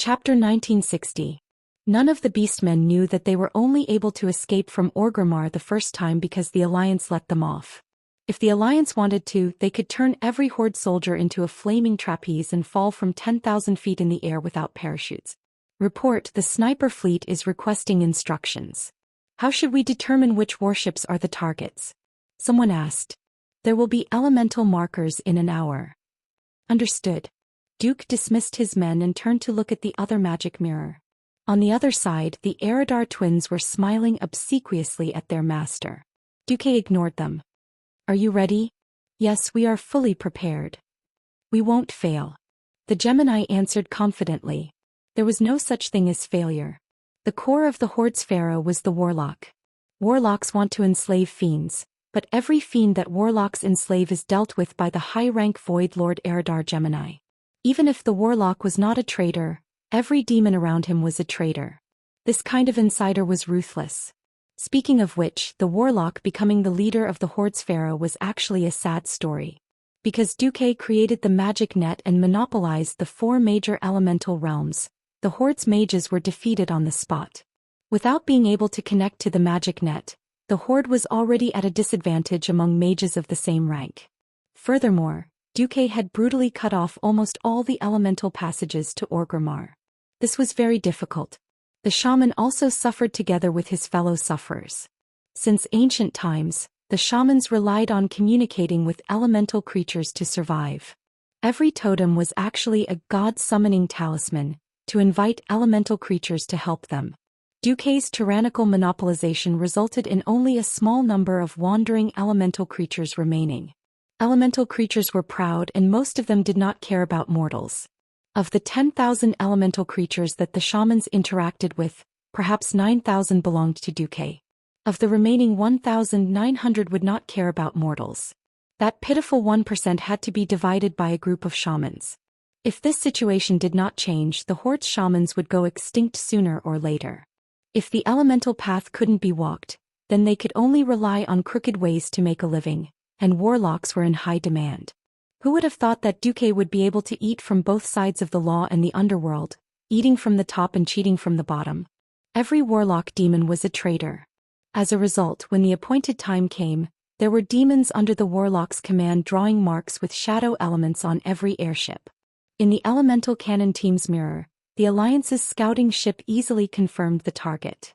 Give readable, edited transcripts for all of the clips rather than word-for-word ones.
Chapter 1960. None of the beastmen knew that they were only able to escape from Orgrimmar the first time because the Alliance let them off. If the Alliance wanted to, they could turn every Horde soldier into a flaming trapeze and fall from 10,000 feet in the air without parachutes. Report: the sniper fleet is requesting instructions. How should we determine which warships are the targets? Someone asked. There will be elemental markers in an hour. Understood. Duke dismissed his men and turned to look at the other magic mirror. On the other side, the Eridar twins were smiling obsequiously at their master. Duke ignored them. Are you ready? Yes, we are fully prepared. We won't fail. The Gemini answered confidently. There was no such thing as failure. The core of the Horde's pharaoh was the warlock. Warlocks want to enslave fiends, but every fiend that warlocks enslave is dealt with by the high-rank Void Lord Eridar Gemini. Even if the warlock was not a traitor, every demon around him was a traitor. This kind of insider was ruthless. Speaking of which, the warlock becoming the leader of the Horde's pharaoh was actually a sad story. Because Duque created the magic net and monopolized the 4 major elemental realms, the Horde's mages were defeated on the spot. Without being able to connect to the magic net, the Horde was already at a disadvantage among mages of the same rank. Furthermore, Duque had brutally cut off almost all the elemental passages to Orgrimmar. This was very difficult. The shaman also suffered together with his fellow sufferers. Since ancient times, the shamans relied on communicating with elemental creatures to survive. Every totem was actually a god-summoning talisman, to invite elemental creatures to help them. Duque's tyrannical monopolization resulted in only a small number of wandering elemental creatures remaining. Elemental creatures were proud and most of them did not care about mortals. Of the 10,000 elemental creatures that the shamans interacted with, perhaps 9,000 belonged to Duque. Of the remaining 1,900 would not care about mortals. That pitiful 1% had to be divided by a group of shamans. If this situation did not change, the Horde's shamans would go extinct sooner or later. If the elemental path couldn't be walked, then they could only rely on crooked ways to make a living, and warlocks were in high demand. Who would have thought that Duque would be able to eat from both sides of the law and the underworld, eating from the top and cheating from the bottom? Every warlock demon was a traitor. As a result, when the appointed time came, there were demons under the warlock's command drawing marks with shadow elements on every airship. In the elemental cannon team's mirror, the Alliance's scouting ship easily confirmed the target.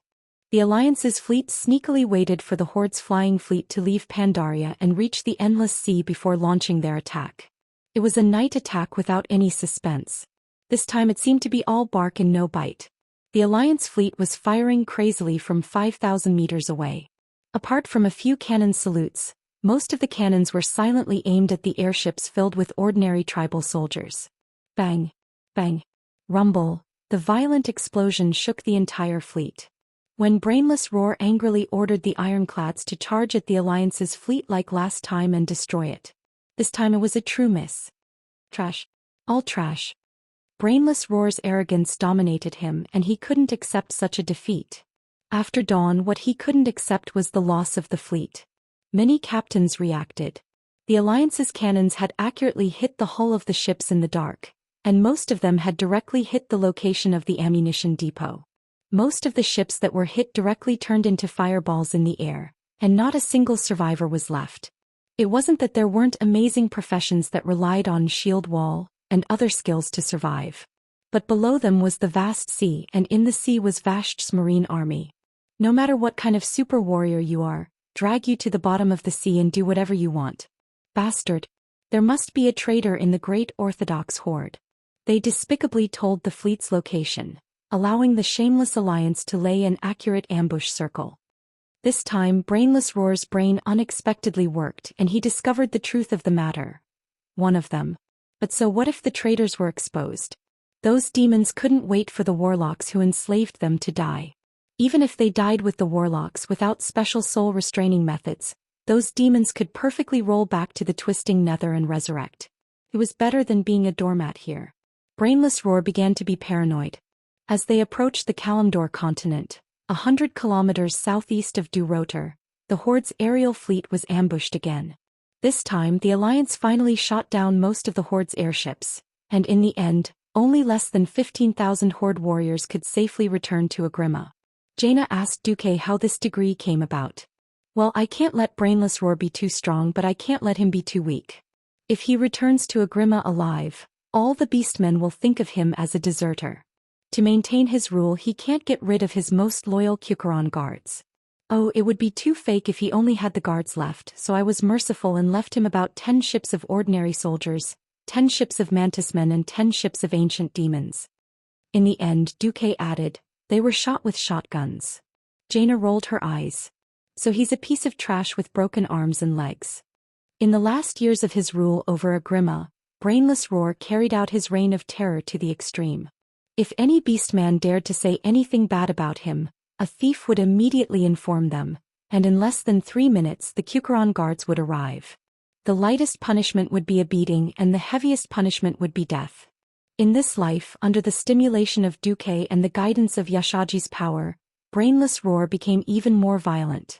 The Alliance's fleet sneakily waited for the Horde's flying fleet to leave Pandaria and reach the Endless Sea before launching their attack. It was a night attack without any suspense. This time it seemed to be all bark and no bite. The Alliance fleet was firing crazily from 5,000 meters away. Apart from a few cannon salutes, most of the cannons were silently aimed at the airships filled with ordinary tribal soldiers. Bang! Bang! Rumble! The violent explosion shook the entire fleet. When Brainless Roar angrily ordered the ironclads to charge at the Alliance's fleet like last time and destroy it. This time it was a true miss. Trash. All trash. Brainless Roar's arrogance dominated him and he couldn't accept such a defeat. After dawn, what he couldn't accept was the loss of the fleet. Many captains reacted. The Alliance's cannons had accurately hit the hull of the ships in the dark, and most of them had directly hit the location of the ammunition depot. Most of the ships that were hit directly turned into fireballs in the air, and not a single survivor was left. It wasn't that there weren't amazing professions that relied on shield wall and other skills to survive. But below them was the vast sea, and in the sea was Vasht's marine army. No matter what kind of super warrior you are, drag you to the bottom of the sea and do whatever you want. Bastard! There must be a traitor in the Great Orthodox Horde. They despicably told the fleet's location, allowing the shameless Alliance to lay an accurate ambush circle. This time, Brainless Roar's brain unexpectedly worked and he discovered the truth of the matter. One of them. But so what if the traitors were exposed? Those demons couldn't wait for the warlocks who enslaved them to die. Even if they died with the warlocks without special soul-restraining methods, those demons could perfectly roll back to the twisting nether and resurrect. It was better than being a doormat here. Brainless Roar began to be paranoid. As they approached the Kalimdor continent, 100 kilometers southeast of Durotor, the Horde's aerial fleet was ambushed again. This time the Alliance finally shot down most of the Horde's airships, and in the end, Only less than 15,000 horde warriors could safely return to Agrima. Jaina asked Duque how this decree came about. Well, I can't let Brainless Roar be too strong, but I can't let him be too weak. If he returns to Agrima alive, all the beastmen will think of him as a deserter. To maintain his rule, he can't get rid of his most loyal Kukuran guards. Oh, it would be too fake if he only had the guards left, so I was merciful and left him about 10 ships of ordinary soldiers, 10 ships of mantismen and 10 ships of ancient demons. In the end, Duque added, they were shot with shotguns. Jaina rolled her eyes. So he's a piece of trash with broken arms and legs. In the last years of his rule over Agrima, Brainless Roar carried out his reign of terror to the extreme. If any beastman dared to say anything bad about him, a thief would immediately inform them, and in less than 3 minutes the Kukuran guards would arrive. The lightest punishment would be a beating and the heaviest punishment would be death. In this life, under the stimulation of Duque and the guidance of Yashaji's power, Brainless Roar became even more violent.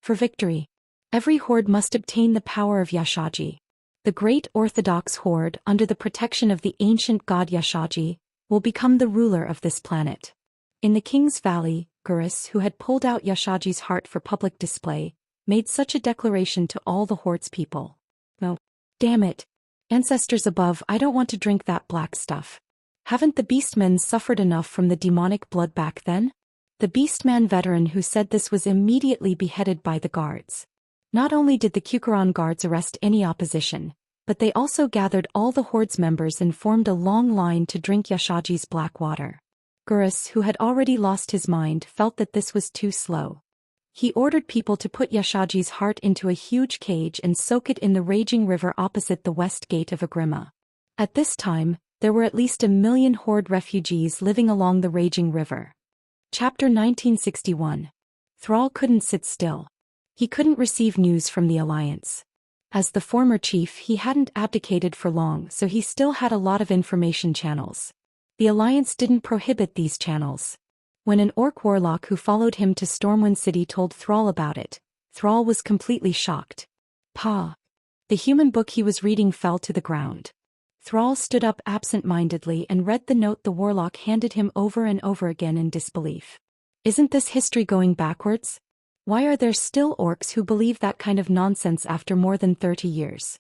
For victory, every horde must obtain the power of Yashaji. The great orthodox horde, under the protection of the ancient god Yashaji, will become the ruler of this planet. In the King's Valley, Gurus, who had pulled out Yashaji's heart for public display, made such a declaration to all the horde's people. No. Damn it. Ancestors above, I don't want to drink that black stuff. Haven't the beastmen suffered enough from the demonic blood back then? The beastman veteran who said this was immediately beheaded by the guards. Not only did the Kukuran guards arrest any opposition, but they also gathered all the horde's members and formed a long line to drink Yashaji's black water. Gurus, who had already lost his mind, felt that this was too slow. He ordered people to put Yashaji's heart into a huge cage and soak it in the raging river opposite the west gate of Agrima. At this time, there were at least 1 million horde refugees living along the raging river. Chapter 1961. Thrall couldn't sit still. He couldn't receive news from the Alliance. As the former chief, he hadn't abdicated for long, so he still had a lot of information channels. The Alliance didn't prohibit these channels. When an orc warlock who followed him to Stormwind City told Thrall about it, Thrall was completely shocked. Pa! The human book he was reading fell to the ground. Thrall stood up absent-mindedly and read the note the warlock handed him over and over again in disbelief. Isn't this history going backwards? Why are there still orcs who believe that kind of nonsense after more than 30 years?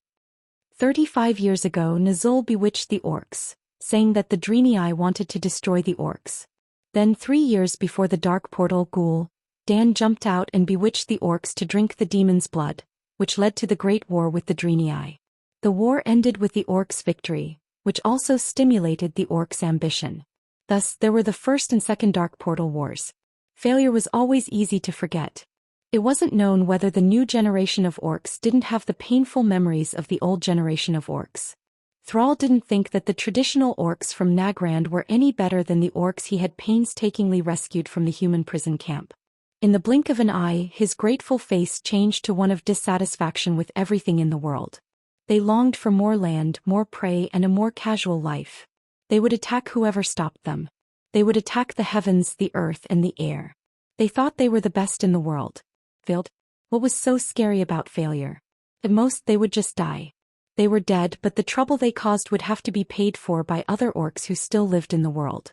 35 years ago, Nazul bewitched the orcs, saying that the Dreenii wanted to destroy the orcs. Then 3 years before the Dark Portal Ghoul, Dan jumped out and bewitched the orcs to drink the demon's blood, which led to the Great War with the Dreenii. The war ended with the orcs' victory, which also stimulated the orcs' ambition. Thus, there were the First and Second Dark Portal Wars. Failure was always easy to forget. It wasn't known whether the new generation of orcs didn't have the painful memories of the old generation of orcs. Thrall didn't think that the traditional orcs from Nagrand were any better than the orcs he had painstakingly rescued from the human prison camp. In the blink of an eye, his grateful face changed to one of dissatisfaction with everything in the world. They longed for more land, more prey, and a more casual life. They would attack whoever stopped them. They would attack the heavens, the earth, and the air. They thought they were the best in the world. Failed? What was so scary about failure? At most, they would just die. They were dead, but the trouble they caused would have to be paid for by other orcs who still lived in the world.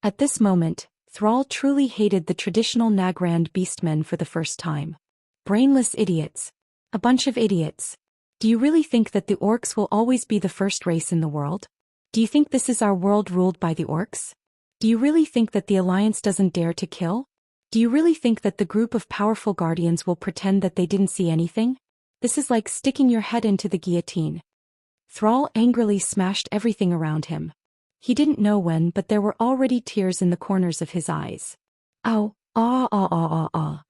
At this moment, Thrall truly hated the traditional Nagrand beastmen for the first time. Brainless idiots. A bunch of idiots. Do you really think that the orcs will always be the first race in the world? Do you think this is our world ruled by the orcs? Do you really think that the Alliance doesn't dare to kill? Do you really think that the group of powerful guardians will pretend that they didn't see anything? This is like sticking your head into the guillotine. Thrall angrily smashed everything around him. He didn't know when, but there were already tears in the corners of his eyes. Ow, ah ah ah ah ah.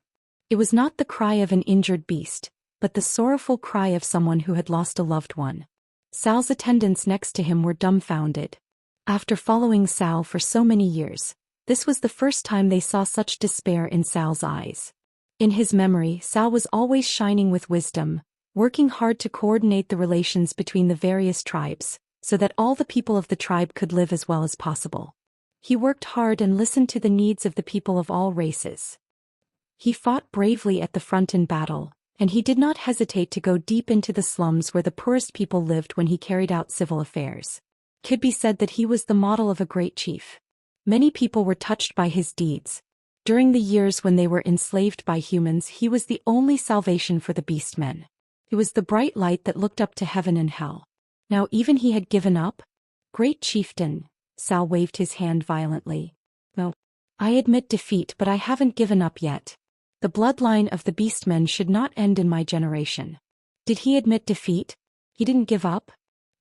It was not the cry of an injured beast, but the sorrowful cry of someone who had lost a loved one. Sal's attendants next to him were dumbfounded. After following Sal for so many years, this was the first time they saw such despair in Sal's eyes. In his memory, Sal was always shining with wisdom, working hard to coordinate the relations between the various tribes, so that all the people of the tribe could live as well as possible. He worked hard and listened to the needs of the people of all races. He fought bravely at the front in battle, and he did not hesitate to go deep into the slums where the poorest people lived when he carried out civil affairs. could be said that he was the model of a great chief. Many people were touched by his deeds. During the years when they were enslaved by humans, he was the only salvation for the beastmen. He was the bright light that looked up to heaven and hell. Now even he had given up? Great chieftain, Sal waved his hand violently. No. I admit defeat, but I haven't given up yet. The bloodline of the beastmen should not end in my generation. Did he admit defeat? He didn't give up?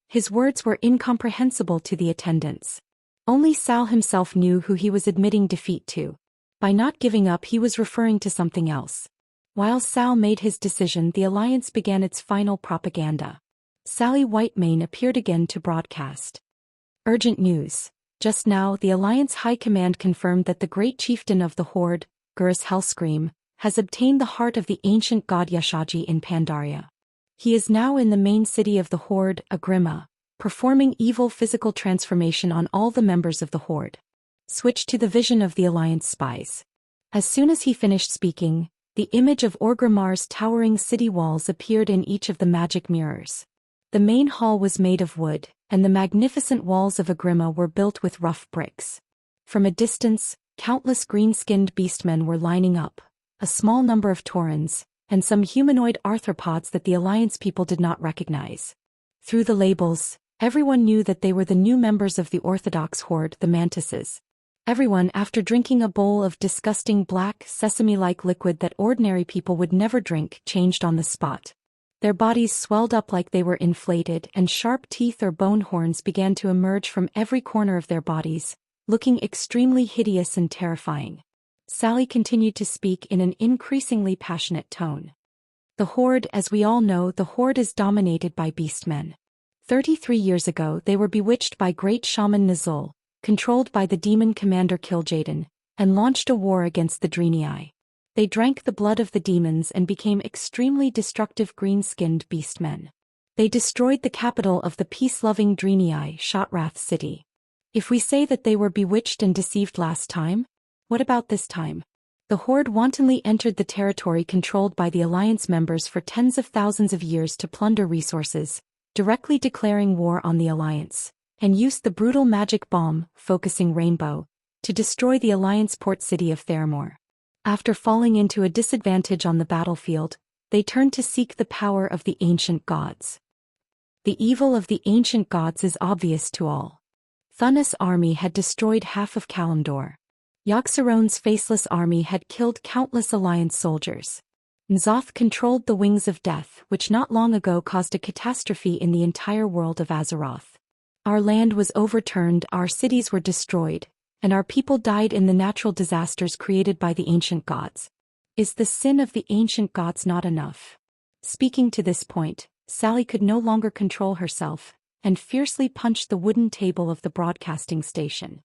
His words were incomprehensible to the attendants. Only Sal himself knew who he was admitting defeat to. By not giving up, he was referring to something else. While Sal made his decision, the Alliance began its final propaganda. Sally Whitemane appeared again to broadcast. Urgent news. Just now, the Alliance High Command confirmed that the great chieftain of the Horde, Gurus Hellscream, has obtained the heart of the ancient god Xianxia in Pandaria. He is now in the main city of the Horde, Agrima, performing evil physical transformation on all the members of the Horde. Switch to the vision of the Alliance spies. As soon as he finished speaking, the image of Orgrimmar's towering city walls appeared in each of the magic mirrors. The main hall was made of wood, and the magnificent walls of Agrima were built with rough bricks. From a distance, countless green-skinned beastmen were lining up, a small number of Taurens, and some humanoid arthropods that the Alliance people did not recognize. Through the labels, everyone knew that they were the new members of the Orthodox Horde, the Mantises. Everyone, after drinking a bowl of disgusting black, sesame-like liquid that ordinary people would never drink, changed on the spot. Their bodies swelled up like they were inflated, and sharp teeth or bone horns began to emerge from every corner of their bodies, looking extremely hideous and terrifying. Sally continued to speak in an increasingly passionate tone. The Horde, as we all know, the Horde is dominated by beastmen. 33 years ago they were bewitched by great shaman Nizul, controlled by the demon commander Kil'jaeden, and launched a war against the Draenei. They drank the blood of the demons and became extremely destructive green-skinned beastmen. They destroyed the capital of the peace-loving Draenei, Shotrath City. If we say that they were bewitched and deceived last time, what about this time? The Horde wantonly entered the territory controlled by the Alliance members for tens of thousands of years to plunder resources, directly declaring war on the Alliance, and used the brutal magic bomb, Focusing Rainbow, to destroy the Alliance port city of Theramore. After falling into a disadvantage on the battlefield, they turned to seek the power of the ancient gods. The evil of the ancient gods is obvious to all. Thunus' army had destroyed half of Kalimdor. Yogg-Saron's faceless army had killed countless Alliance soldiers. N'Zoth controlled the wings of death, which not long ago caused a catastrophe in the entire world of Azeroth. Our land was overturned, our cities were destroyed, and our people died in the natural disasters created by the ancient gods. Is the sin of the ancient gods not enough? Speaking to this point, Sally could no longer control herself, and fiercely punched the wooden table of the broadcasting station.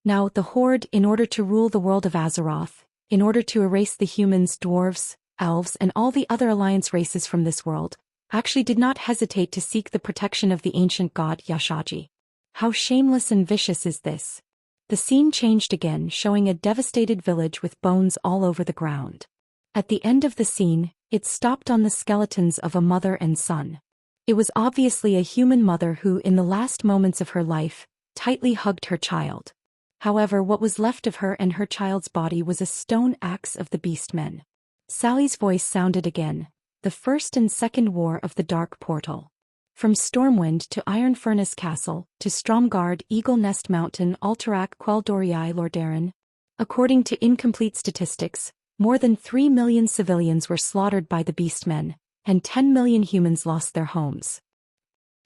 Now, the Horde, in order to rule the world of Azeroth, in order to erase the humans, dwarves, elves, and all the other Alliance races from this world, actually did not hesitate to seek the protection of the ancient god Xianxia. How shameless and vicious is this? The scene changed again, showing a devastated village with bones all over the ground. At the end of the scene, it stopped on the skeletons of a mother and son. It was obviously a human mother who, in the last moments of her life, tightly hugged her child. However, what was left of her and her child's body was a stone axe of the beastmen. Sally's voice sounded again, the First and Second War of the Dark Portal. From Stormwind to Iron Furnace Castle, to Stromgard, Eagle Nest Mountain, Alterac, Quel'Dorii, Lordaeron. According to incomplete statistics, more than 3 million civilians were slaughtered by the beastmen, and 10 million humans lost their homes.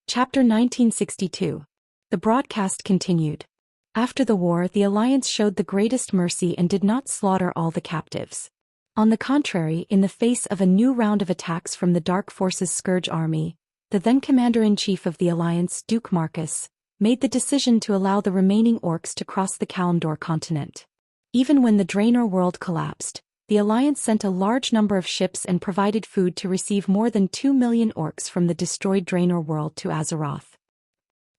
Chapter 1962. The broadcast continued. After the war, the Alliance showed the greatest mercy and did not slaughter all the captives. On the contrary, in the face of a new round of attacks from the Dark Forces Scourge army, the then Commander-in-Chief of the Alliance, Duke Marcus, made the decision to allow the remaining orcs to cross the Kalimdor continent. Even when the Draenor world collapsed, the Alliance sent a large number of ships and provided food to receive more than 2 million orcs from the destroyed Draenor world to Azeroth.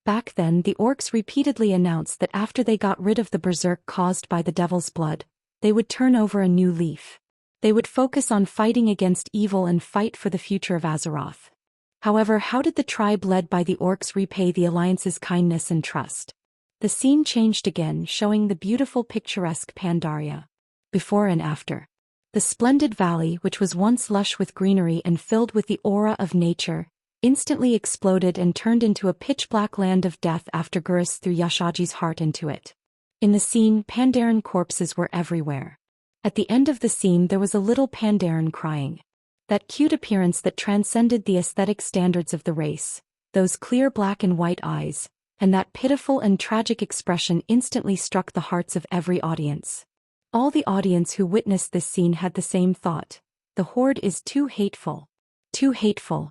Back then, the orcs repeatedly announced that after they got rid of the berserk caused by the Devil's Blood, they would turn over a new leaf. They would focus on fighting against evil and fight for the future of Azeroth. However, how did the tribe led by the orcs repay the Alliance's kindness and trust? The scene changed again, showing the beautiful picturesque Pandaria. Before and after. The splendid valley, which was once lush with greenery and filled with the aura of nature, instantly exploded and turned into a pitch-black land of death after Gurus threw Yashaji's heart into it. In the scene, Pandaren corpses were everywhere. At the end of the scene there was a little Pandaren crying. That cute appearance that transcended the aesthetic standards of the race, those clear black and white eyes, and that pitiful and tragic expression instantly struck the hearts of every audience. All the audience who witnessed this scene had the same thought: the horde is too hateful. Too hateful.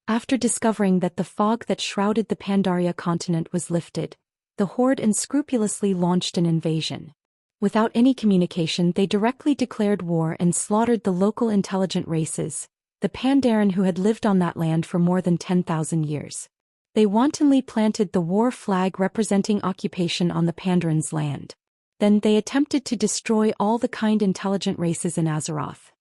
After discovering that the fog that shrouded the Pandaria continent was lifted, the horde unscrupulously launched an invasion. Without any communication, they directly declared war and slaughtered the local intelligent races, the Pandaren who had lived on that land for more than 10,000 years. They wantonly planted the war flag representing occupation on the Pandaran's land. Then they attempted to destroy all the kind intelligent races in Azeroth.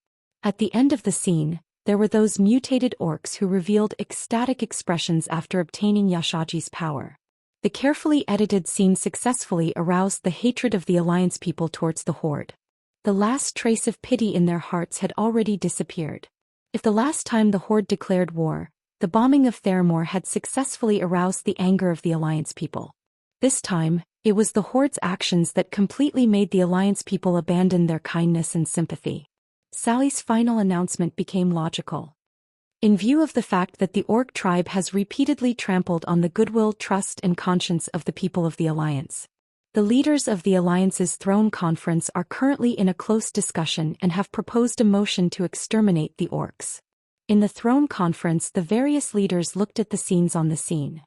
At the end of the scene, there were those mutated orcs who revealed ecstatic expressions after obtaining Yashaji's power. The carefully edited scene successfully aroused the hatred of the Alliance people towards the Horde. The last trace of pity in their hearts had already disappeared. If the last time the Horde declared war, the bombing of Theramore had successfully aroused the anger of the Alliance people, this time, it was the Horde's actions that completely made the Alliance people abandon their kindness and sympathy. Sally's final announcement became logical. In view of the fact that the Orc tribe has repeatedly trampled on the goodwill, trust, and conscience of the people of the Alliance, the leaders of the Alliance's Throne Conference are currently in a close discussion and have proposed a motion to exterminate the Orcs. In the Throne Conference, the various leaders looked at the scenes on the scene.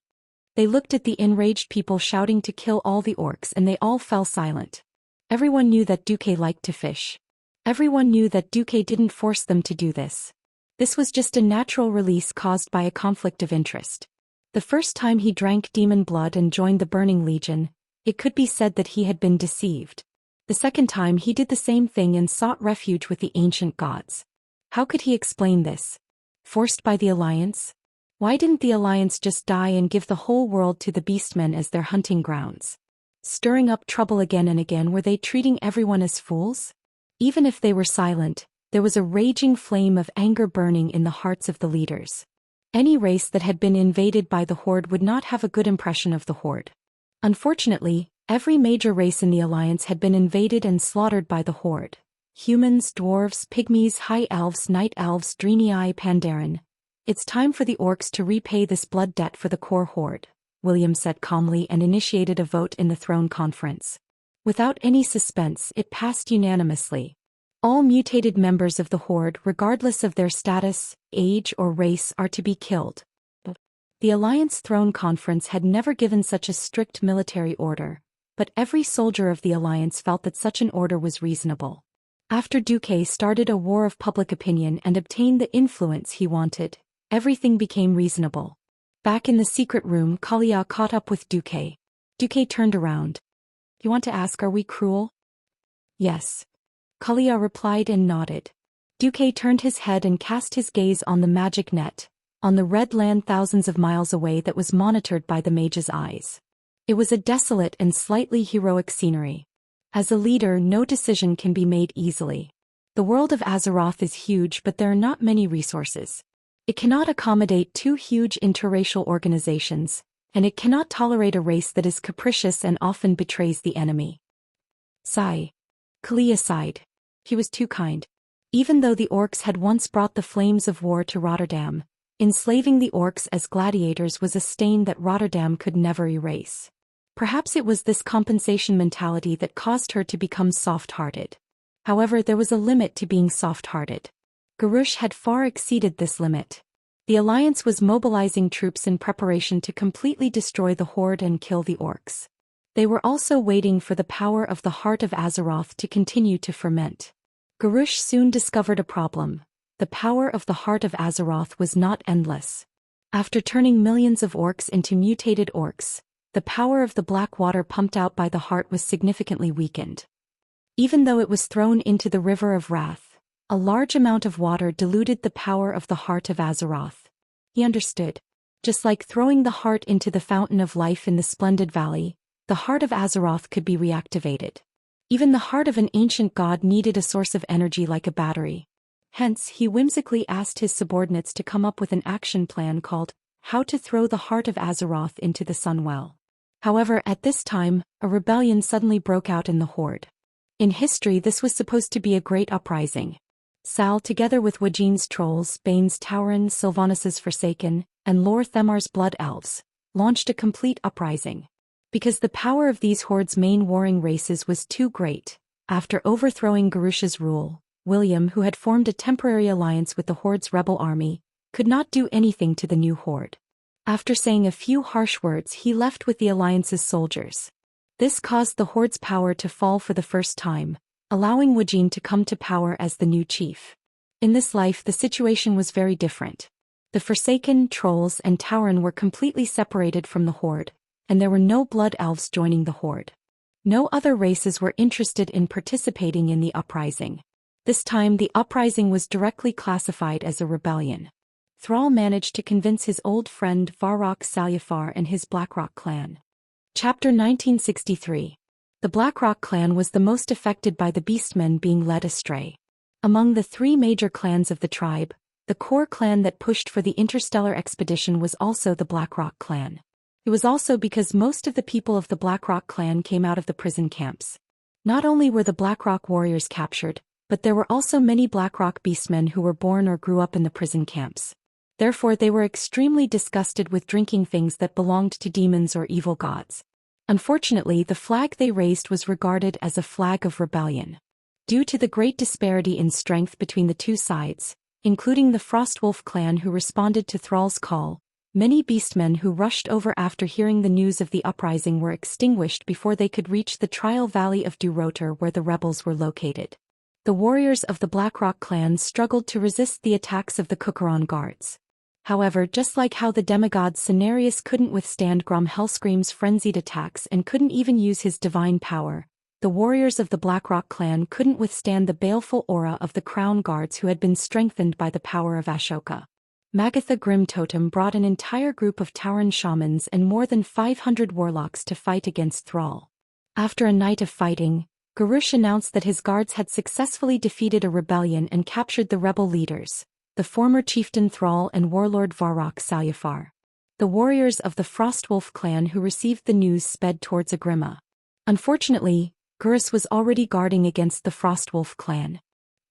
They looked at the enraged people shouting to kill all the Orcs, and they all fell silent. Everyone knew that Duque liked to fish. Everyone knew that Duque didn't force them to do this. This was just a natural release caused by a conflict of interest. The first time he drank demon blood and joined the Burning Legion, it could be said that he had been deceived. The second time he did the same thing and sought refuge with the ancient gods. How could he explain this? Forced by the Alliance? Why didn't the Alliance just die and give the whole world to the Beastmen as their hunting grounds? Stirring up trouble again and again, were they treating everyone as fools? Even if they were silent, there was a raging flame of anger burning in the hearts of the leaders. Any race that had been invaded by the Horde would not have a good impression of the Horde. Unfortunately, every major race in the Alliance had been invaded and slaughtered by the Horde. Humans, dwarves, pygmies, high elves, night elves, Draenei, Pandaren. It's time for the Orcs to repay this blood debt for the core Horde, William said calmly and initiated a vote in the Throne Conference. Without any suspense, it passed unanimously. All mutated members of the Horde, regardless of their status, age, or race, are to be killed. The Alliance Throne Conference had never given such a strict military order, but every soldier of the Alliance felt that such an order was reasonable. After Duque started a war of public opinion and obtained the influence he wanted, everything became reasonable. Back in the secret room, Kalia caught up with Duque. Duque turned around. "You want to ask, are we cruel?" "Yes." Kalia replied and nodded. Duque turned his head and cast his gaze on the magic net, on the red land thousands of miles away that was monitored by the mage's eyes. It was a desolate and slightly heroic scenery. As a leader, no decision can be made easily. The world of Azeroth is huge, but there are not many resources. It cannot accommodate two huge interracial organizations, and it cannot tolerate a race that is capricious and often betrays the enemy. Sigh. Kalia sighed. He was too kind. Even though the Orcs had once brought the flames of war to Rotterdam, enslaving the Orcs as gladiators was a stain that Rotterdam could never erase. Perhaps it was this compensation mentality that caused her to become soft-hearted. However, there was a limit to being soft-hearted. Garrosh had far exceeded this limit. The Alliance was mobilizing troops in preparation to completely destroy the Horde and kill the Orcs. They were also waiting for the power of the heart of Azeroth to continue to ferment. Garrosh soon discovered a problem. The power of the heart of Azeroth was not endless. After turning millions of Orcs into mutated Orcs, the power of the black water pumped out by the heart was significantly weakened. Even though it was thrown into the River of Wrath, a large amount of water diluted the power of the heart of Azeroth. He understood. Just like throwing the heart into the fountain of life in the splendid valley, the heart of Azeroth could be reactivated. Even the heart of an ancient god needed a source of energy like a battery. Hence, he whimsically asked his subordinates to come up with an action plan called, How to Throw the Heart of Azeroth into the Sunwell. However, at this time, a rebellion suddenly broke out in the Horde. In history, this was supposed to be a great uprising. Sal, together with Wajine's trolls, Bane's Tauren, Sylvanus' Forsaken, and Lor Themar's Blood Elves, launched a complete uprising. Because the power of these hordes' main warring races was too great, after overthrowing Garusha's rule, William, who had formed a temporary alliance with the horde's rebel army, could not do anything to the new horde. After saying a few harsh words, he left with the alliance's soldiers. This caused the horde's power to fall for the first time, allowing Wajine to come to power as the new chief. In this life, the situation was very different. The Forsaken, Trolls, and Tauren were completely separated from the horde, and there were no blood elves joining the horde. No other races were interested in participating in the uprising. This time the uprising was directly classified as a rebellion. Thrall managed to convince his old friend Varrock Salyafar and his Blackrock clan. Chapter 1963. The Blackrock clan was the most affected by the Beastmen being led astray. Among the three major clans of the tribe, the core clan that pushed for the interstellar expedition was also the Blackrock clan. It was also because most of the people of the Blackrock clan came out of the prison camps. Not only were the Blackrock warriors captured, but there were also many Blackrock beastmen who were born or grew up in the prison camps. Therefore they were extremely disgusted with drinking things that belonged to demons or evil gods. Unfortunately, the flag they raised was regarded as a flag of rebellion. Due to the great disparity in strength between the two sides, including the Frostwolf clan who responded to Thrall's call, many beastmen who rushed over after hearing the news of the uprising were extinguished before they could reach the Trial Valley of Durotor where the rebels were located. The warriors of the Blackrock clan struggled to resist the attacks of the Kukuran guards. However, just like how the demigod Cenarius couldn't withstand Grom Hellscream's frenzied attacks and couldn't even use his divine power, the warriors of the Blackrock clan couldn't withstand the baleful aura of the crown guards who had been strengthened by the power of Ashoka. Magatha Grim Totem brought an entire group of Tauren shamans and more than 500 warlocks to fight against Thrall. After a night of fighting, Garush announced that his guards had successfully defeated a rebellion and captured the rebel leaders, the former chieftain Thrall and warlord Varrock Salyafar. The warriors of the Frostwolf clan who received the news sped towards Agrima. Unfortunately, Gurus was already guarding against the Frostwolf clan.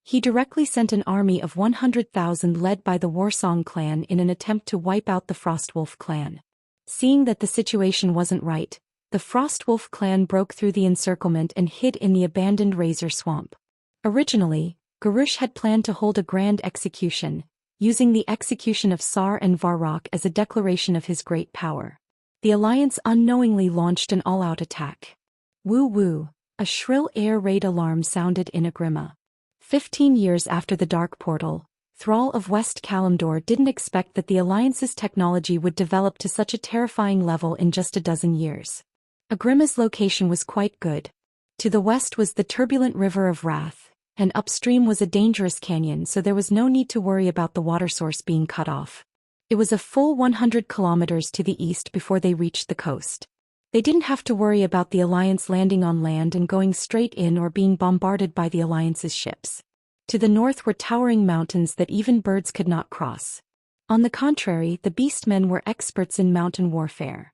He directly sent an army of 100,000 led by the Warsong clan in an attempt to wipe out the Frostwolf clan. Seeing that the situation wasn't right, the Frostwolf clan broke through the encirclement and hid in the abandoned Razor Swamp. Originally, Garush had planned to hold a grand execution, using the execution of Sar and Varrock as a declaration of his great power. The alliance unknowingly launched an all-out attack. Woo-woo, a shrill air raid alarm sounded in Agrima. 15 years after the Dark Portal, Thrall of West Kalimdor didn't expect that the Alliance's technology would develop to such a terrifying level in just a dozen years. Agrima's location was quite good. To the west was the turbulent River of Wrath, and upstream was a dangerous canyon, so there was no need to worry about the water source being cut off. It was a full 100 kilometers to the east before they reached the coast. They didn't have to worry about the Alliance landing on land and going straight in or being bombarded by the Alliance's ships. To the north were towering mountains that even birds could not cross. On the contrary, the beastmen were experts in mountain warfare.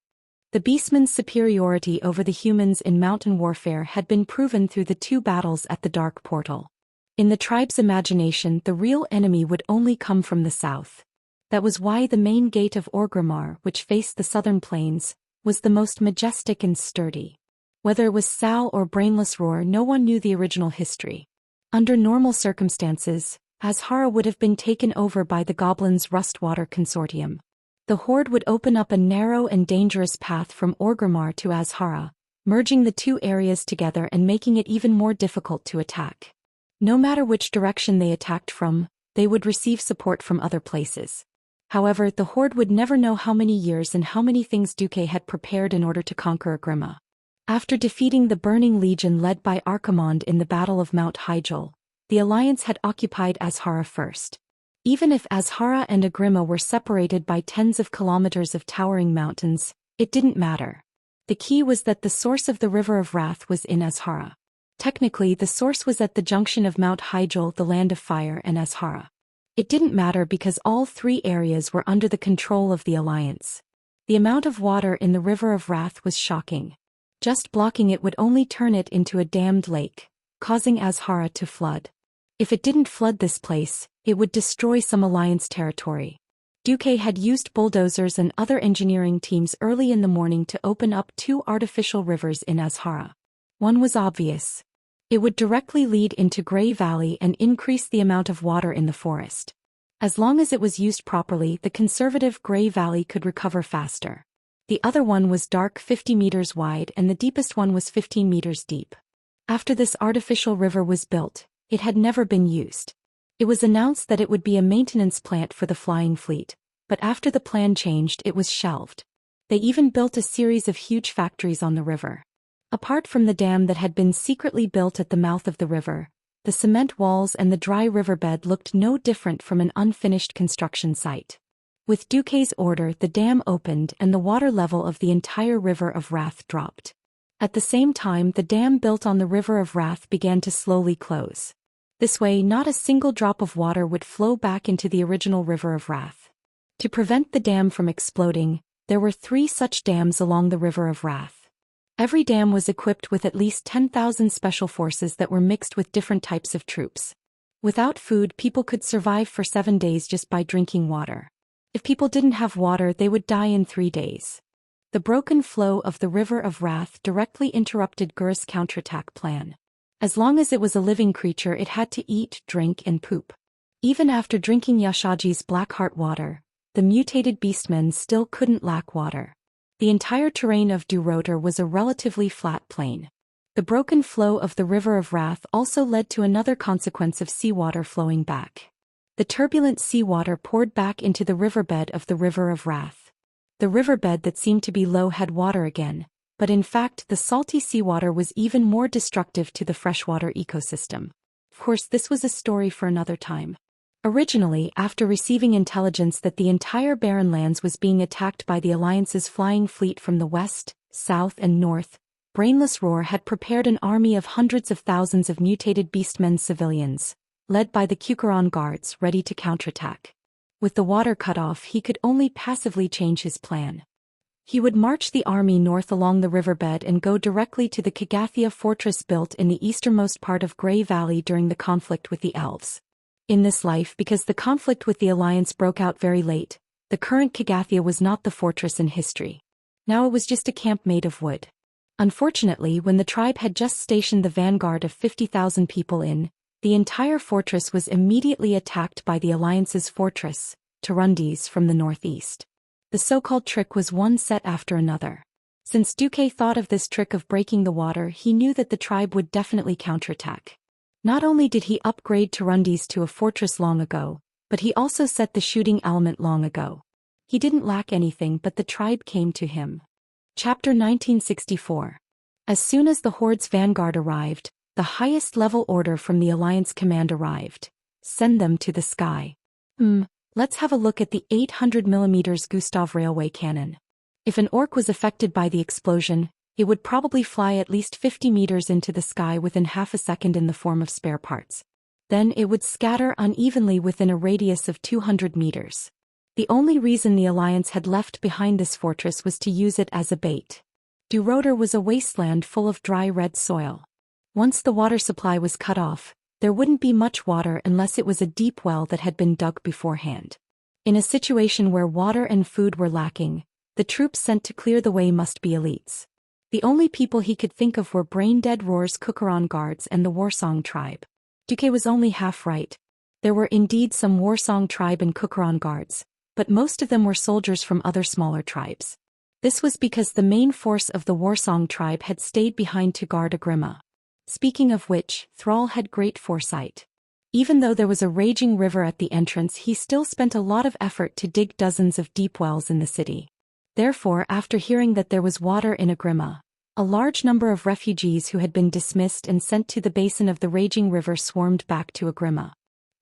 The beastmen's superiority over the humans in mountain warfare had been proven through the two battles at the Dark Portal. In the tribe's imagination, the real enemy would only come from the south. That was why the main gate of Orgrimmar, which faced the southern plains, was the most majestic and sturdy. Whether it was Sal or Brainless Roar, no one knew the original history. Under normal circumstances, Azhara would have been taken over by the Goblins' Rustwater Consortium. The Horde would open up a narrow and dangerous path from Orgrimmar to Azhara, merging the two areas together and making it even more difficult to attack. No matter which direction they attacked from, they would receive support from other places. However, the Horde would never know how many years and how many things Duque had prepared in order to conquer Agrima. After defeating the Burning Legion led by Archimonde in the Battle of Mount Hyjal, the Alliance had occupied Azhara first. Even if Azhara and Agrima were separated by tens of kilometers of towering mountains, it didn't matter. The key was that the source of the River of Wrath was in Azhara. Technically, the source was at the junction of Mount Hyjal, the Land of Fire, and Azhara. It didn't matter because all three areas were under the control of the Alliance. The amount of water in the River of Wrath was shocking. Just blocking it would only turn it into a dammed lake, causing Azhara to flood. If it didn't flood this place, it would destroy some Alliance territory. Duque had used bulldozers and other engineering teams early in the morning to open up 2 artificial rivers in Azhara. One was obvious. It would directly lead into Grey Valley and increase the amount of water in the forest. As long as it was used properly, the conservative Grey Valley could recover faster. The other one was dark 50 meters wide and the deepest one was 15 meters deep. After this artificial river was built, it had never been used. It was announced that it would be a maintenance plant for the flying fleet, but after the plan changed, it was shelved. They even built a series of huge factories on the river. Apart from the dam that had been secretly built at the mouth of the river, the cement walls and the dry riverbed looked no different from an unfinished construction site. With Duque's order, the dam opened and the water level of the entire River of Wrath dropped. At the same time, the dam built on the River of Wrath began to slowly close. This way, not a single drop of water would flow back into the original River of Wrath. To prevent the dam from exploding, there were 3 such dams along the River of Wrath. Every dam was equipped with at least 10,000 special forces that were mixed with different types of troops. Without food, people could survive for 7 days just by drinking water. If people didn't have water, they would die in 3 days. The broken flow of the River of Wrath directly interrupted Gur's counterattack plan. As long as it was a living creature, it had to eat, drink, and poop. Even after drinking Yashaji's Blackheart water, the mutated beastmen still couldn't lack water. The entire terrain of Durotor was a relatively flat plain. The broken flow of the River of Wrath also led to another consequence of seawater flowing back. The turbulent seawater poured back into the riverbed of the River of Wrath. The riverbed that seemed to be low had water again, but in fact the salty seawater was even more destructive to the freshwater ecosystem. Of course, this was a story for another time. Originally, after receiving intelligence that the entire Barren Lands was being attacked by the Alliance's flying fleet from the west, south and north, Brainless Roar had prepared an army of hundreds of thousands of mutated beastmen civilians, led by the Kukuran guards, ready to counterattack. With the water cut off, he could only passively change his plan. He would march the army north along the riverbed and go directly to the Kagathia fortress built in the easternmost part of Grey Valley during the conflict with the elves. In this life, because the conflict with the Alliance broke out very late, the current Kagathia was not the fortress in history. Now it was just a camp made of wood. Unfortunately, when the tribe had just stationed the vanguard of 50,000 people in, the entire fortress was immediately attacked by the Alliance's fortress, Turundis, from the northeast. The so-called trick was one set after another. Since Duque thought of this trick of breaking the water, he knew that the tribe would definitely counterattack. Not only did he upgrade Turundis to a fortress long ago, but he also set the shooting element long ago. He didn't lack anything, but the tribe came to him. Chapter 1964. As soon as the Horde's vanguard arrived, the highest level order from the Alliance command arrived. Send them to the sky. Let's have a look at the 800mm Gustav railway cannon. If an orc was affected by the explosion, it would probably fly at least 50 meters into the sky within half a second in the form of spare parts. Then it would scatter unevenly within a radius of 200 meters. The only reason the Alliance had left behind this fortress was to use it as a bait. Durotor was a wasteland full of dry red soil. Once the water supply was cut off, there wouldn't be much water unless it was a deep well that had been dug beforehand. In a situation where water and food were lacking, the troops sent to clear the way must be elites. The only people he could think of were brain-dead Roar's Kukuran guards and the Warsong tribe. Duque was only half right. There were indeed some Warsong tribe and Kukuran guards, but most of them were soldiers from other smaller tribes. This was because the main force of the Warsong tribe had stayed behind to guard Agrima. Speaking of which, Thrall had great foresight. Even though there was a raging river at the entrance, he still spent a lot of effort to dig dozens of deep wells in the city. Therefore, after hearing that there was water in Agrima, a large number of refugees who had been dismissed and sent to the basin of the raging river swarmed back to Agrima.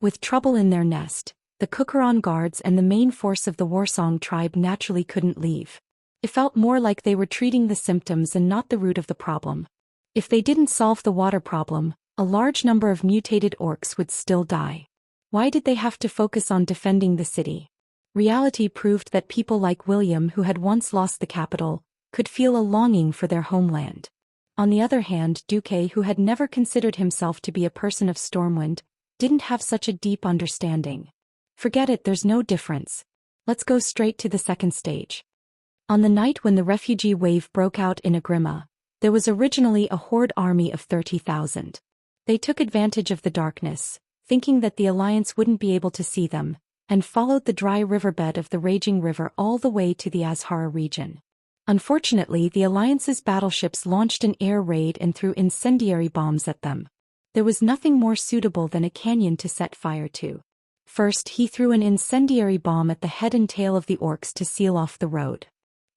With trouble in their nest, the Kukuran guards and the main force of the Warsong tribe naturally couldn't leave. It felt more like they were treating the symptoms and not the root of the problem. If they didn't solve the water problem, a large number of mutated orcs would still die. Why did they have to focus on defending the city? Reality proved that people like William, who had once lost the capital, could feel a longing for their homeland. On the other hand, Duque, who had never considered himself to be a person of Stormwind, didn't have such a deep understanding. Forget it, there's no difference. Let's go straight to the second stage. On the night when the refugee wave broke out in Agrima, there was originally a horde army of 30,000. They took advantage of the darkness, thinking that the Alliance wouldn't be able to see them, and followed the dry riverbed of the raging river all the way to the Azhara region. Unfortunately, the Alliance's battleships launched an air raid and threw incendiary bombs at them. There was nothing more suitable than a canyon to set fire to. First, he threw an incendiary bomb at the head and tail of the orcs to seal off the road.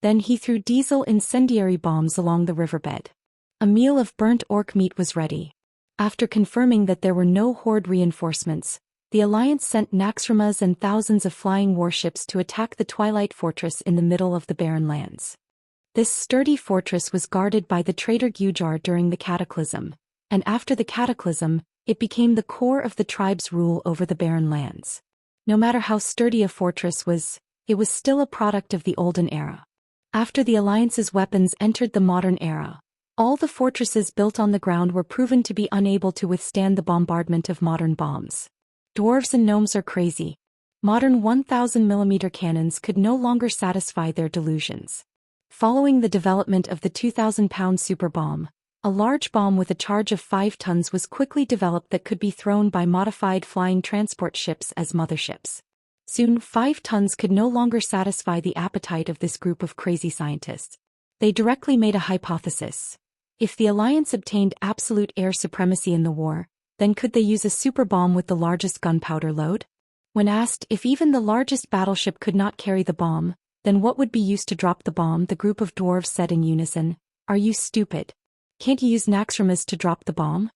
Then he threw diesel incendiary bombs along the riverbed. A meal of burnt orc meat was ready. After confirming that there were no horde reinforcements, the Alliance sent Naxxramas and thousands of flying warships to attack the Twilight Fortress in the middle of the barren lands. This sturdy fortress was guarded by the traitor Gujar during the Cataclysm, and after the Cataclysm, it became the core of the tribe's rule over the barren lands. No matter how sturdy a fortress was, it was still a product of the olden era. After the Alliance's weapons entered the modern era, all the fortresses built on the ground were proven to be unable to withstand the bombardment of modern bombs. Dwarves and gnomes are crazy. Modern 1,000mm cannons could no longer satisfy their delusions. Following the development of the 2,000-pound super bomb, a large bomb with a charge of 5 tons was quickly developed that could be thrown by modified flying transport ships as motherships. Soon, 5 tons could no longer satisfy the appetite of this group of crazy scientists. They directly made a hypothesis. If the Alliance obtained absolute air supremacy in the war, then could they use a super bomb with the largest gunpowder load? When asked if even the largest battleship could not carry the bomb, then what would be used to drop the bomb, the group of dwarves said in unison, "Are you stupid? Can't you use Naxxramas to drop the bomb?"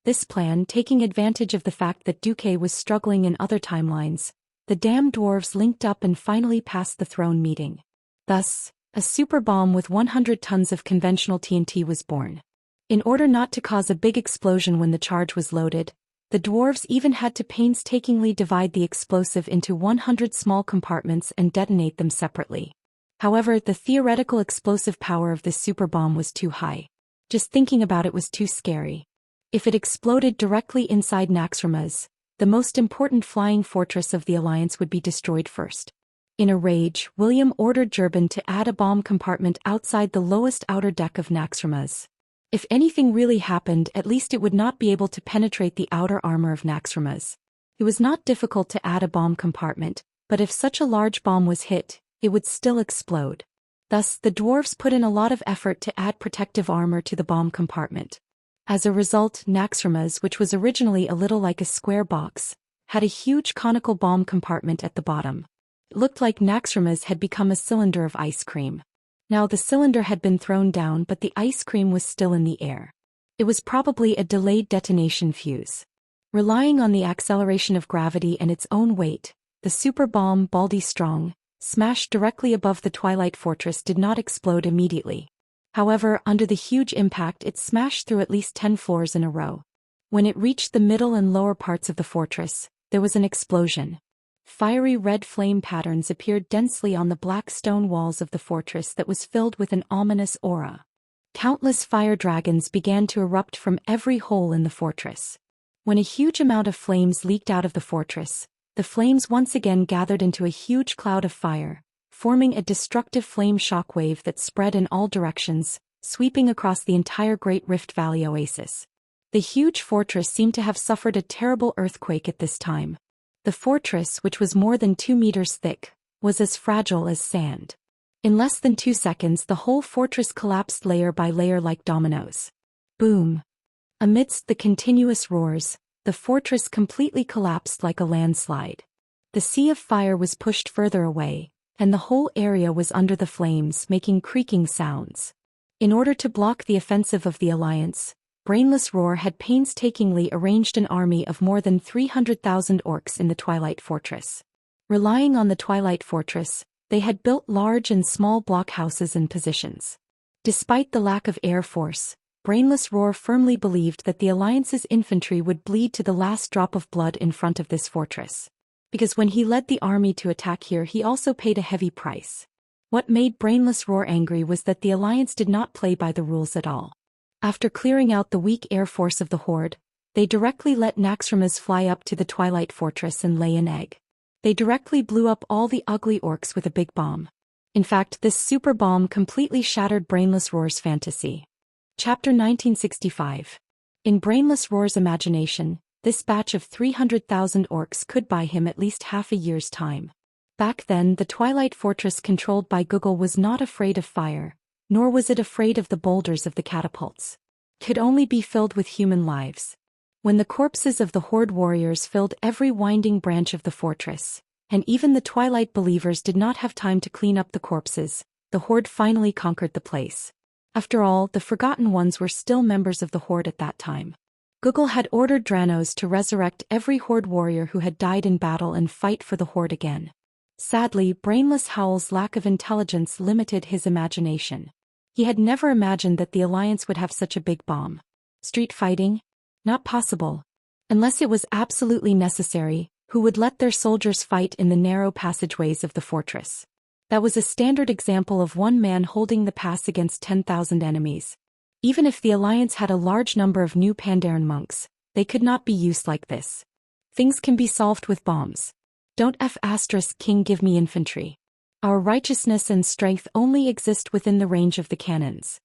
This plan, taking advantage of the fact that Duque was struggling in other timelines, the damn dwarves linked up and finally passed the throne meeting. Thus, a super bomb with 100 tons of conventional TNT was born. In order not to cause a big explosion when the charge was loaded, the dwarves even had to painstakingly divide the explosive into 100 small compartments and detonate them separately. However, the theoretical explosive power of this super bomb was too high. Just thinking about it was too scary. If it exploded directly inside Naxxramas, the most important flying fortress of the Alliance would be destroyed first. In a rage, William ordered Jurban to add a bomb compartment outside the lowest outer deck of Naxxramas. If anything really happened, at least it would not be able to penetrate the outer armor of Naxxramas. It was not difficult to add a bomb compartment, but if such a large bomb was hit, it would still explode. Thus, the dwarves put in a lot of effort to add protective armor to the bomb compartment. As a result, Naxxramas, which was originally a little like a square box, had a huge conical bomb compartment at the bottom. It looked like Naxxramas had become a cylinder of ice cream. Now the cylinder had been thrown down, but the ice cream was still in the air. It was probably a delayed detonation fuse. Relying on the acceleration of gravity and its own weight, the super bomb, Baldy Strong, smashed directly above the Twilight Fortress, did not explode immediately. However, under the huge impact, it smashed through at least 10 floors in a row. When it reached the middle and lower parts of the fortress, there was an explosion. Fiery red flame patterns appeared densely on the black stone walls of the fortress that was filled with an ominous aura. Countless fire dragons began to erupt from every hole in the fortress. When a huge amount of flames leaked out of the fortress, the flames once again gathered into a huge cloud of fire, forming a destructive flame shockwave that spread in all directions, sweeping across the entire Great Rift Valley oasis. The huge fortress seemed to have suffered a terrible earthquake at this time. The fortress, which was more than 2 meters thick, was as fragile as sand. In less than 2 seconds, the whole fortress collapsed layer by layer like dominoes. Boom! Amidst the continuous roars, the fortress completely collapsed like a landslide. The sea of fire was pushed further away, and the whole area was under the flames, making creaking sounds. In order to block the offensive of the Alliance, Brainless Roar had painstakingly arranged an army of more than 300,000 orcs in the Twilight Fortress. Relying on the Twilight Fortress, they had built large and small blockhouses and positions. Despite the lack of air force, Brainless Roar firmly believed that the Alliance's infantry would bleed to the last drop of blood in front of this fortress. Because when he led the army to attack here, he also paid a heavy price. What made Brainless Roar angry was that the Alliance did not play by the rules at all. After clearing out the weak air force of the Horde, they directly let Naxxramas fly up to the Twilight Fortress and lay an egg. They directly blew up all the ugly orcs with a big bomb. In fact, this super bomb completely shattered Brainless Roar's fantasy. Chapter 1965. In Brainless Roar's imagination, this batch of 300,000 orcs could buy him at least half a year's time. Back then, the Twilight Fortress controlled by Google was not afraid of fire, nor was it afraid of the boulders of the catapults. It could only be filled with human lives. When the corpses of the Horde warriors filled every winding branch of the fortress, and even the Twilight believers did not have time to clean up the corpses, the Horde finally conquered the place. After all, the Forgotten Ones were still members of the Horde at that time. Google had ordered Dranos to resurrect every Horde warrior who had died in battle and fight for the Horde again. Sadly, Brainless Howl's lack of intelligence limited his imagination. He had never imagined that the Alliance would have such a big bomb. Street fighting? Not possible. Unless it was absolutely necessary, who would let their soldiers fight in the narrow passageways of the fortress? That was a standard example of one man holding the pass against 10,000 enemies. Even if the Alliance had a large number of new Pandaren monks, they could not be used like this. Things can be solved with bombs. Don't King give me infantry. Our righteousness and strength only exist within the range of the cannons.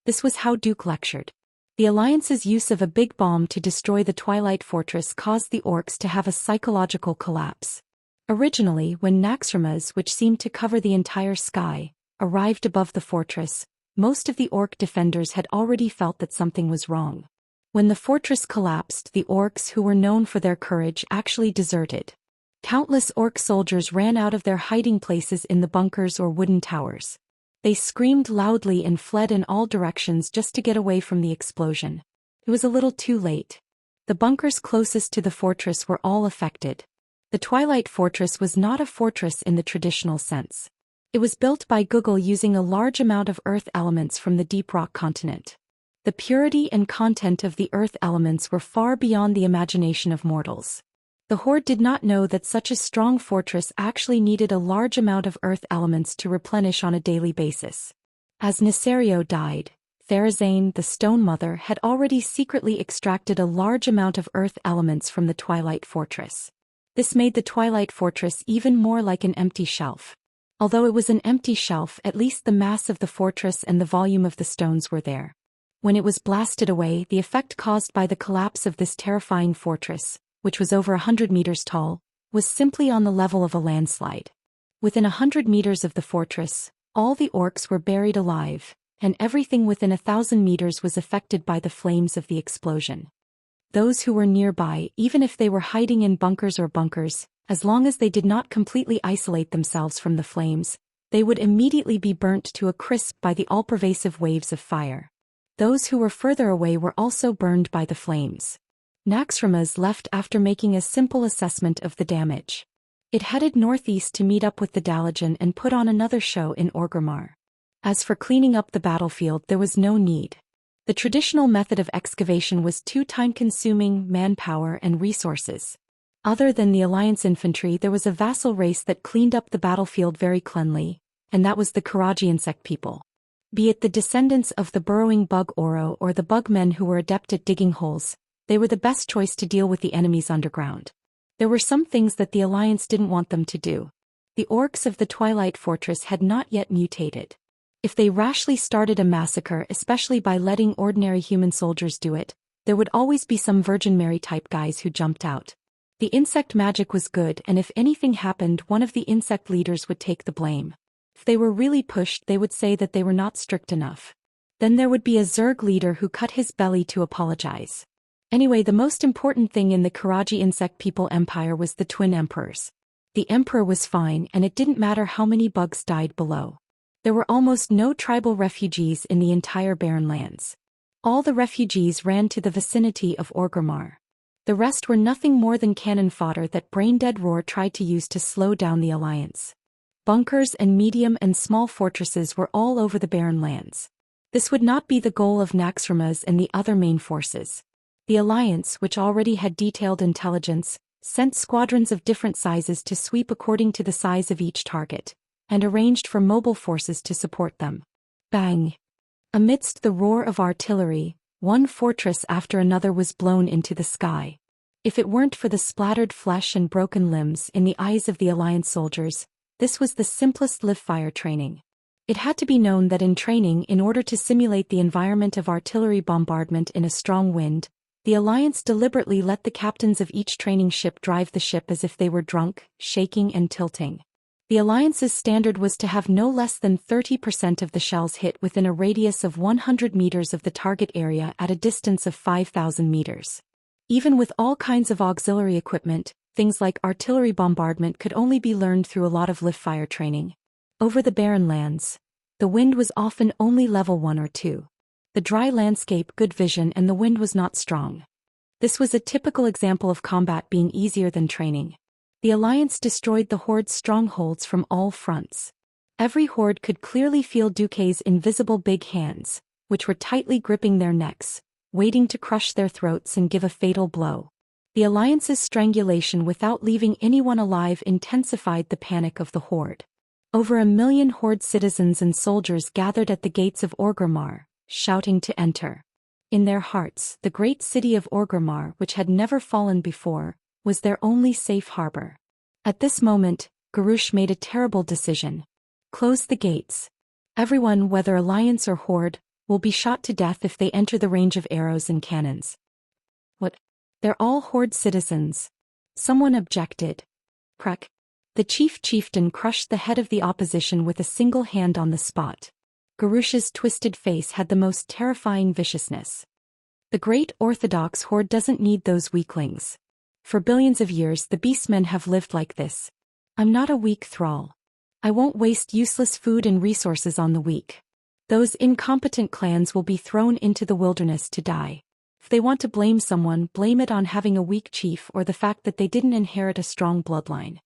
This was how Duke lectured. The Alliance's use of a big bomb to destroy the Twilight Fortress caused the orcs to have a psychological collapse. Originally, when Naxxramas, which seemed to cover the entire sky, arrived above the fortress, most of the orc defenders had already felt that something was wrong. When the fortress collapsed, the orcs who were known for their courage actually deserted. Countless orc soldiers ran out of their hiding places in the bunkers or wooden towers. They screamed loudly and fled in all directions just to get away from the explosion. It was a little too late. The bunkers closest to the fortress were all affected. The Twilight Fortress was not a fortress in the traditional sense. It was built by Google using a large amount of earth elements from the deep rock continent. The purity and content of the earth elements were far beyond the imagination of mortals. The Horde did not know that such a strong fortress actually needed a large amount of earth elements to replenish on a daily basis. As Nesario died, Therazane, the Stone Mother, had already secretly extracted a large amount of earth elements from the Twilight Fortress. This made the Twilight Fortress even more like an empty shelf. Although it was an empty shelf, at least the mass of the fortress and the volume of the stones were there. When it was blasted away, the effect caused by the collapse of this terrifying fortress, which was over 100 meters tall, was simply on the level of a landslide. Within 100 meters of the fortress, all the orcs were buried alive, and everything within 1,000 meters was affected by the flames of the explosion. Those who were nearby, even if they were hiding in bunkers or bunkers, as long as they did not completely isolate themselves from the flames, they would immediately be burnt to a crisp by the all-pervasive waves of fire. Those who were further away were also burned by the flames. Naxxramas left after making a simple assessment of the damage. It headed northeast to meet up with the Dalajan and put on another show in Orgrimmar. As for cleaning up the battlefield, there was no need. The traditional method of excavation was too time-consuming, manpower, and resources. Other than the Alliance infantry, there was a vassal race that cleaned up the battlefield very cleanly, and that was the Karaji insect people. Be it the descendants of the burrowing bug Oro or the bug men who were adept at digging holes, they were the best choice to deal with the enemies underground. There were some things that the Alliance didn't want them to do. The orcs of the Twilight Fortress had not yet mutated. If they rashly started a massacre, especially by letting ordinary human soldiers do it, there would always be some Virgin Mary type guys who jumped out. The insect magic was good, and if anything happened, one of the insect leaders would take the blame. If they were really pushed, they would say that they were not strict enough. Then there would be a Zerg leader who cut his belly to apologize. Anyway, the most important thing in the Karaji insect people empire was the twin emperors. The emperor was fine, and it didn't matter how many bugs died below. There were almost no tribal refugees in the entire barren lands. All the refugees ran to the vicinity of Orgrimmar. The rest were nothing more than cannon fodder that Braindead Roar tried to use to slow down the alliance. Bunkers and medium and small fortresses were all over the barren lands. This would not be the goal of Naxxramas and the other main forces. The alliance, which already had detailed intelligence, sent squadrons of different sizes to sweep according to the size of each target, and arranged for mobile forces to support them. Bang! Amidst the roar of artillery, one fortress after another was blown into the sky. If it weren't for the splattered flesh and broken limbs in the eyes of the Alliance soldiers, this was the simplest live-fire training. It had to be known that in training, in order to simulate the environment of artillery bombardment in a strong wind, the Alliance deliberately let the captains of each training ship drive the ship as if they were drunk, shaking and tilting. The Alliance's standard was to have no less than 30% of the shells hit within a radius of 100 meters of the target area at a distance of 5,000 meters. Even with all kinds of auxiliary equipment, things like artillery bombardment could only be learned through a lot of live-fire training. Over the barren lands, the wind was often only level 1 or 2. The dry landscape, good vision, and the wind was not strong. This was a typical example of combat being easier than training. The Alliance destroyed the Horde's strongholds from all fronts. Every Horde could clearly feel Duque's invisible big hands, which were tightly gripping their necks, waiting to crush their throats and give a fatal blow. The Alliance's strangulation without leaving anyone alive intensified the panic of the Horde. Over 1 million Horde citizens and soldiers gathered at the gates of Orgrimmar, shouting to enter. In their hearts, the great city of Orgrimmar, which had never fallen before, was their only safe harbor. At this moment, Garrosh made a terrible decision. Close the gates. Everyone, whether Alliance or Horde, will be shot to death if they enter the range of arrows and cannons. What? They're all Horde citizens. Someone objected. Crack. The chieftain crushed the head of the opposition with a single hand on the spot. Garrosh's twisted face had the most terrifying viciousness. The great Orthodox Horde doesn't need those weaklings. For billions of years the beastmen have lived like this. I'm not a weak thrall. I won't waste useless food and resources on the weak. Those incompetent clans will be thrown into the wilderness to die. If they want to blame someone, blame it on having a weak chief or the fact that they didn't inherit a strong bloodline.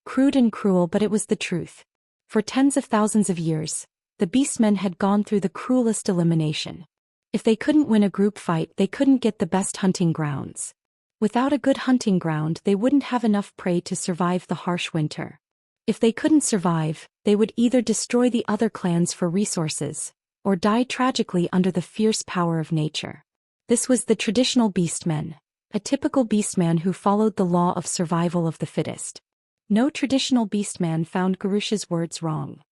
Crude and cruel, but it was the truth. For tens of thousands of years, the beastmen had gone through the cruelest elimination. If they couldn't win a group fight, they couldn't get the best hunting grounds. Without a good hunting ground, they wouldn't have enough prey to survive the harsh winter. If they couldn't survive, they would either destroy the other clans for resources, or die tragically under the fierce power of nature. This was the traditional beastmen, a typical beastman who followed the law of survival of the fittest. No traditional beastman found Garrosh's words wrong.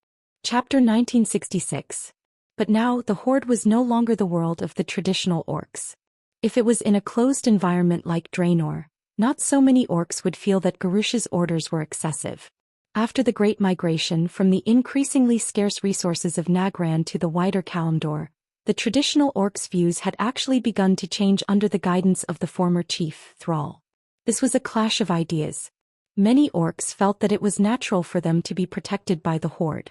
Chapter 1966. But now the Horde was no longer the world of the traditional orcs. If it was in a closed environment like Draenor, not so many orcs would feel that Garrosh's orders were excessive. After the Great Migration from the increasingly scarce resources of Nagran to the wider Kalimdor, the traditional orcs' views had actually begun to change under the guidance of the former chief, Thrall. This was a clash of ideas. Many orcs felt that it was natural for them to be protected by the Horde.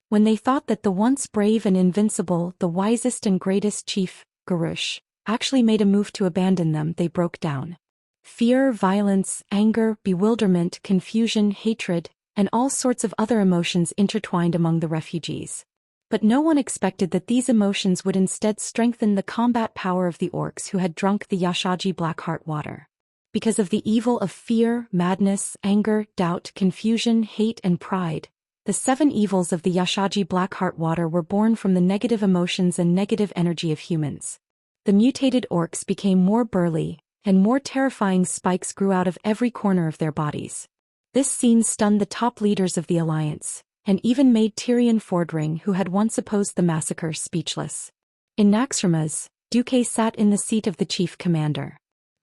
When they thought that the once brave and invincible, the wisest and greatest chief, Garrosh, actually made a move to abandon them, they broke down. Fear, violence, anger, bewilderment, confusion, hatred, and all sorts of other emotions intertwined among the refugees. But no one expected that these emotions would instead strengthen the combat power of the orcs who had drunk the Yashaji Blackheart water. Because of the evil of fear, madness, anger, doubt, confusion, hate, and pride, the 7 evils of the Yashaji Blackheart water were born from the negative emotions and negative energy of humans. The mutated orcs became more burly, and more terrifying spikes grew out of every corner of their bodies. This scene stunned the top leaders of the Alliance, and even made Tyrion Fordring, who had once opposed the massacre, speechless. In Naxxramas, Duque sat in the seat of the chief commander.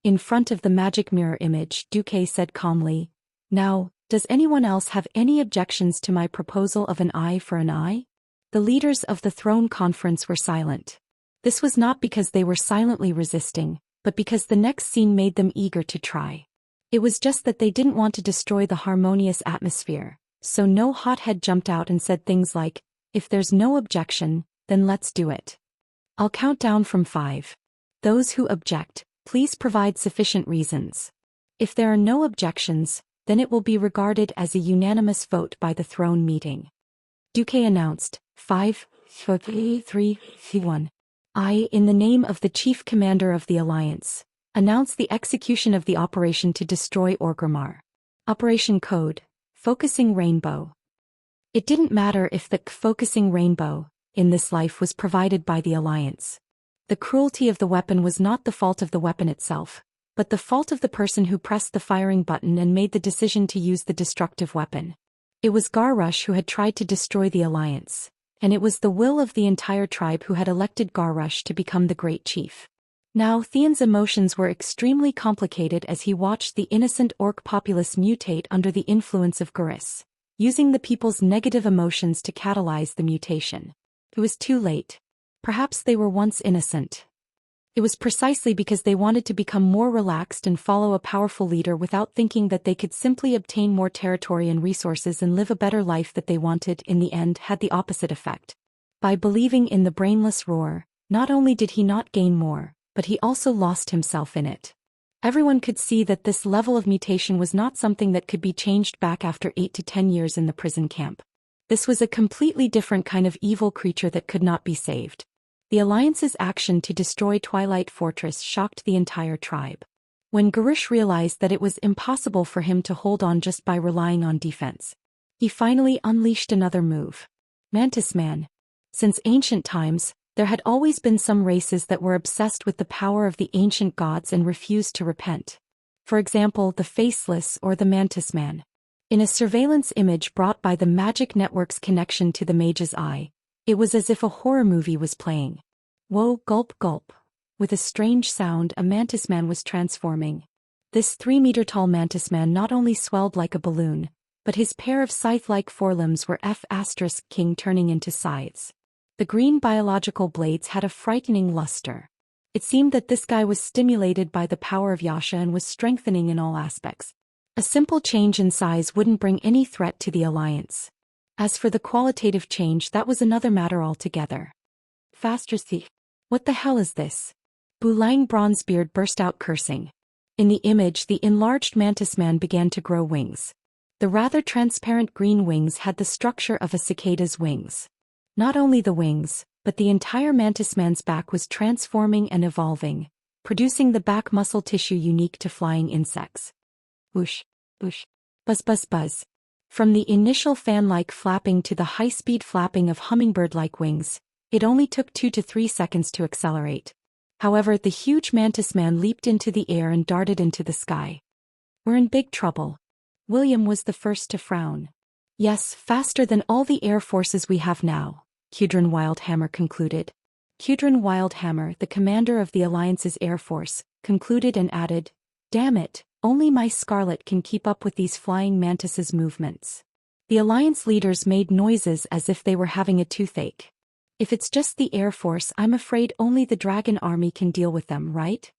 In front of the magic mirror image, Duque said calmly, "Now, does anyone else have any objections to my proposal of an eye for an eye?" The leaders of the throne conference were silent. This was not because they were silently resisting, but because the next scene made them eager to try. It was just that they didn't want to destroy the harmonious atmosphere, so no hothead jumped out and said things like, "If there's no objection, then let's do it." I'll count down from 5. Those who object, please provide sufficient reasons. If there are no objections, then it will be regarded as a unanimous vote by the throne meeting. Duque announced, 5, 4, 3, 1. I, in the name of the Chief Commander of the Alliance, announce the execution of the operation to destroy Orgrimmar. Operation Code, Focusing Rainbow. It didn't matter if the Focusing Rainbow, in this life, was provided by the Alliance. The cruelty of the weapon was not the fault of the weapon itself, but the fault of the person who pressed the firing button and made the decision to use the destructive weapon. It was Garrush who had tried to destroy the Alliance, and it was the will of the entire tribe who had elected Garrush to become the Great Chief. Now Theon's emotions were extremely complicated as he watched the innocent orc populace mutate under the influence of Garrus, using the people's negative emotions to catalyze the mutation. It was too late. Perhaps they were once innocent. It was precisely because they wanted to become more relaxed and follow a powerful leader without thinking that they could simply obtain more territory and resources and live a better life that they wanted in the end had the opposite effect. By believing in the brainless roar, not only did he not gain more, but he also lost himself in it. Everyone could see that this level of mutation was not something that could be changed back after 8 to 10 years in the prison camp. This was a completely different kind of evil creature that could not be saved. The Alliance's action to destroy Twilight Fortress shocked the entire tribe. When Garrush realized that it was impossible for him to hold on just by relying on defense, he finally unleashed another move. Mantis Man. Since ancient times, there had always been some races that were obsessed with the power of the ancient gods and refused to repent. For example, the Faceless or the Mantis Man. In a surveillance image brought by the Magic Network's connection to the Mage's Eye, it was as if a horror movie was playing. Whoa, gulp gulp. With a strange sound, a Mantis Man was transforming. This 3-meter-tall Mantis Man not only swelled like a balloon, but his pair of scythe-like forelimbs were F***king turning into scythes. The green biological blades had a frightening luster. It seemed that this guy was stimulated by the power of Yasha and was strengthening in all aspects. A simple change in size wouldn't bring any threat to the Alliance. As for the qualitative change, that was another matter altogether. Faster thief. What the hell is this? Bulang Bronzebeard burst out cursing. In the image, the enlarged Mantis Man began to grow wings. The rather transparent green wings had the structure of a cicada's wings. Not only the wings, but the entire Mantis Man's back was transforming and evolving, producing the back muscle tissue unique to flying insects. Whoosh, whoosh, buzz buzz buzz. From the initial fan-like flapping to the high-speed flapping of hummingbird-like wings, it only took 2 to 3 seconds to accelerate. However, the huge Mantis Man leaped into the air and darted into the sky. We're in big trouble. William was the first to frown. Yes, faster than all the air forces we have now, Cudrin Wildhammer concluded. Cudrin Wildhammer, the commander of the Alliance's Air Force, concluded and added, "Damn it, only my Scarlet can keep up with these flying mantises' movements." The Alliance leaders made noises as if they were having a toothache. If it's just the Air Force, I'm afraid only the Dragon Army can deal with them, right?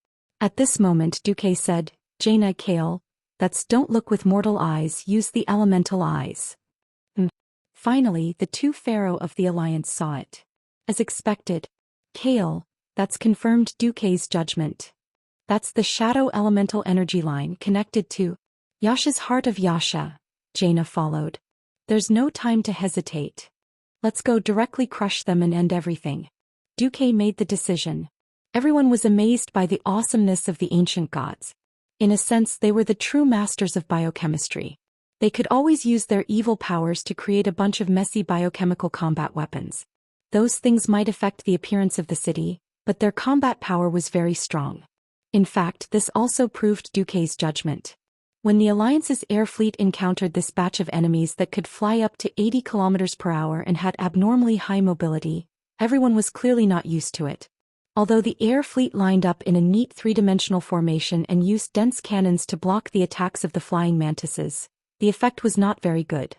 At this moment, Duque said, "Jaina Kale, that's don't look with mortal eyes, use the elemental eyes." Finally, the two Pharaoh of the Alliance saw it. As expected, Kale, that's confirmed Duque's judgment. That's the shadow elemental energy line connected to Yasha's heart of Yasha, Jaina followed. There's no time to hesitate. Let's go directly crush them and end everything. Duque made the decision. Everyone was amazed by the awesomeness of the ancient gods. In a sense, they were the true masters of biochemistry. They could always use their evil powers to create a bunch of messy biochemical combat weapons. Those things might affect the appearance of the city, but their combat power was very strong. In fact, this also proved Duque's judgment. When the Alliance's air fleet encountered this batch of enemies that could fly up to 80 kilometers per hour and had abnormally high mobility, everyone was clearly not used to it. Although the air fleet lined up in a neat three-dimensional formation and used dense cannons to block the attacks of the flying mantises, the effect was not very good.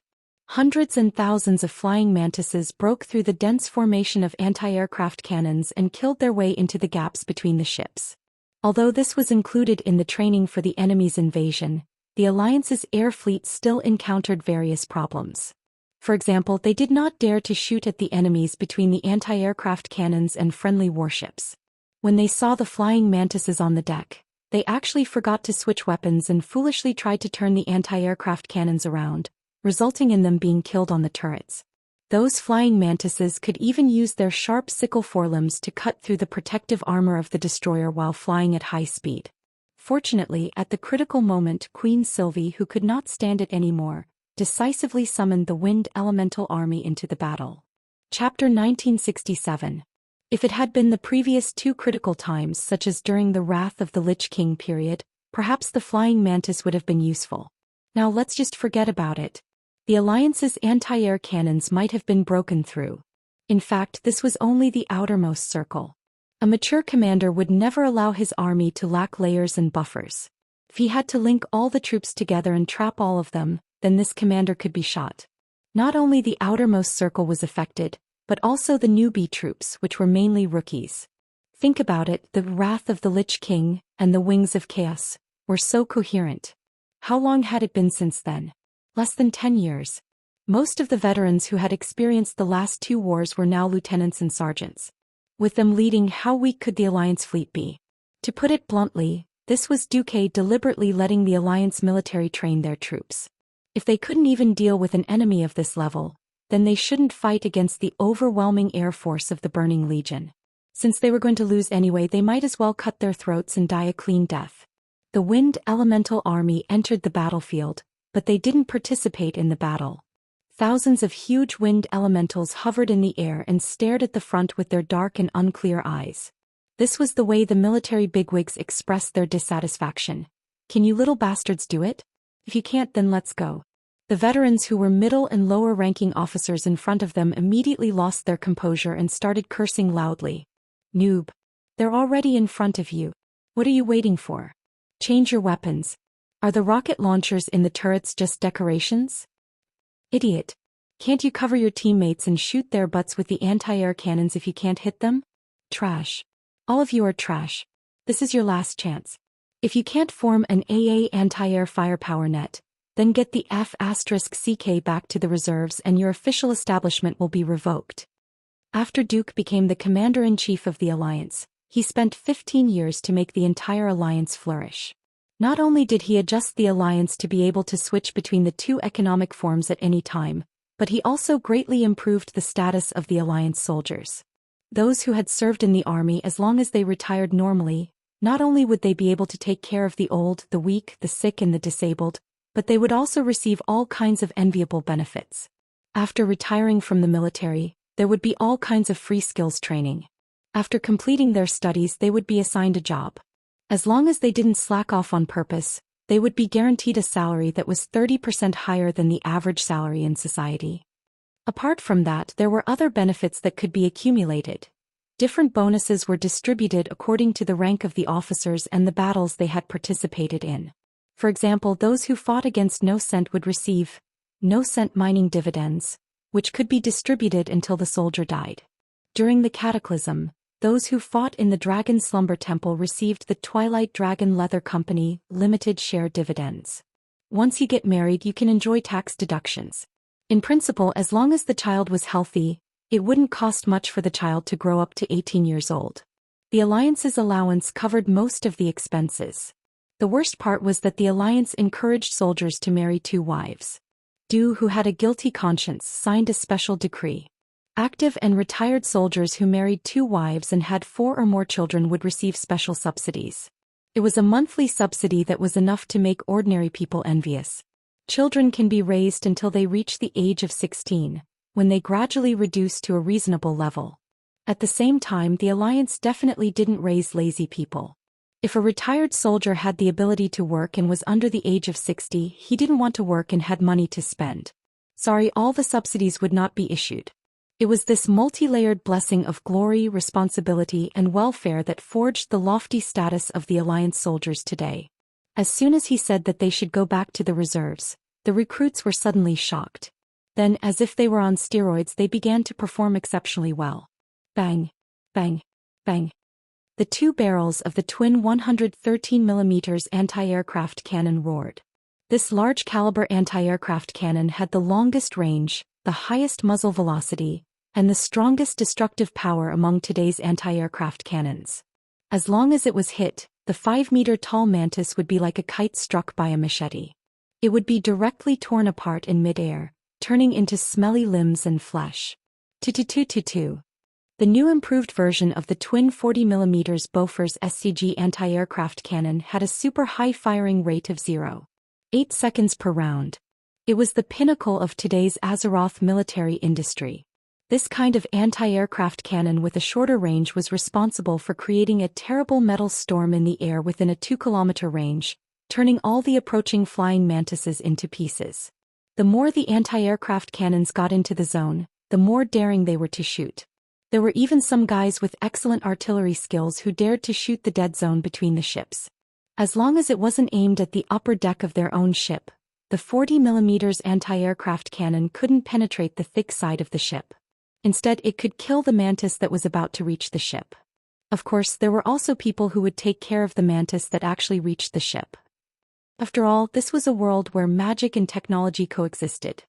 Hundreds and thousands of flying mantises broke through the dense formation of anti-aircraft cannons and killed their way into the gaps between the ships. Although this was included in the training for the enemy's invasion, the Alliance's air fleet still encountered various problems. For example, they did not dare to shoot at the enemies between the anti-aircraft cannons and friendly warships. When they saw the flying mantises on the deck, they actually forgot to switch weapons and foolishly tried to turn the anti-aircraft cannons around, resulting in them being killed on the turrets. Those flying mantises could even use their sharp sickle forelimbs to cut through the protective armor of the destroyer while flying at high speed. Fortunately, at the critical moment, Queen Sylvie, who could not stand it anymore, decisively summoned the Wind Elemental Army into the battle. Chapter 1967. If it had been the previous two critical times, such as during the Wrath of the Lich King period, perhaps the flying mantis would have been useful. Now let's just forget about it. The Alliance's anti-air cannons might have been broken through. In fact, this was only the outermost circle. A mature commander would never allow his army to lack layers and buffers. If he had to link all the troops together and trap all of them, then this commander could be shot. Not only the outermost circle was affected, but also the newbie troops, which were mainly rookies. Think about it, the Wrath of the Lich King and the Wings of Chaos were so coherent. How long had it been since then? Less than 10 years. Most of the veterans who had experienced the last two wars were now lieutenants and sergeants. With them leading, how weak could the Alliance fleet be? To put it bluntly, this was Duque deliberately letting the Alliance military train their troops. If they couldn't even deal with an enemy of this level, then they shouldn't fight against the overwhelming air force of the Burning Legion. Since they were going to lose anyway, they might as well cut their throats and die a clean death. The Wind Elemental Army entered the battlefield, but they didn't participate in the battle. Thousands of huge wind elementals hovered in the air and stared at the front with their dark and unclear eyes. This was the way the military bigwigs expressed their dissatisfaction. Can you little bastards do it? If you can't, then let's go. The veterans who were middle and lower ranking officers in front of them immediately lost their composure and started cursing loudly. Noob. They're already in front of you. What are you waiting for? Change your weapons. Are the rocket launchers in the turrets just decorations? Idiot. Can't you cover your teammates and shoot their butts with the anti-air cannons if you can't hit them? Trash. All of you are trash. This is your last chance. If you can't form an AA anti-air firepower net, then get the F***CK back to the reserves and your official establishment will be revoked. After Duke became the commander-in-chief of the Alliance, he spent 15 years to make the entire Alliance flourish. Not only did he adjust the Alliance to be able to switch between the two economic forms at any time, but he also greatly improved the status of the Alliance soldiers. Those who had served in the army, as long as they retired normally, not only would they be able to take care of the old, the weak, the sick and the disabled, but they would also receive all kinds of enviable benefits. After retiring from the military, there would be all kinds of free skills training. After completing their studies, they would be assigned a job. As long as they didn't slack off on purpose, they would be guaranteed a salary that was 30% higher than the average salary in society. Apart from that, there were other benefits that could be accumulated. Different bonuses were distributed according to the rank of the officers and the battles they had participated in. For example, those who fought against No Cent would receive No Cent mining dividends, which could be distributed until the soldier died. During the Cataclysm, those who fought in the Dragon Slumber Temple received the Twilight Dragon Leather Company limited share dividends. Once you get married, you can enjoy tax deductions. In principle, as long as the child was healthy, it wouldn't cost much for the child to grow up to 18 years old. The Alliance's allowance covered most of the expenses. The worst part was that the Alliance encouraged soldiers to marry 2 wives. Du, who had a guilty conscience, signed a special decree. Active and retired soldiers who married 2 wives and had 4 or more children would receive special subsidies. It was a monthly subsidy that was enough to make ordinary people envious. Children can be raised until they reach the age of 16, when they gradually reduce to a reasonable level. At the same time, the Alliance definitely didn't raise lazy people. If a retired soldier had the ability to work and was under the age of 60, he didn't want to work and had money to spend. Sorry, all the subsidies would not be issued. It was this multi-layered blessing of glory, responsibility, and welfare that forged the lofty status of the Alliance soldiers today. As soon as he said that they should go back to the reserves, the recruits were suddenly shocked. Then, as if they were on steroids, they began to perform exceptionally well. Bang, bang, bang. The 2 barrels of the twin 113mm anti-aircraft cannon roared. This large-caliber anti-aircraft cannon had the longest range, the highest muzzle velocity, and the strongest destructive power among today's anti-aircraft cannons. As long as it was hit, the 5-meter-tall mantis would be like a kite struck by a machete. It would be directly torn apart in midair, turning into smelly limbs and flesh. 22222. The new improved version of the twin 40mm Bofors SCG anti-aircraft cannon had a super high firing rate of 0.8 seconds per round. It was the pinnacle of today's Azeroth military industry. This kind of anti-aircraft cannon with a shorter range was responsible for creating a terrible metal storm in the air within a 2-kilometer range, turning all the approaching flying mantises into pieces. The more the anti-aircraft cannons got into the zone, the more daring they were to shoot. There were even some guys with excellent artillery skills who dared to shoot the dead zone between the ships. As long as it wasn't aimed at the upper deck of their own ship, the 40mm anti-aircraft cannon couldn't penetrate the thick side of the ship. Instead, it could kill the mantis that was about to reach the ship. Of course, there were also people who would take care of the mantis that actually reached the ship. After all, this was a world where magic and technology coexisted.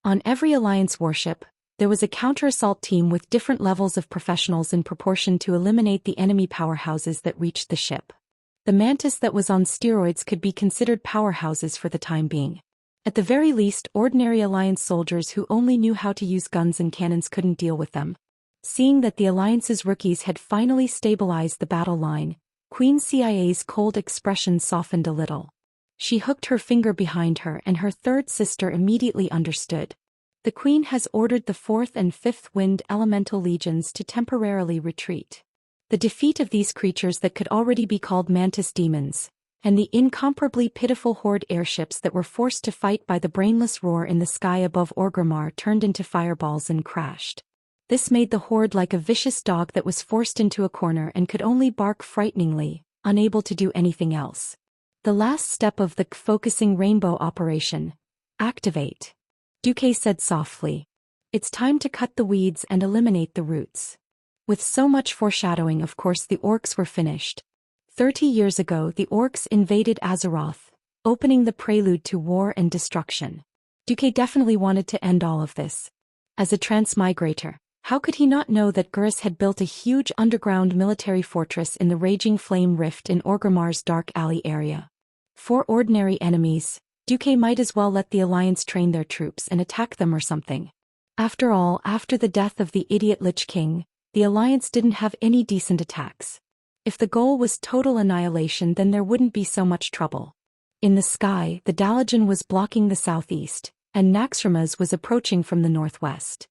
On every Alliance warship, there was a counter-assault team with different levels of professionals in proportion to eliminate the enemy powerhouses that reached the ship. The mantis that was on steroids could be considered powerhouses for the time being. At the very least, ordinary Alliance soldiers who only knew how to use guns and cannons couldn't deal with them. Seeing that the Alliance's rookies had finally stabilized the battle line, Queen Xia's cold expression softened a little. She hooked her finger behind her and her third sister immediately understood. The Queen has ordered the 4th and 5th Wind Elemental Legions to temporarily retreat. The defeat of these creatures that could already be called mantis demons, and the incomparably pitiful horde airships that were forced to fight by the brainless roar in the sky above Orgrimmar turned into fireballs and crashed. This made the horde like a vicious dog that was forced into a corner and could only bark frighteningly, unable to do anything else. The last step of the focusing rainbow operation. Activate. Duque said softly. It's time to cut the weeds and eliminate the roots. With so much foreshadowing, of course the orcs were finished. 30 years ago the orcs invaded Azeroth, opening the prelude to war and destruction. Duque definitely wanted to end all of this. As a transmigrator, how could he not know that Gurus had built a huge underground military fortress in the Raging Flame Rift in Orgrimmar's Dark Alley area? For ordinary enemies, Duque might as well let the Alliance train their troops and attack them or something. After all, after the death of the idiot Lich King, the Alliance didn't have any decent attacks. If the goal was total annihilation, then there wouldn't be so much trouble. In the sky, the Dalajan was blocking the southeast, and Naxxramas was approaching from the northwest.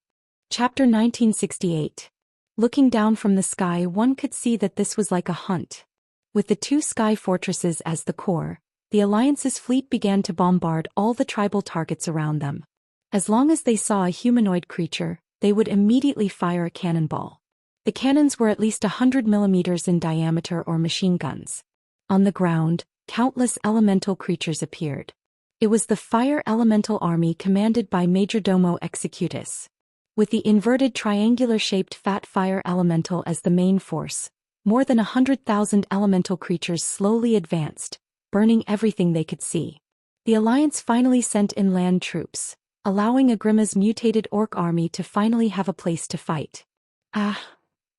Chapter 1968. Looking down from the sky, one could see that this was like a hunt. With the 2 sky fortresses as the core, the Alliance's fleet began to bombard all the tribal targets around them. As long as they saw a humanoid creature, they would immediately fire a cannonball. The cannons were at least 100 millimeters in diameter or machine guns. On the ground, countless elemental creatures appeared. It was the Fire Elemental Army commanded by Majordomo Executus. With the inverted triangular-shaped Fat Fire Elemental as the main force, more than 100,000 elemental creatures slowly advanced, burning everything they could see. The Alliance finally sent inland troops, allowing Agrima's mutated orc army to finally have a place to fight.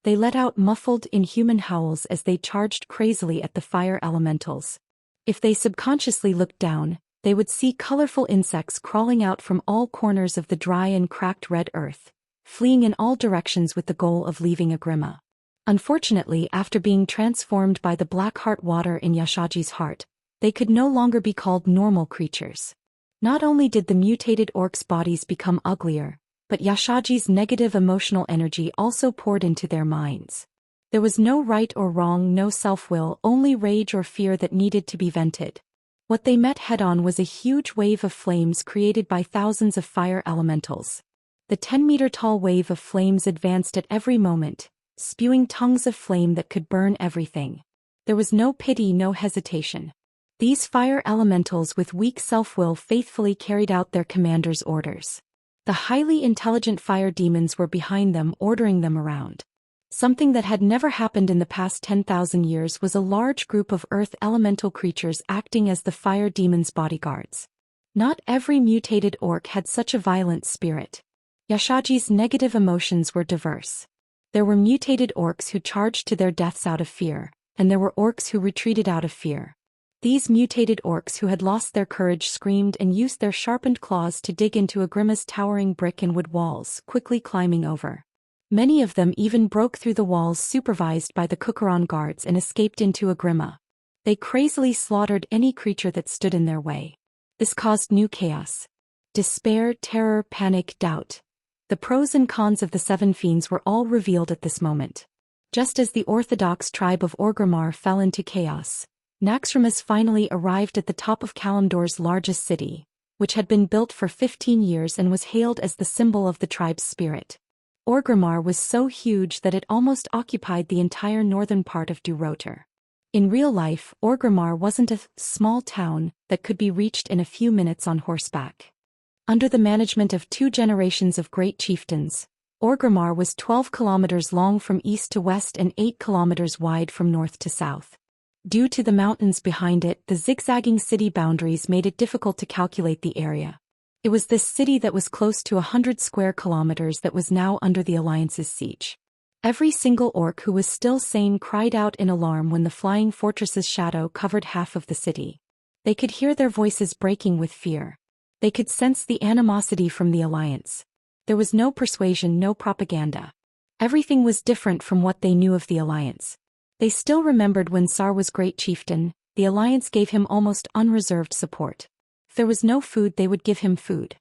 They let out muffled, inhuman howls as they charged crazily at the fire elementals. If they subconsciously looked down, they would see colorful insects crawling out from all corners of the dry and cracked red earth, fleeing in all directions with the goal of leaving Agrima. Unfortunately, after being transformed by the black heart water in Yashaji's heart, they could no longer be called normal creatures. Not only did the mutated orcs' bodies become uglier, but Yashaji's negative emotional energy also poured into their minds. There was no right or wrong, no self-will, only rage or fear that needed to be vented. What they met head-on was a huge wave of flames created by thousands of fire elementals. The 10-meter-tall wave of flames advanced at every moment, spewing tongues of flame that could burn everything. There was no pity, no hesitation. These fire elementals with weak self-will faithfully carried out their commander's orders. The highly intelligent fire demons were behind them, ordering them around. Something that had never happened in the past 10,000 years was a large group of earth elemental creatures acting as the fire demons' bodyguards. Not every mutated orc had such a violent spirit. Xianxia's negative emotions were diverse. There were mutated orcs who charged to their deaths out of fear, and there were orcs who retreated out of fear. These mutated orcs who had lost their courage screamed and used their sharpened claws to dig into Agrima's towering brick and wood walls, quickly climbing over. Many of them even broke through the walls supervised by the Kukuran guards and escaped into Agrima. They crazily slaughtered any creature that stood in their way. This caused new chaos. Despair, terror, panic, doubt. The pros and cons of the seven fiends were all revealed at this moment. Just as the orthodox tribe of Orgrimmar fell into chaos, Naxxramas finally arrived at the top of Kalimdor's largest city, which had been built for 15 years and was hailed as the symbol of the tribe's spirit. Orgrimmar was so huge that it almost occupied the entire northern part of Durotor. In real life, Orgrimmar wasn't a small town that could be reached in a few minutes on horseback. Under the management of 2 generations of great chieftains, Orgrimmar was 12 kilometers long from east to west and 8 kilometers wide from north to south. Due to the mountains behind it, the zigzagging city boundaries made it difficult to calculate the area. It was this city that was close to 100 square kilometers that was now under the Alliance's siege. Every single orc who was still sane cried out in alarm when the flying fortress's shadow covered half of the city. They could hear their voices breaking with fear. They could sense the animosity from the Alliance. There was no persuasion, no propaganda. Everything was different from what they knew of the Alliance. They still remembered when Sar was great chieftain, the Alliance gave him almost unreserved support. If there was no food, they would give him food.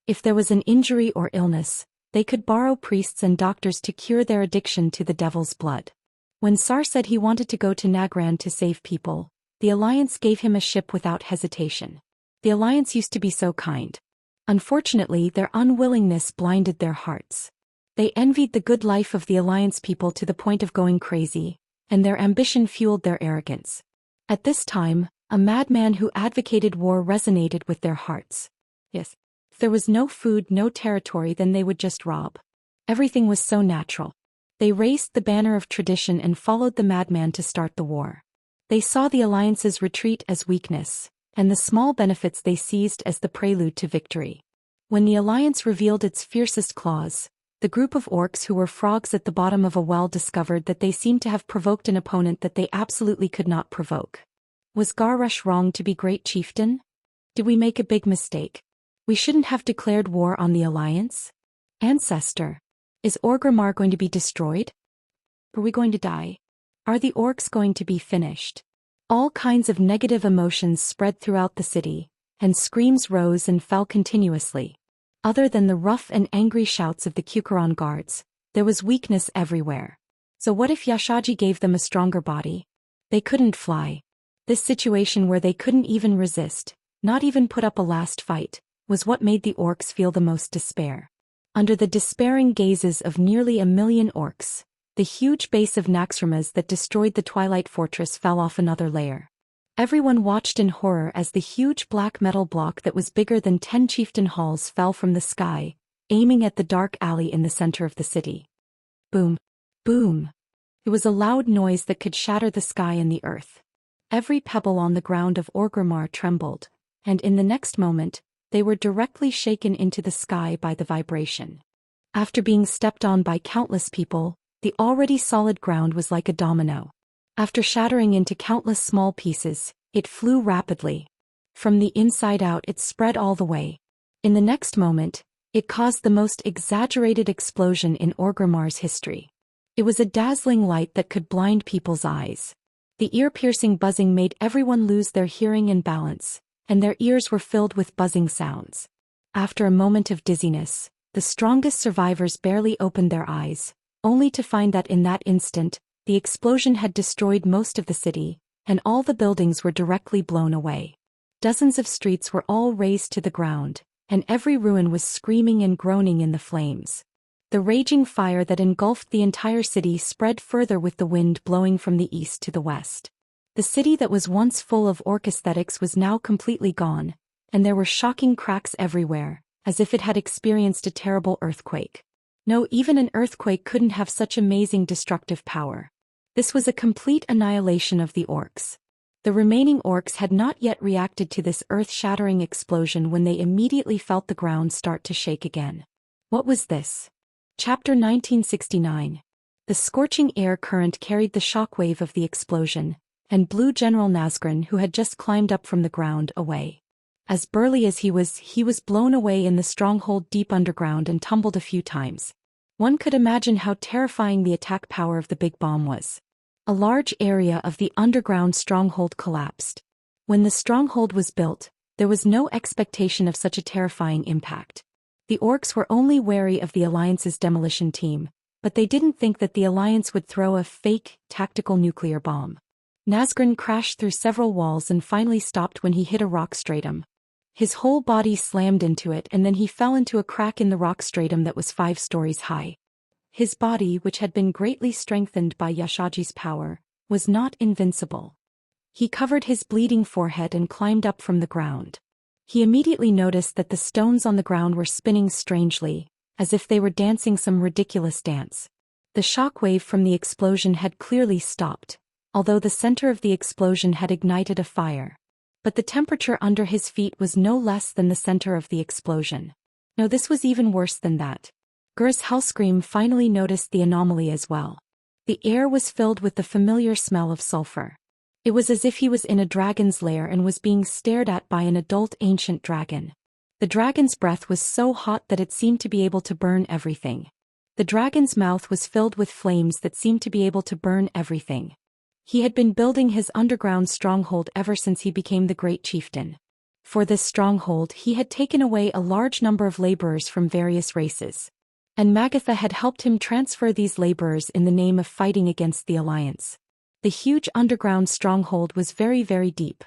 If there was an injury or illness, they could borrow priests and doctors to cure their addiction to the devil's blood. When Sar said he wanted to go to Nagran to save people, the Alliance gave him a ship without hesitation. The Alliance used to be so kind. Unfortunately, their unwillingness blinded their hearts. They envied the good life of the Alliance people to the point of going crazy, and their ambition fueled their arrogance. At this time, a madman who advocated war resonated with their hearts. Yes. If there was no food, no territory, then they would just rob. Everything was so natural. They raised the banner of tradition and followed the madman to start the war. They saw the Alliance's retreat as weakness, and the small benefits they seized as the prelude to victory. When the Alliance revealed its fiercest claws, the group of orcs who were frogs at the bottom of a well discovered that they seemed to have provoked an opponent that they absolutely could not provoke. Was Garrush wrong to be great chieftain? Did we make a big mistake? We shouldn't have declared war on the Alliance? Ancestor, is Orgrimmar going to be destroyed? Are we going to die? Are the orcs going to be finished? All kinds of negative emotions spread throughout the city, and screams rose and fell continuously. Other than the rough and angry shouts of the Kukuran guards, there was weakness everywhere. So what if Xianxia gave them a stronger body? They couldn't fly. This situation where they couldn't even resist, not even put up a last fight, was what made the orcs feel the most despair. Under the despairing gazes of nearly 1 million orcs, the huge base of Naxxramas that destroyed the Twilight Fortress fell off another layer. Everyone watched in horror as the huge black metal block that was bigger than 10 chieftain halls fell from the sky, aiming at the dark alley in the center of the city. Boom. Boom. It was a loud noise that could shatter the sky and the earth. Every pebble on the ground of Orgrimmar trembled, and in the next moment, they were directly shaken into the sky by the vibration. After being stepped on by countless people, the already solid ground was like a domino. After shattering into countless small pieces, it flew rapidly. From the inside out, it spread all the way. In the next moment, it caused the most exaggerated explosion in Orgrimmar's history. It was a dazzling light that could blind people's eyes. The ear-piercing buzzing made everyone lose their hearing and balance, and their ears were filled with buzzing sounds. After a moment of dizziness, the strongest survivors barely opened their eyes, only to find that in that instant, the explosion had destroyed most of the city, and all the buildings were directly blown away. Dozens of streets were all razed to the ground, and every ruin was screaming and groaning in the flames. The raging fire that engulfed the entire city spread further with the wind blowing from the east to the west. The city that was once full of orc aesthetics was now completely gone, and there were shocking cracks everywhere, as if it had experienced a terrible earthquake. No, even an earthquake couldn't have such amazing destructive power. This was a complete annihilation of the orcs. The remaining orcs had not yet reacted to this earth-shattering explosion when they immediately felt the ground start to shake again. What was this? Chapter 1969. The scorching air current carried the shockwave of the explosion, and blew General Nazgûl, who had just climbed up from the ground, away. As burly as he was blown away in the stronghold deep underground and tumbled a few times. One could imagine how terrifying the attack power of the big bomb was. A large area of the underground stronghold collapsed. When the stronghold was built, there was no expectation of such a terrifying impact. The orcs were only wary of the Alliance's demolition team, but they didn't think that the Alliance would throw a fake, tactical nuclear bomb. Nazgûl crashed through several walls and finally stopped when he hit a rock stratum. His whole body slammed into it and then he fell into a crack in the rock stratum that was 5 stories high. His body, which had been greatly strengthened by Yashaji's power, was not invincible. He covered his bleeding forehead and climbed up from the ground. He immediately noticed that the stones on the ground were spinning strangely, as if they were dancing some ridiculous dance. The shockwave from the explosion had clearly stopped, although the center of the explosion had ignited a fire. But the temperature under his feet was no less than the center of the explosion. No, this was even worse than that. Gur's Hellscream finally noticed the anomaly as well. The air was filled with the familiar smell of sulfur. It was as if he was in a dragon's lair and was being stared at by an adult ancient dragon. The dragon's breath was so hot that it seemed to be able to burn everything. The dragon's mouth was filled with flames that seemed to be able to burn everything. He had been building his underground stronghold ever since he became the great chieftain. For this stronghold he had taken away a large number of laborers from various races. And Magatha had helped him transfer these laborers in the name of fighting against the Alliance. The huge underground stronghold was very, very deep.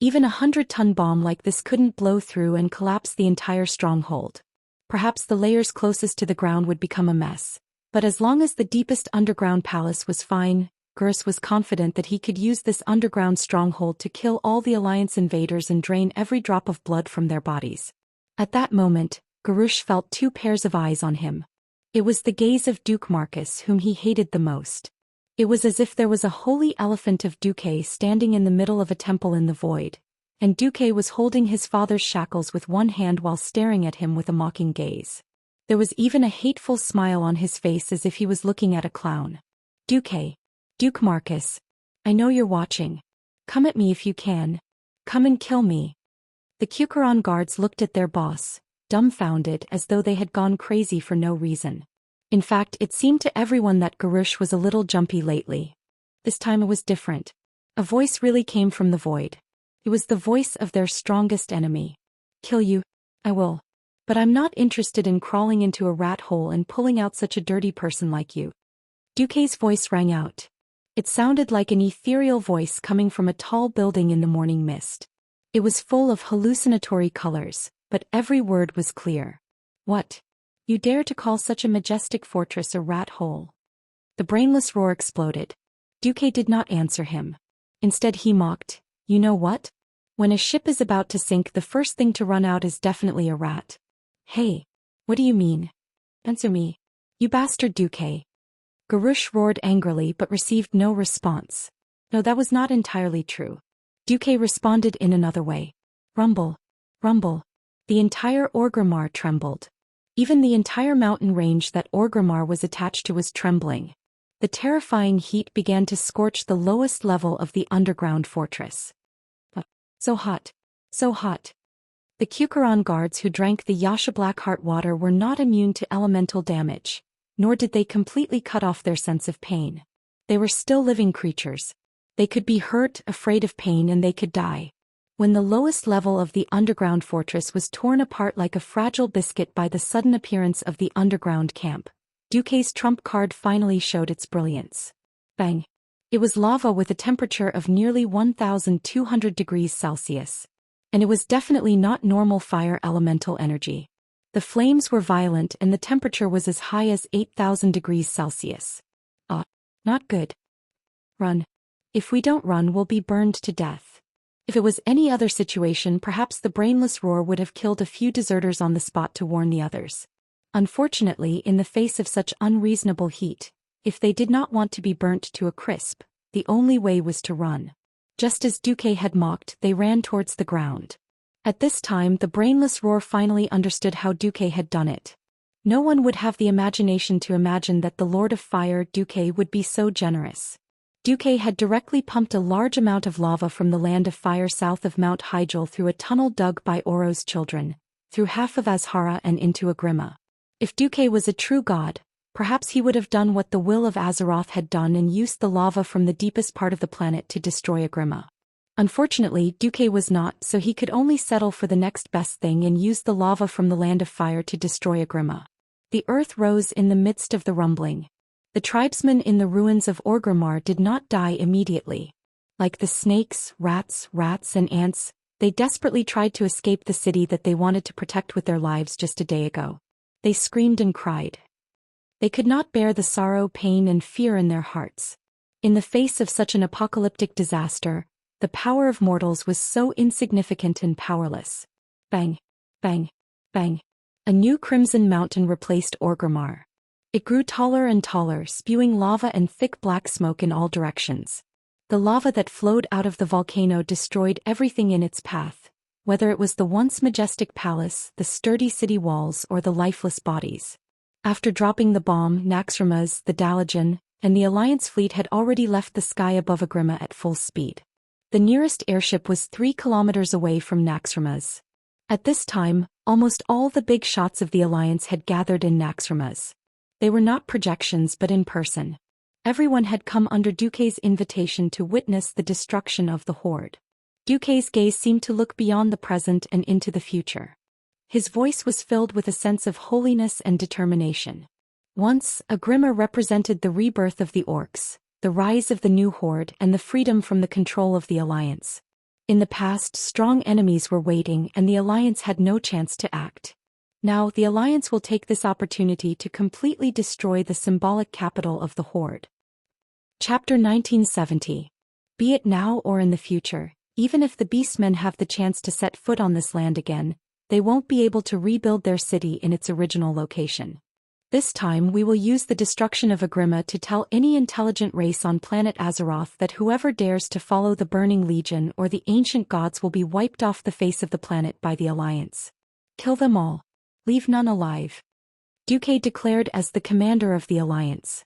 Even a 100-ton bomb like this couldn't blow through and collapse the entire stronghold. Perhaps the layers closest to the ground would become a mess. But as long as the deepest underground palace was fine, Gurs was confident that he could use this underground stronghold to kill all the Alliance invaders and drain every drop of blood from their bodies. At that moment, Garush felt 2 pairs of eyes on him. It was the gaze of Duke Marcus, whom he hated the most. It was as if there was a holy elephant of Duque standing in the middle of a temple in the void, and Duque was holding his father's shackles with one hand while staring at him with a mocking gaze. There was even a hateful smile on his face as if he was looking at a clown. Duke Marcus. I know you're watching. Come at me if you can. Come and kill me. The Ququeron guards looked at their boss, dumbfounded as though they had gone crazy for no reason. In fact, it seemed to everyone that Garush was a little jumpy lately. This time it was different. A voice really came from the void. It was the voice of their strongest enemy. Kill you? I will. But I'm not interested in crawling into a rat hole and pulling out such a dirty person like you. Duque's voice rang out. It sounded like an ethereal voice coming from a tall building in the morning mist. It was full of hallucinatory colors, but every word was clear. What? You dare to call such a majestic fortress a rat hole? The brainless roar exploded. Duque did not answer him. Instead he mocked, you know what? When a ship is about to sink, the first thing to run out is definitely a rat. Hey, what do you mean? Answer me. You bastard Duque. Garush roared angrily but received no response. No, that was not entirely true. Duque responded in another way. Rumble. Rumble. The entire Orgrimmar trembled. Even the entire mountain range that Orgrimmar was attached to was trembling. The terrifying heat began to scorch the lowest level of the underground fortress. So hot. So hot. The Ququeron guards who drank the Yasha Blackheart water were not immune to elemental damage, nor did they completely cut off their sense of pain. They were still living creatures. They could be hurt, afraid of pain, and they could die. When the lowest level of the underground fortress was torn apart like a fragile biscuit by the sudden appearance of the underground camp, Duque's trump card finally showed its brilliance. Bang! It was lava with a temperature of nearly 1,200 degrees Celsius. And it was definitely not normal fire elemental energy. The flames were violent and the temperature was as high as 8,000 degrees Celsius. Not good. Run. If we don't run, we'll be burned to death. If it was any other situation, perhaps the brainless roar would have killed a few deserters on the spot to warn the others. Unfortunately, in the face of such unreasonable heat, if they did not want to be burnt to a crisp, the only way was to run. Just as Duque had mocked, they ran towards the ground. At this time, the brainless roar finally understood how Duque had done it. No one would have the imagination to imagine that the Lord of Fire, Duque, would be so generous. Duque had directly pumped a large amount of lava from the Land of Fire south of Mount Hyjal through a tunnel dug by Oro's children, through half of Azhara and into Agrima. If Duque was a true god, perhaps he would have done what the will of Azeroth had done and used the lava from the deepest part of the planet to destroy Agrima. Unfortunately, Duque was not, so he could only settle for the next best thing and use the lava from the Land of Fire to destroy Agrima. The earth rose in the midst of the rumbling. The tribesmen in the ruins of Orgrimmar did not die immediately. Like the snakes, rats, and ants, they desperately tried to escape the city that they wanted to protect with their lives just a day ago. They screamed and cried. They could not bear the sorrow, pain, and fear in their hearts. In the face of such an apocalyptic disaster, the power of mortals was so insignificant and powerless. Bang, bang, bang. A new crimson mountain replaced Orgrimmar. It grew taller and taller, spewing lava and thick black smoke in all directions. The lava that flowed out of the volcano destroyed everything in its path, whether it was the once majestic palace, the sturdy city walls, or the lifeless bodies. After dropping the bomb, Naxxramas, the Dalajan, and the Alliance fleet had already left the sky above Agrima at full speed. The nearest airship was 3 kilometers away from Naxxramas. At this time, almost all the big shots of the Alliance had gathered in Naxxramas. They were not projections but in person. Everyone had come under Duque's invitation to witness the destruction of the Horde. Duque's gaze seemed to look beyond the present and into the future. His voice was filled with a sense of holiness and determination. Once, Agrima represented the rebirth of the Orcs, the rise of the new Horde, and the freedom from the control of the Alliance. In the past, strong enemies were waiting and the Alliance had no chance to act. Now, the Alliance will take this opportunity to completely destroy the symbolic capital of the Horde. Chapter 1970. Be it now or in the future, even if the Beastmen have the chance to set foot on this land again, they won't be able to rebuild their city in its original location. This time we will use the destruction of Agrima to tell any intelligent race on planet Azeroth that whoever dares to follow the Burning Legion or the ancient gods will be wiped off the face of the planet by the Alliance. Kill them all. Leave none alive. Duque declared as the commander of the Alliance.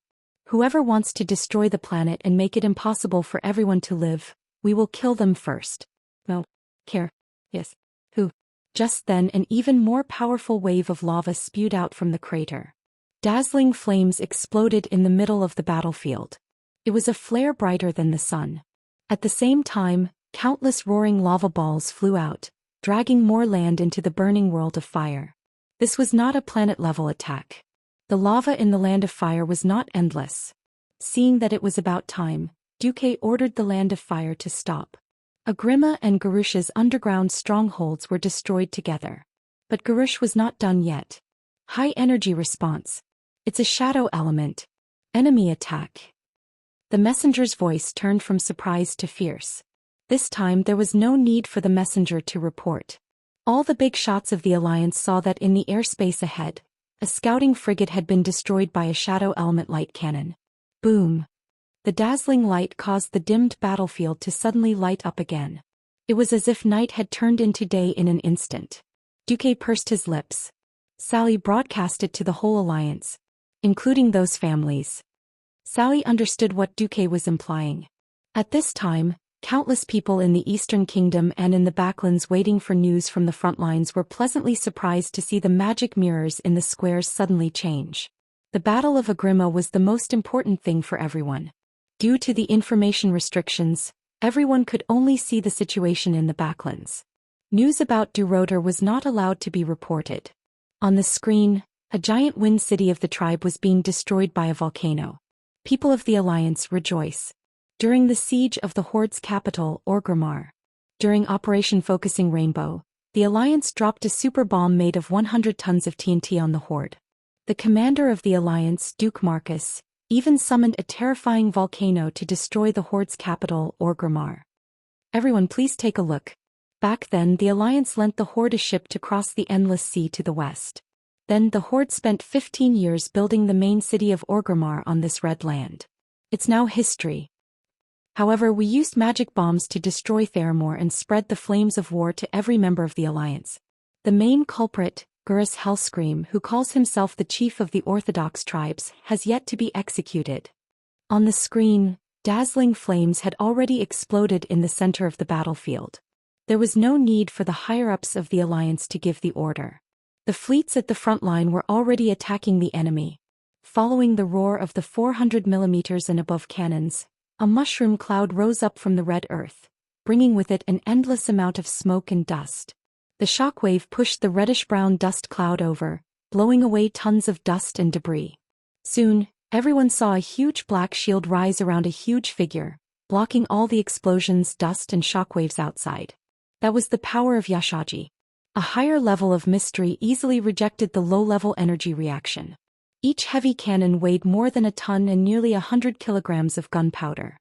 Whoever wants to destroy the planet and make it impossible for everyone to live, we will kill them first. No. Care. Yes. Who? Just then an even more powerful wave of lava spewed out from the crater. Dazzling flames exploded in the middle of the battlefield. It was a flare brighter than the sun. At the same time, countless roaring lava balls flew out, dragging more land into the burning world of fire. This was not a planet-level attack. The lava in the Land of Fire was not endless. Seeing that it was about time, Duque ordered the Land of Fire to stop. Agrima and Garish's underground strongholds were destroyed together. But Garish was not done yet. High energy response. It's a shadow element. Enemy attack. The messenger's voice turned from surprise to fierce. This time there was no need for the messenger to report. All the big shots of the Alliance saw that in the airspace ahead, a scouting frigate had been destroyed by a shadow element light cannon. Boom. The dazzling light caused the dimmed battlefield to suddenly light up again. It was as if night had turned into day in an instant. Duque pursed his lips. Sally broadcasted to the whole Alliance, including those families. Sally understood what Duque was implying. At this time, countless people in the Eastern Kingdom and in the Backlands waiting for news from the front lines were pleasantly surprised to see the magic mirrors in the squares suddenly change. The Battle of Agrima was the most important thing for everyone. Due to the information restrictions, everyone could only see the situation in the Backlands. News about Durotor was not allowed to be reported. On the screen, a giant wind city of the tribe was being destroyed by a volcano. People of the Alliance rejoice. During the siege of the Horde's capital, Orgrimmar. During Operation Focusing Rainbow, the Alliance dropped a super bomb made of 100 tons of TNT on the Horde. The commander of the Alliance, Duke Marcus, even summoned a terrifying volcano to destroy the Horde's capital, Orgrimmar. Everyone please take a look. Back then the Alliance lent the Horde a ship to cross the endless sea to the west. Then the Horde spent 15 years building the main city of Orgrimmar on this red land. It's now history. However, we used magic bombs to destroy Theramore and spread the flames of war to every member of the Alliance. The main culprit, Gurus Hellscream, who calls himself the chief of the Orthodox tribes, has yet to be executed. On the screen, dazzling flames had already exploded in the center of the battlefield. There was no need for the higher-ups of the Alliance to give the order. The fleets at the front line were already attacking the enemy. Following the roar of the 400mm and above cannons, a mushroom cloud rose up from the red earth, bringing with it an endless amount of smoke and dust. The shockwave pushed the reddish-brown dust cloud over, blowing away tons of dust and debris. Soon, everyone saw a huge black shield rise around a huge figure, blocking all the explosions, dust and shockwaves outside. That was the power of Xianxia. A higher level of mystery easily rejected the low-level energy reaction. Each heavy cannon weighed more than a ton and nearly 100 kilograms of gunpowder.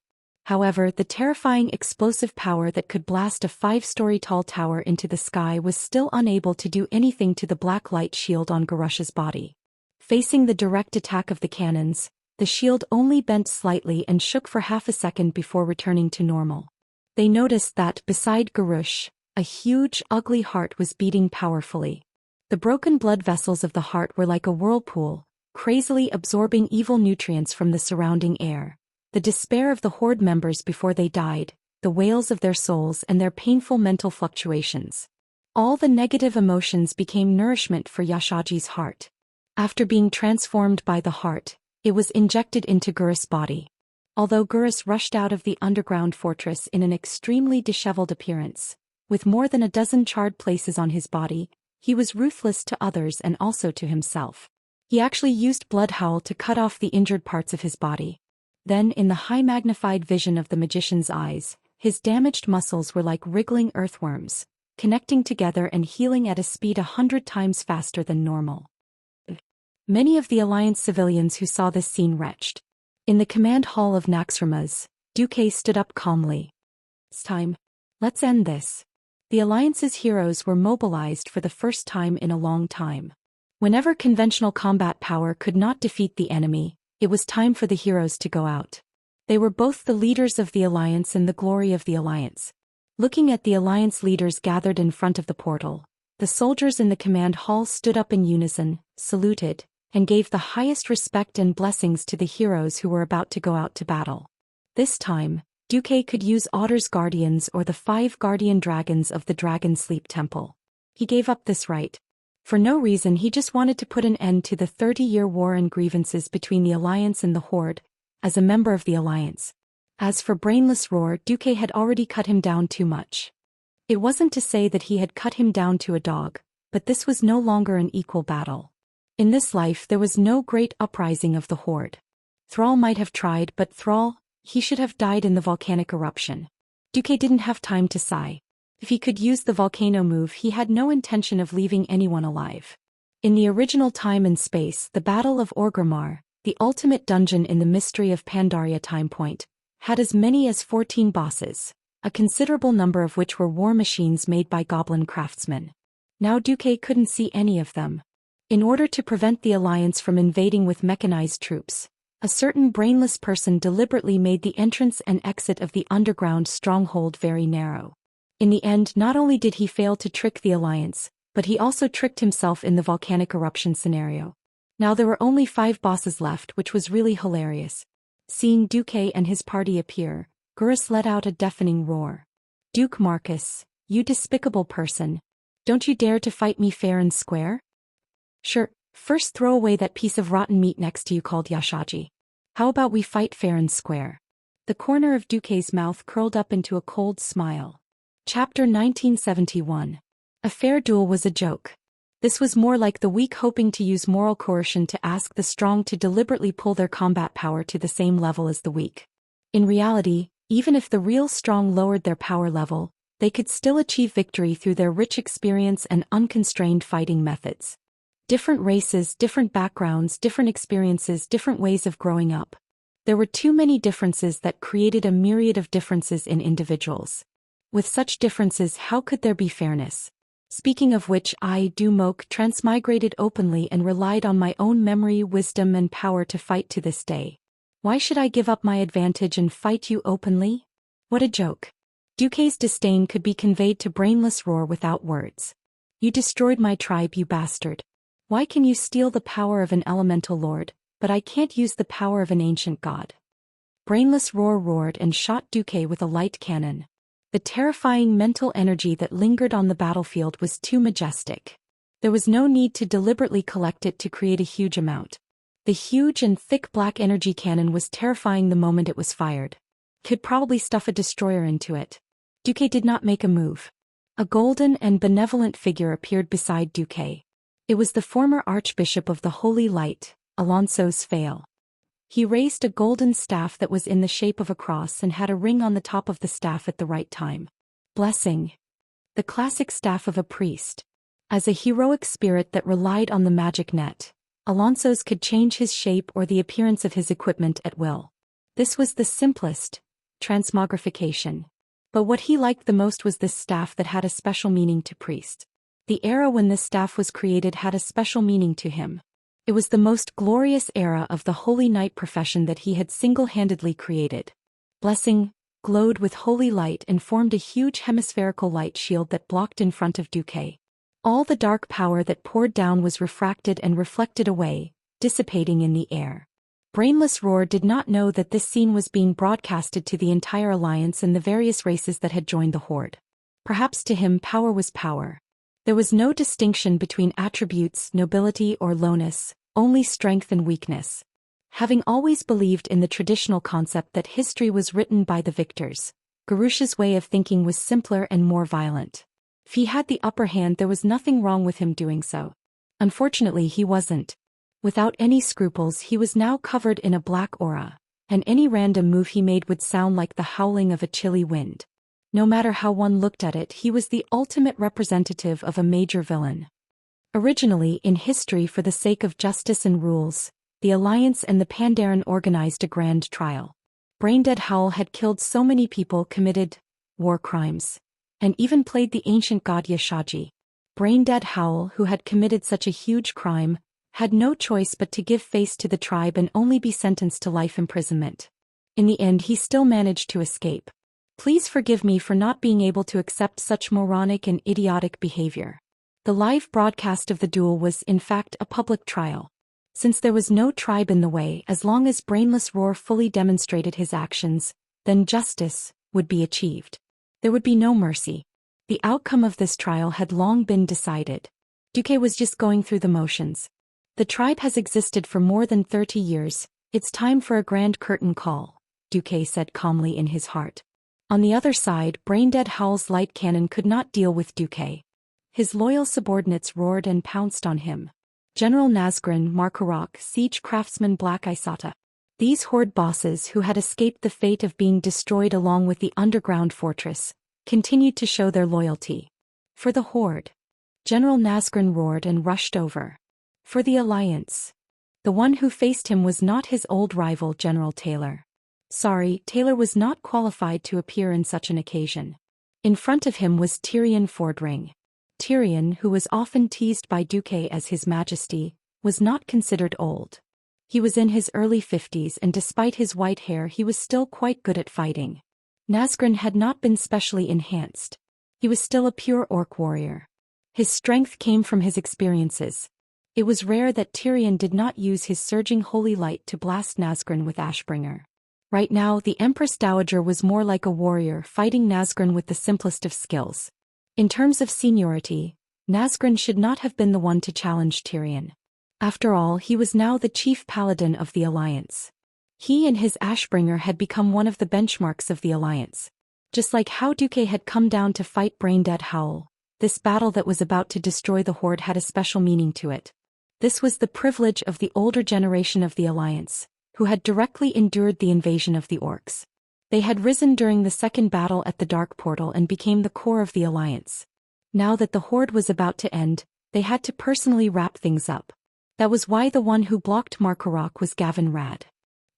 However, the terrifying explosive power that could blast a 5-story tall tower into the sky was still unable to do anything to the black light shield on Garusha's body. Facing the direct attack of the cannons, the shield only bent slightly and shook for half a second before returning to normal. They noticed that, beside Garush, a huge, ugly heart was beating powerfully. The broken blood vessels of the heart were like a whirlpool, crazily absorbing evil nutrients from the surrounding air. The despair of the Horde members before they died, the wails of their souls and their painful mental fluctuations. All the negative emotions became nourishment for Xianxia's heart. After being transformed by the heart, it was injected into Gurus' body. Although Gurus rushed out of the underground fortress in an extremely disheveled appearance, with more than a dozen charred places on his body, he was ruthless to others and also to himself. He actually used Bloodhowl to cut off the injured parts of his body. Then, in the high-magnified vision of the magician's eyes, his damaged muscles were like wriggling earthworms, connecting together and healing at a speed 100 times faster than normal. Many of the Alliance civilians who saw this scene retched. In the command hall of Naxxramas, Duque stood up calmly. It's time. Let's end this. The Alliance's heroes were mobilized for the first time in a long time. Whenever conventional combat power could not defeat the enemy, it was time for the heroes to go out. They were both the leaders of the Alliance and the glory of the Alliance. Looking at the Alliance leaders gathered in front of the portal, the soldiers in the command hall stood up in unison, saluted, and gave the highest respect and blessings to the heroes who were about to go out to battle. This time, Duque could use Otter's Guardians or the 5 guardian dragons of the Dragon Sleep Temple. He gave up this right. For no reason, he just wanted to put an end to the 30-year war and grievances between the Alliance and the Horde, as a member of the Alliance. As for Brainless Roar, Duque had already cut him down too much. It wasn't to say that he had cut him down to a dog, but this was no longer an equal battle. In this life there was no great uprising of the Horde. Thrall might have tried, but Thrall, he should have died in the volcanic eruption. Duque didn't have time to sigh. If he could use the volcano move, he had no intention of leaving anyone alive. In the original time and space, the Battle of Orgrimmar, the ultimate dungeon in the Mystery of Pandaria time point, had as many as 14 bosses, a considerable number of which were war machines made by goblin craftsmen. Now Duque couldn't see any of them. In order to prevent the Alliance from invading with mechanized troops, a certain brainless person deliberately made the entrance and exit of the underground stronghold very narrow. In the end, not only did he fail to trick the Alliance, but he also tricked himself in the volcanic eruption scenario. Now there were only 5 bosses left, which was really hilarious. Seeing Duque and his party appear, Gurus let out a deafening roar. Duke Marcus, you despicable person. Don't you dare to fight me fair and square? Sure, first throw away that piece of rotten meat next to you called Xianxia. How about we fight fair and square? The corner of Duque's mouth curled up into a cold smile. Chapter 1971. A fair duel was a joke. This was more like the weak hoping to use moral coercion to ask the strong to deliberately pull their combat power to the same level as the weak. In reality, even if the real strong lowered their power level, they could still achieve victory through their rich experience and unconstrained fighting methods. Different races, different backgrounds, different experiences, different ways of growing up. There were too many differences that created a myriad of differences in individuals. With such differences, how could there be fairness? Speaking of which, I, Dumok, transmigrated openly and relied on my own memory, wisdom and power to fight to this day. Why should I give up my advantage and fight you openly? What a joke. Duque's disdain could be conveyed to Brainless Roar without words. You destroyed my tribe, you bastard. Why can you steal the power of an elemental lord, but I can't use the power of an ancient god? Brainless Roar roared and shot Duque with a light cannon. The terrifying mental energy that lingered on the battlefield was too majestic. There was no need to deliberately collect it to create a huge amount. The huge and thick black energy cannon was terrifying the moment it was fired. Could probably stuff a destroyer into it. Duque did not make a move. A golden and benevolent figure appeared beside Duque. It was the former Archbishop of the Holy Light, Alonso's Fail. He raised a golden staff that was in the shape of a cross and had a ring on the top of the staff at the right time. Blessing. The classic staff of a priest. As a heroic spirit that relied on the magic net, Alonso's could change his shape or the appearance of his equipment at will. This was the simplest, transmogrification. But what he liked the most was this staff that had a special meaning to priests. The era when this staff was created had a special meaning to him. It was the most glorious era of the Holy Knight profession that he had single-handedly created. Blessing glowed with holy light and formed a huge hemispherical light shield that blocked in front of Duque. All the dark power that poured down was refracted and reflected away, dissipating in the air. Brainless Roar did not know that this scene was being broadcasted to the entire alliance and the various races that had joined the Horde. Perhaps to him power was power. There was no distinction between attributes, nobility or lowness, only strength and weakness. Having always believed in the traditional concept that history was written by the victors, Garusha's way of thinking was simpler and more violent. If he had the upper hand, there was nothing wrong with him doing so. Unfortunately, he wasn't. Without any scruples, he was now covered in a black aura, and any random move he made would sound like the howling of a chilly wind. No matter how one looked at it, he was the ultimate representative of a major villain. Originally, in history, for the sake of justice and rules, the Alliance and the Pandaren organized a grand trial. Braindead Howl had killed so many people, committed war crimes, and even played the ancient god Yashaji. Braindead Howl, who had committed such a huge crime, had no choice but to give face to the tribe and only be sentenced to life imprisonment. In the end, he still managed to escape. Please forgive me for not being able to accept such moronic and idiotic behavior. The live broadcast of the duel was, in fact, a public trial. Since there was no tribe in the way, as long as Brainless Roar fully demonstrated his actions, then justice would be achieved. There would be no mercy. The outcome of this trial had long been decided. Duque was just going through the motions. The tribe has existed for more than 30 years, it's time for a grand curtain call, Duque said calmly in his heart. On the other side, Braindead Howl's light cannon could not deal with Duque. His loyal subordinates roared and pounced on him. General Nazgrin, Markarok, Siege Craftsman Black Isata. These Horde bosses who had escaped the fate of being destroyed along with the underground fortress, continued to show their loyalty. For the Horde. General Nazgrin roared and rushed over. For the Alliance. The one who faced him was not his old rival General Taylor. Sorry, Taylor was not qualified to appear in such an occasion. In front of him was Tyrion Fordring. Tyrion, who was often teased by Duque as His Majesty, was not considered old. He was in his early 50s and despite his white hair he was still quite good at fighting. Nazgrin had not been specially enhanced. He was still a pure orc warrior. His strength came from his experiences. It was rare that Tyrion did not use his surging holy light to blast Nazgrin with Ashbringer. Right now, the Empress Dowager was more like a warrior fighting Nazgrin with the simplest of skills. In terms of seniority, Nazgrin should not have been the one to challenge Tyrion. After all, he was now the chief paladin of the Alliance. He and his Ashbringer had become one of the benchmarks of the Alliance. Just like how Duque had come down to fight Braindead Howl, this battle that was about to destroy the Horde had a special meaning to it. This was the privilege of the older generation of the Alliance, who had directly endured the invasion of the orcs. They had risen during the second battle at the Dark Portal and became the core of the Alliance. Now that the Horde was about to end, they had to personally wrap things up. That was why the one who blocked Markarok was Gavin Rad.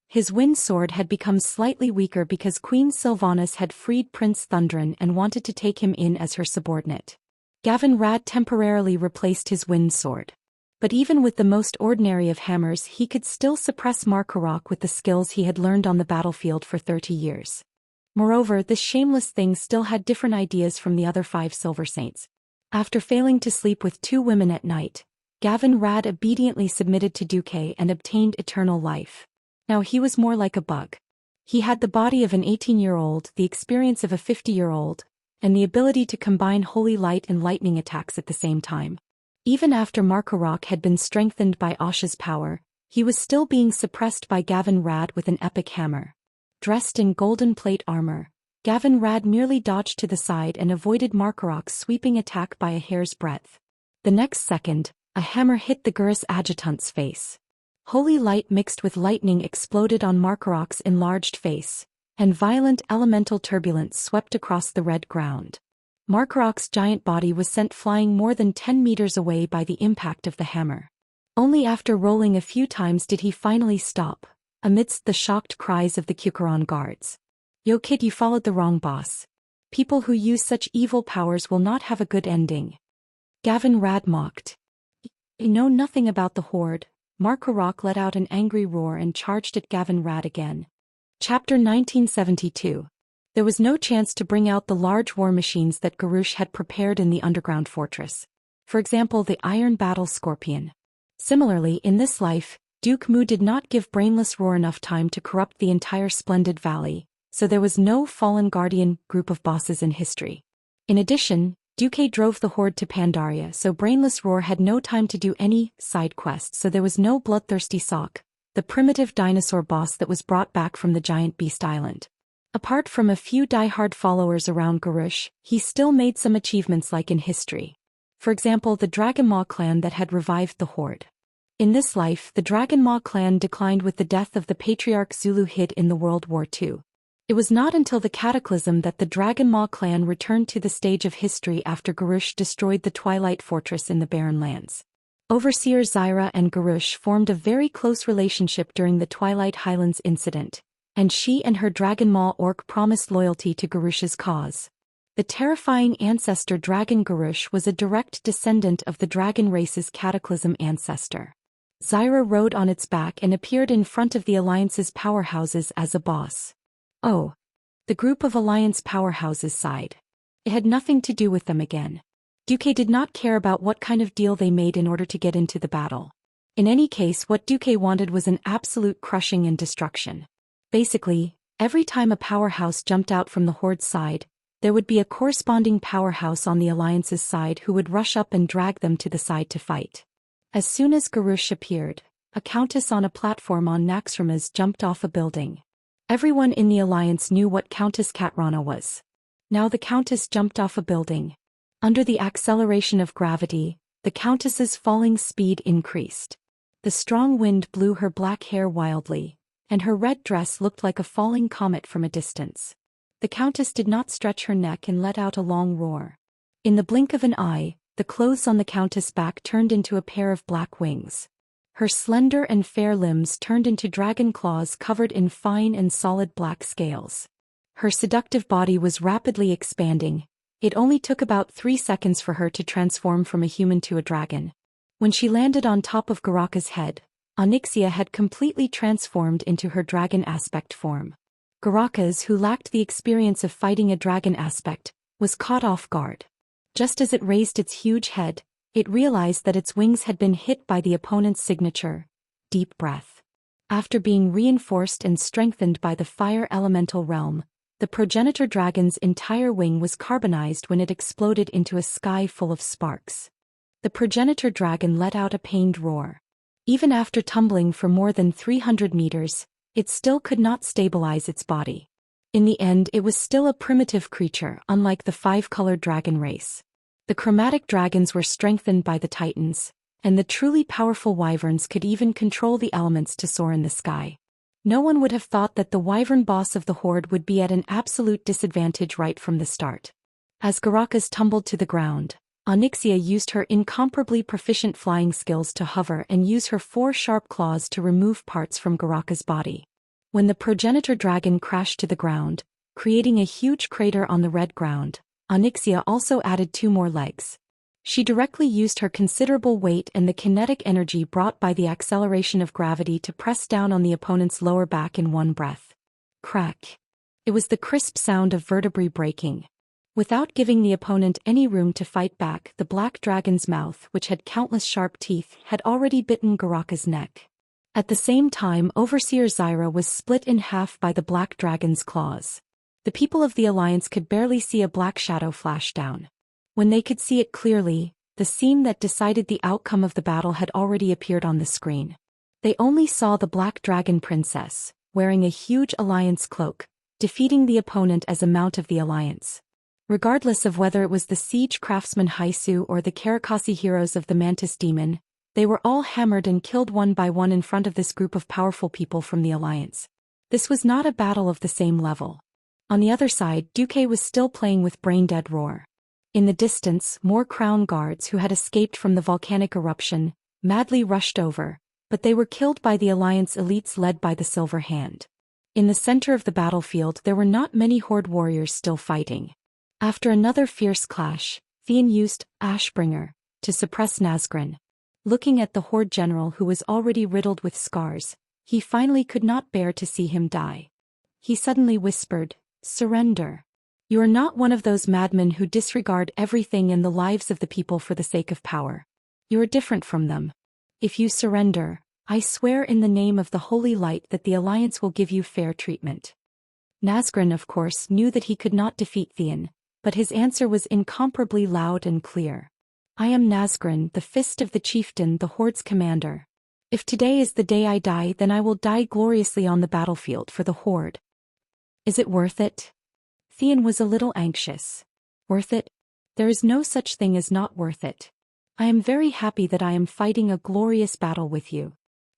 His wind sword had become slightly weaker because Queen Sylvanas had freed Prince Thundrin and wanted to take him in as her subordinate. Gavin Rad temporarily replaced his wind sword. But even with the most ordinary of hammers he could still suppress Markarok with the skills he had learned on the battlefield for 30 years. Moreover, this shameless thing still had different ideas from the other 5 Silver Saints. After failing to sleep with 2 women at night, Gavin Rad obediently submitted to Duque and obtained eternal life. Now he was more like a bug. He had the body of an 18-year-old, the experience of a 50-year-old, and the ability to combine holy light and lightning attacks at the same time. Even after Markarok had been strengthened by Asha's power, he was still being suppressed by Gavin Rad with an epic hammer. Dressed in golden plate armor, Gavin Rad merely dodged to the side and avoided Markarok's sweeping attack by a hair's breadth. The next second, a hammer hit the Gurus adjutant's face. Holy light mixed with lightning exploded on Markarok's enlarged face, and violent elemental turbulence swept across the red ground. Markarok's giant body was sent flying more than 10 meters away by the impact of the hammer. Only after rolling a few times did he finally stop, amidst the shocked cries of the Kukuran guards. "Yo kid, you followed the wrong boss. People who use such evil powers will not have a good ending." Gavin Rad mocked. "You know nothing about the Horde." Markarok let out an angry roar and charged at Gavin Rad again. Chapter 1972. There was no chance to bring out the large war machines that Garush had prepared in the underground fortress. For example, the Iron Battle Scorpion. Similarly, in this life, Duke Mu did not give Brainless Roar enough time to corrupt the entire Splendid Valley, so there was no Fallen Guardian group of bosses in history. In addition, Duque drove the Horde to Pandaria, so Brainless Roar had no time to do any side quests, so there was no Bloodthirsty Sock, the primitive dinosaur boss that was brought back from the giant beast island. Apart from a few die-hard followers around Garush, he still made some achievements like in history. For example, the Dragon Maw clan that had revived the Horde. In this life, the Dragon Maw clan declined with the death of the Patriarch Zulu Hid in the World War II. It was not until the Cataclysm that the Dragon Maw clan returned to the stage of history after Garush destroyed the Twilight Fortress in the Barren Lands. Overseer Zyra and Garush formed a very close relationship during the Twilight Highlands incident, and she and her Dragon Maw orc promised loyalty to Garush's cause. The terrifying ancestor Dragon Garush was a direct descendant of the dragon race's Cataclysm ancestor. Zyra rode on its back and appeared in front of the Alliance's powerhouses as a boss. Oh. The group of Alliance powerhouses sighed. It had nothing to do with them again. Duque did not care about what kind of deal they made in order to get into the battle. In any case, what Duque wanted was an absolute crushing and destruction. Basically, every time a powerhouse jumped out from the Horde's side, there would be a corresponding powerhouse on the Alliance's side who would rush up and drag them to the side to fight. As soon as Garush appeared, a countess on a platform on Naxxramas jumped off a building. Everyone in the Alliance knew what Countess Katrana was. Now the Countess jumped off a building. Under the acceleration of gravity, the Countess's falling speed increased. The strong wind blew her black hair wildly, and her red dress looked like a falling comet from a distance. The Countess did not stretch her neck and let out a long roar. In the blink of an eye, the clothes on the Countess' back turned into a pair of black wings. Her slender and fair limbs turned into dragon claws covered in fine and solid black scales. Her seductive body was rapidly expanding. It only took about 3 seconds for her to transform from a human to a dragon. When she landed on top of Garaka's head, Onyxia had completely transformed into her dragon aspect form. Garakas, who lacked the experience of fighting a dragon aspect, was caught off guard. Just as it raised its huge head, it realized that its wings had been hit by the opponent's signature, Deep Breath. After being reinforced and strengthened by the fire elemental realm, the progenitor dragon's entire wing was carbonized when it exploded into a sky full of sparks. The progenitor dragon let out a pained roar. Even after tumbling for more than 300 meters, it still could not stabilize its body. In the end, it was still a primitive creature, unlike the 5-colored dragon race. The chromatic dragons were strengthened by the titans, and the truly powerful wyverns could even control the elements to soar in the sky. No one would have thought that the wyvern boss of the Horde would be at an absolute disadvantage right from the start. As Garakas tumbled to the ground, Onyxia used her incomparably proficient flying skills to hover and use her 4 sharp claws to remove parts from Garaka's body. When the progenitor dragon crashed to the ground, creating a huge crater on the red ground, Onyxia also added 2 more legs. She directly used her considerable weight and the kinetic energy brought by the acceleration of gravity to press down on the opponent's lower back in one breath. Crack. It was the crisp sound of vertebrae breaking. Without giving the opponent any room to fight back, the black dragon's mouth, which had countless sharp teeth, had already bitten Garaka's neck. At the same time, Overseer Zyra was split in half by the black dragon's claws. The people of the Alliance could barely see a black shadow flash down. When they could see it clearly, the scene that decided the outcome of the battle had already appeared on the screen. They only saw the Black Dragon Princess, wearing a huge Alliance cloak, defeating the opponent as a mount of the Alliance. Regardless of whether it was the siege craftsman Haisu or the Karakasi heroes of the Mantis Demon, they were all hammered and killed one by one in front of this group of powerful people from the Alliance. This was not a battle of the same level. On the other side, Duque was still playing with brain-dead Roar. In the distance, more crown guards who had escaped from the volcanic eruption madly rushed over, but they were killed by the Alliance elites led by the Silver Hand. In the center of the battlefield there were not many Horde warriors still fighting. After another fierce clash, Thien used Ashbringer to suppress Nazgûl. Looking at the Horde general who was already riddled with scars, he finally could not bear to see him die. He suddenly whispered, "Surrender. You are not one of those madmen who disregard everything and the lives of the people for the sake of power. You are different from them. If you surrender, I swear in the name of the Holy Light that the Alliance will give you fair treatment." Nazgûl, of course, knew that he could not defeat Thien, but his answer was incomparably loud and clear. "I am Nazgûl, the fist of the chieftain, the Horde's commander. If today is the day I die, then I will die gloriously on the battlefield for the Horde. Is it worth it?" Thien was a little anxious. "Worth it? There is no such thing as not worth it. I am very happy that I am fighting a glorious battle with you.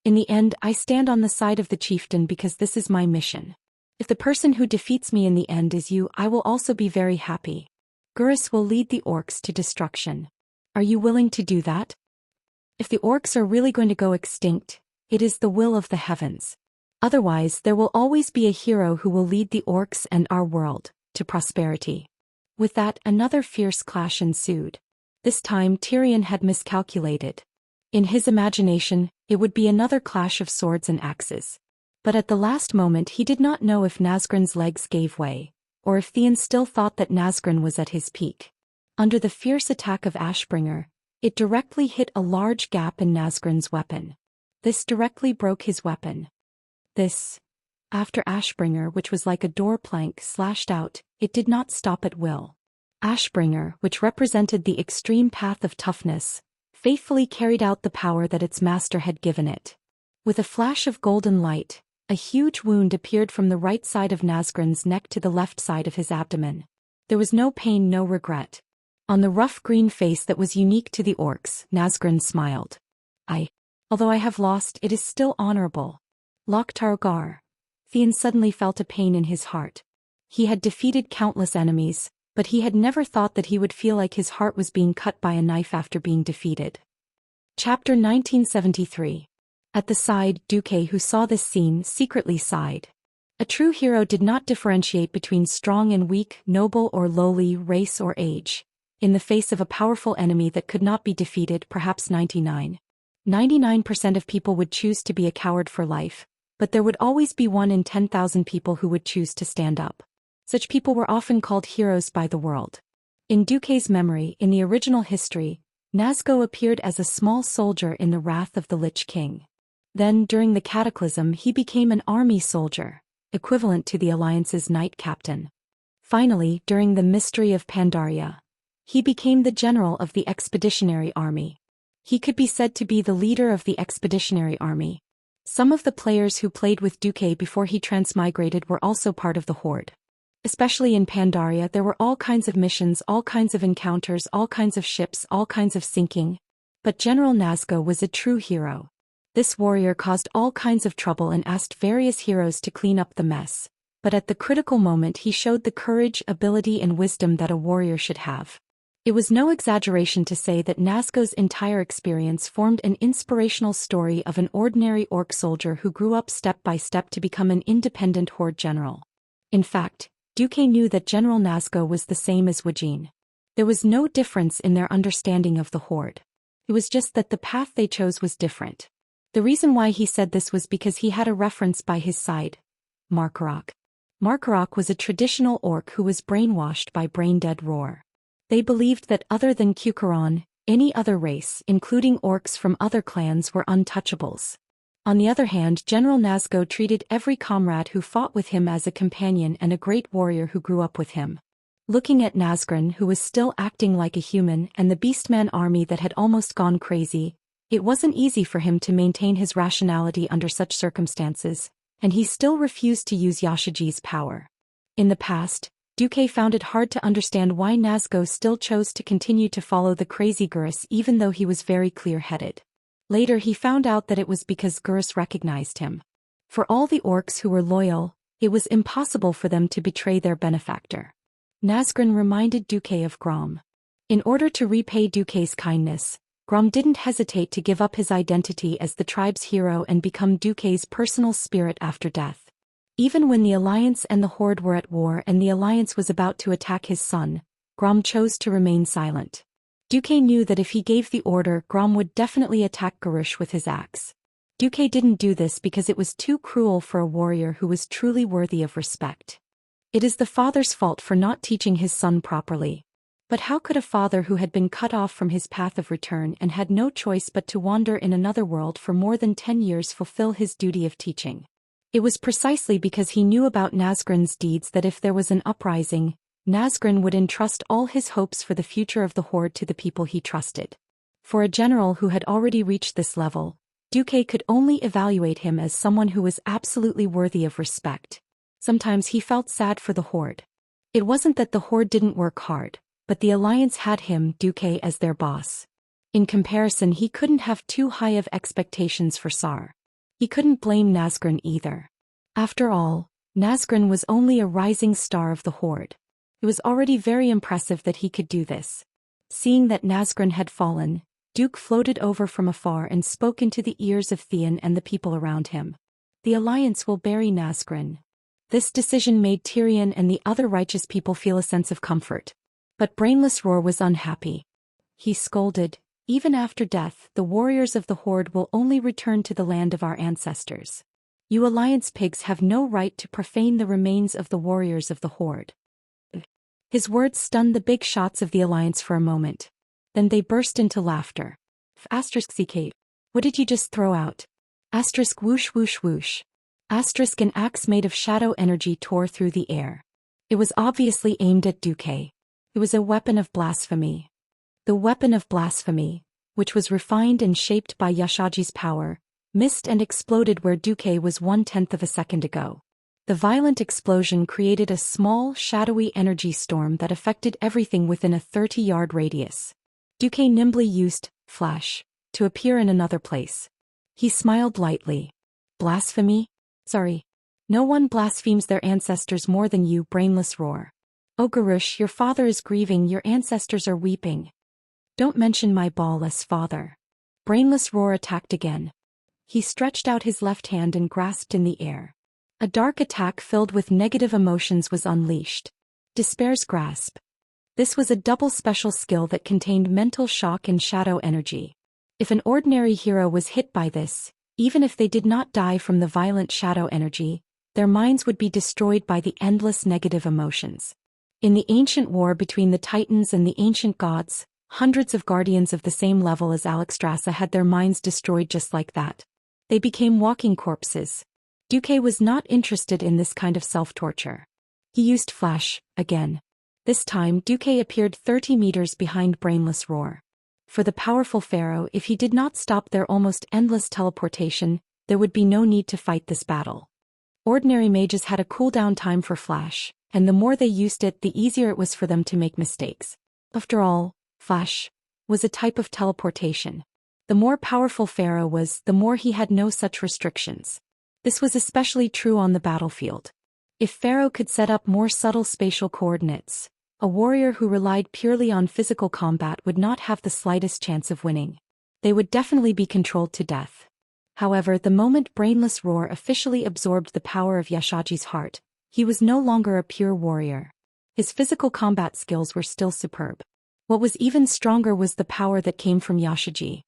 In the end, I stand on the side of the chieftain because this is my mission. If the person who defeats me in the end is you, I will also be very happy. Gurus will lead the orcs to destruction. Are you willing to do that? If the orcs are really going to go extinct, it is the will of the heavens. Otherwise, there will always be a hero who will lead the orcs and our world to prosperity." With that, another fierce clash ensued. This time Tyrion had miscalculated. In his imagination, it would be another clash of swords and axes. But at the last moment he did not know if Nazgûl's legs gave way, or if Thien still thought that Nazgûl was at his peak. Under the fierce attack of Ashbringer, it directly hit a large gap in Nazgûl's weapon. This directly broke his weapon. After Ashbringer, which was like a door plank slashed out, it did not stop at will. Ashbringer, which represented the extreme path of toughness, faithfully carried out the power that its master had given it. With a flash of golden light, a huge wound appeared from the right side of Nazgûl's neck to the left side of his abdomen. There was no pain, no regret. On the rough green face that was unique to the orcs, Nazgûl smiled. Although I have lost, it is still honorable. Loktar. Thien suddenly felt a pain in his heart. He had defeated countless enemies, but he had never thought that he would feel like his heart was being cut by a knife after being defeated. Chapter 1973. At the side, Duque, who saw this scene, secretly sighed. A true hero did not differentiate between strong and weak, noble or lowly, race or age. In the face of a powerful enemy that could not be defeated, perhaps 99% of people would choose to be a coward for life, but there would always be 1 in 10,000 people who would choose to stand up. Such people were often called heroes by the world. In Duque's memory, in the original history, Nazgûl appeared as a small soldier in the wrath of the Lich King. Then, during the Cataclysm, he became an army soldier, equivalent to the Alliance's knight captain. Finally, during the Mystery of Pandaria, he became the general of the Expeditionary Army. He could be said to be the leader of the Expeditionary Army. Some of the players who played with Duque before he transmigrated were also part of the Horde. Especially in Pandaria, there were all kinds of missions, all kinds of encounters, all kinds of ships, all kinds of sinking. But General Nazgûl was a true hero. This warrior caused all kinds of trouble and asked various heroes to clean up the mess. But at the critical moment he showed the courage, ability and wisdom that a warrior should have. It was no exaggeration to say that Nazgûl's entire experience formed an inspirational story of an ordinary orc soldier who grew up step by step to become an independent Horde general. In fact, Duque knew that General Nazgûl was the same as Wujin. There was no difference in their understanding of the Horde. It was just that the path they chose was different. The reason why he said this was because he had a reference by his side, Markarok. Markarok was a traditional orc who was brainwashed by brain-dead roar. They believed that other than Kukuron, any other race, including orcs from other clans, were untouchables. On the other hand, General Nazgûl treated every comrade who fought with him as a companion and a great warrior who grew up with him. Looking at Nazgûl, who was still acting like a human, and the Beastman army that had almost gone crazy, it wasn't easy for him to maintain his rationality under such circumstances, and he still refused to use Yashaji's power. In the past, Duque found it hard to understand why Nazgûl still chose to continue to follow the crazy Gurus even though he was very clear-headed. Later he found out that it was because Gurus recognized him. For all the orcs who were loyal, it was impossible for them to betray their benefactor. Nazgûl reminded Duque of Grom. In order to repay Duque's kindness, Grom didn't hesitate to give up his identity as the tribe's hero and become Duque's personal spirit after death. Even when the Alliance and the Horde were at war and the Alliance was about to attack his son, Grom chose to remain silent. Duque knew that if he gave the order, Grom would definitely attack Garush with his axe. Duque didn't do this because it was too cruel for a warrior who was truly worthy of respect. It is the father's fault for not teaching his son properly. But how could a father who had been cut off from his path of return and had no choice but to wander in another world for more than 10 years fulfill his duty of teaching? It was precisely because he knew about Nazgûl's deeds that if there was an uprising, Nazgûl would entrust all his hopes for the future of the Horde to the people he trusted. For a general who had already reached this level, Duque could only evaluate him as someone who was absolutely worthy of respect. Sometimes he felt sad for the Horde. It wasn't that the Horde didn't work hard, but the Alliance had him, Duque, as their boss. In comparison, he couldn't have too high of expectations for Sar. He couldn't blame Nazgûl either. After all, Nazgûl was only a rising star of the Horde. It was already very impressive that he could do this. Seeing that Nazgûl had fallen, Duke floated over from afar and spoke into the ears of Theon and the people around him. The Alliance will bury Nazgûl. This decision made Tyrion and the other righteous people feel a sense of comfort. But Brainless Roar was unhappy. He scolded, "Even after death, the warriors of the Horde will only return to the land of our ancestors. You Alliance pigs have no right to profane the remains of the warriors of the Horde." His words stunned the big shots of the Alliance for a moment. Then they burst into laughter. *CK. What did you just throw out? *whoosh whoosh whoosh. An axe made of shadow energy tore through the air. It was obviously aimed at Duque. It was a weapon of blasphemy. The weapon of blasphemy, which was refined and shaped by Yashaji's power, missed and exploded where Duque was 1/10 of a second ago. The violent explosion created a small, shadowy energy storm that affected everything within a 30-yard radius. Duque nimbly used Flash to appear in another place. He smiled lightly. "Blasphemy? Sorry. No one blasphemes their ancestors more than you, Brainless Roar. Oh Garush, your father is grieving, your ancestors are weeping. Don't mention my ballless father." Brainless Roar attacked again. He stretched out his left hand and grasped in the air. A dark attack filled with negative emotions was unleashed. Despair's Grasp. This was a double special skill that contained mental shock and shadow energy. If an ordinary hero was hit by this, even if they did not die from the violent shadow energy, their minds would be destroyed by the endless negative emotions. In the ancient war between the Titans and the ancient gods, hundreds of guardians of the same level as Alexstrasza had their minds destroyed just like that. They became walking corpses. Duque was not interested in this kind of self-torture. He used Flash, again. This time Duque appeared 30 meters behind Brainless Roar. For the powerful pharaoh, if he did not stop their almost endless teleportation, there would be no need to fight this battle. Ordinary mages had a cooldown time for Flash, and the more they used it, the easier it was for them to make mistakes. After all, Flash was a type of teleportation. The more powerful pharaoh was, the more he had no such restrictions. This was especially true on the battlefield. If pharaoh could set up more subtle spatial coordinates, a warrior who relied purely on physical combat would not have the slightest chance of winning. They would definitely be controlled to death. However, the moment Brainless Roar officially absorbed the power of Yashaji's heart, he was no longer a pure warrior. His physical combat skills were still superb. What was even stronger was the power that came from Yashaji.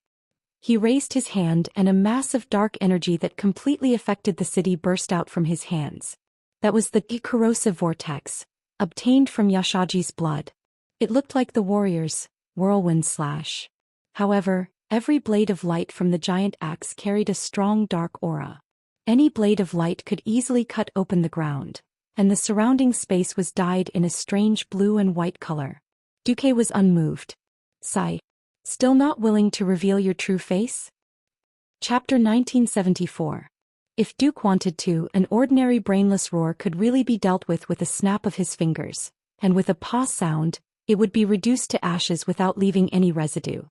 He raised his hand and a mass of dark energy that completely affected the city burst out from his hands. That was the corrosive vortex, obtained from Yashaji's blood. It looked like the warrior's whirlwind slash. However, every blade of light from the giant axe carried a strong dark aura. Any blade of light could easily cut open the ground, and the surrounding space was dyed in a strange blue and white color. Duque was unmoved. Sigh. Still not willing to reveal your true face? Chapter 1974. If Duke wanted to, an ordinary brainless roar could really be dealt with a snap of his fingers, and with a paw sound, it would be reduced to ashes without leaving any residue.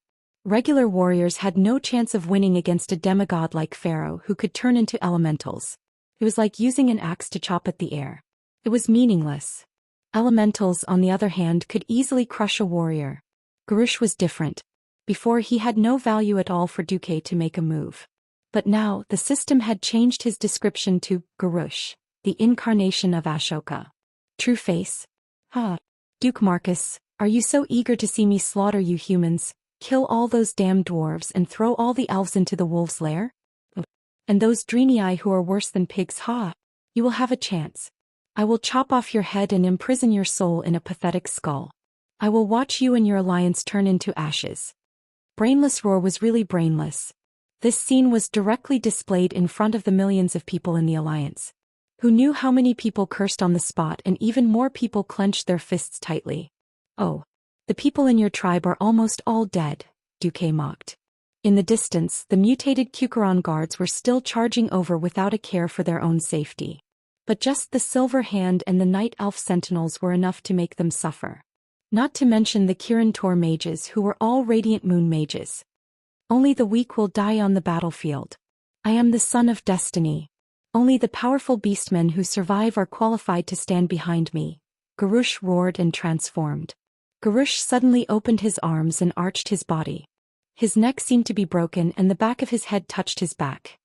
Regular warriors had no chance of winning against a demigod like Pharaoh who could turn into elementals. It was like using an axe to chop at the air. It was meaningless. Elementals, on the other hand, could easily crush a warrior. Garush was different. Before, he had no value at all for Duque to make a move. But now, the system had changed his description to Garush, the incarnation of Ashoka. True face? Duke Marcus, are you so eager to see me slaughter you humans, kill all those damn dwarves and throw all the elves into the wolves' lair? And those Dreenii who are worse than pigs, You will have a chance. I will chop off your head and imprison your soul in a pathetic skull. I will watch you and your alliance turn into ashes. Brainless Roar was really brainless. This scene was directly displayed in front of the millions of people in the alliance. Who knew how many people cursed on the spot, and even more people clenched their fists tightly. Oh. The people in your tribe are almost all dead, Duque mocked. In the distance, the mutated Kukuran guards were still charging over without a care for their own safety. But just the Silver Hand and the Night Elf Sentinels were enough to make them suffer. Not to mention the Kirin Tor mages who were all Radiant Moon mages. Only the weak will die on the battlefield. I am the son of destiny. Only the powerful beastmen who survive are qualified to stand behind me. Garush roared and transformed. Garush suddenly opened his arms and arched his body. His neck seemed to be broken and the back of his head touched his back.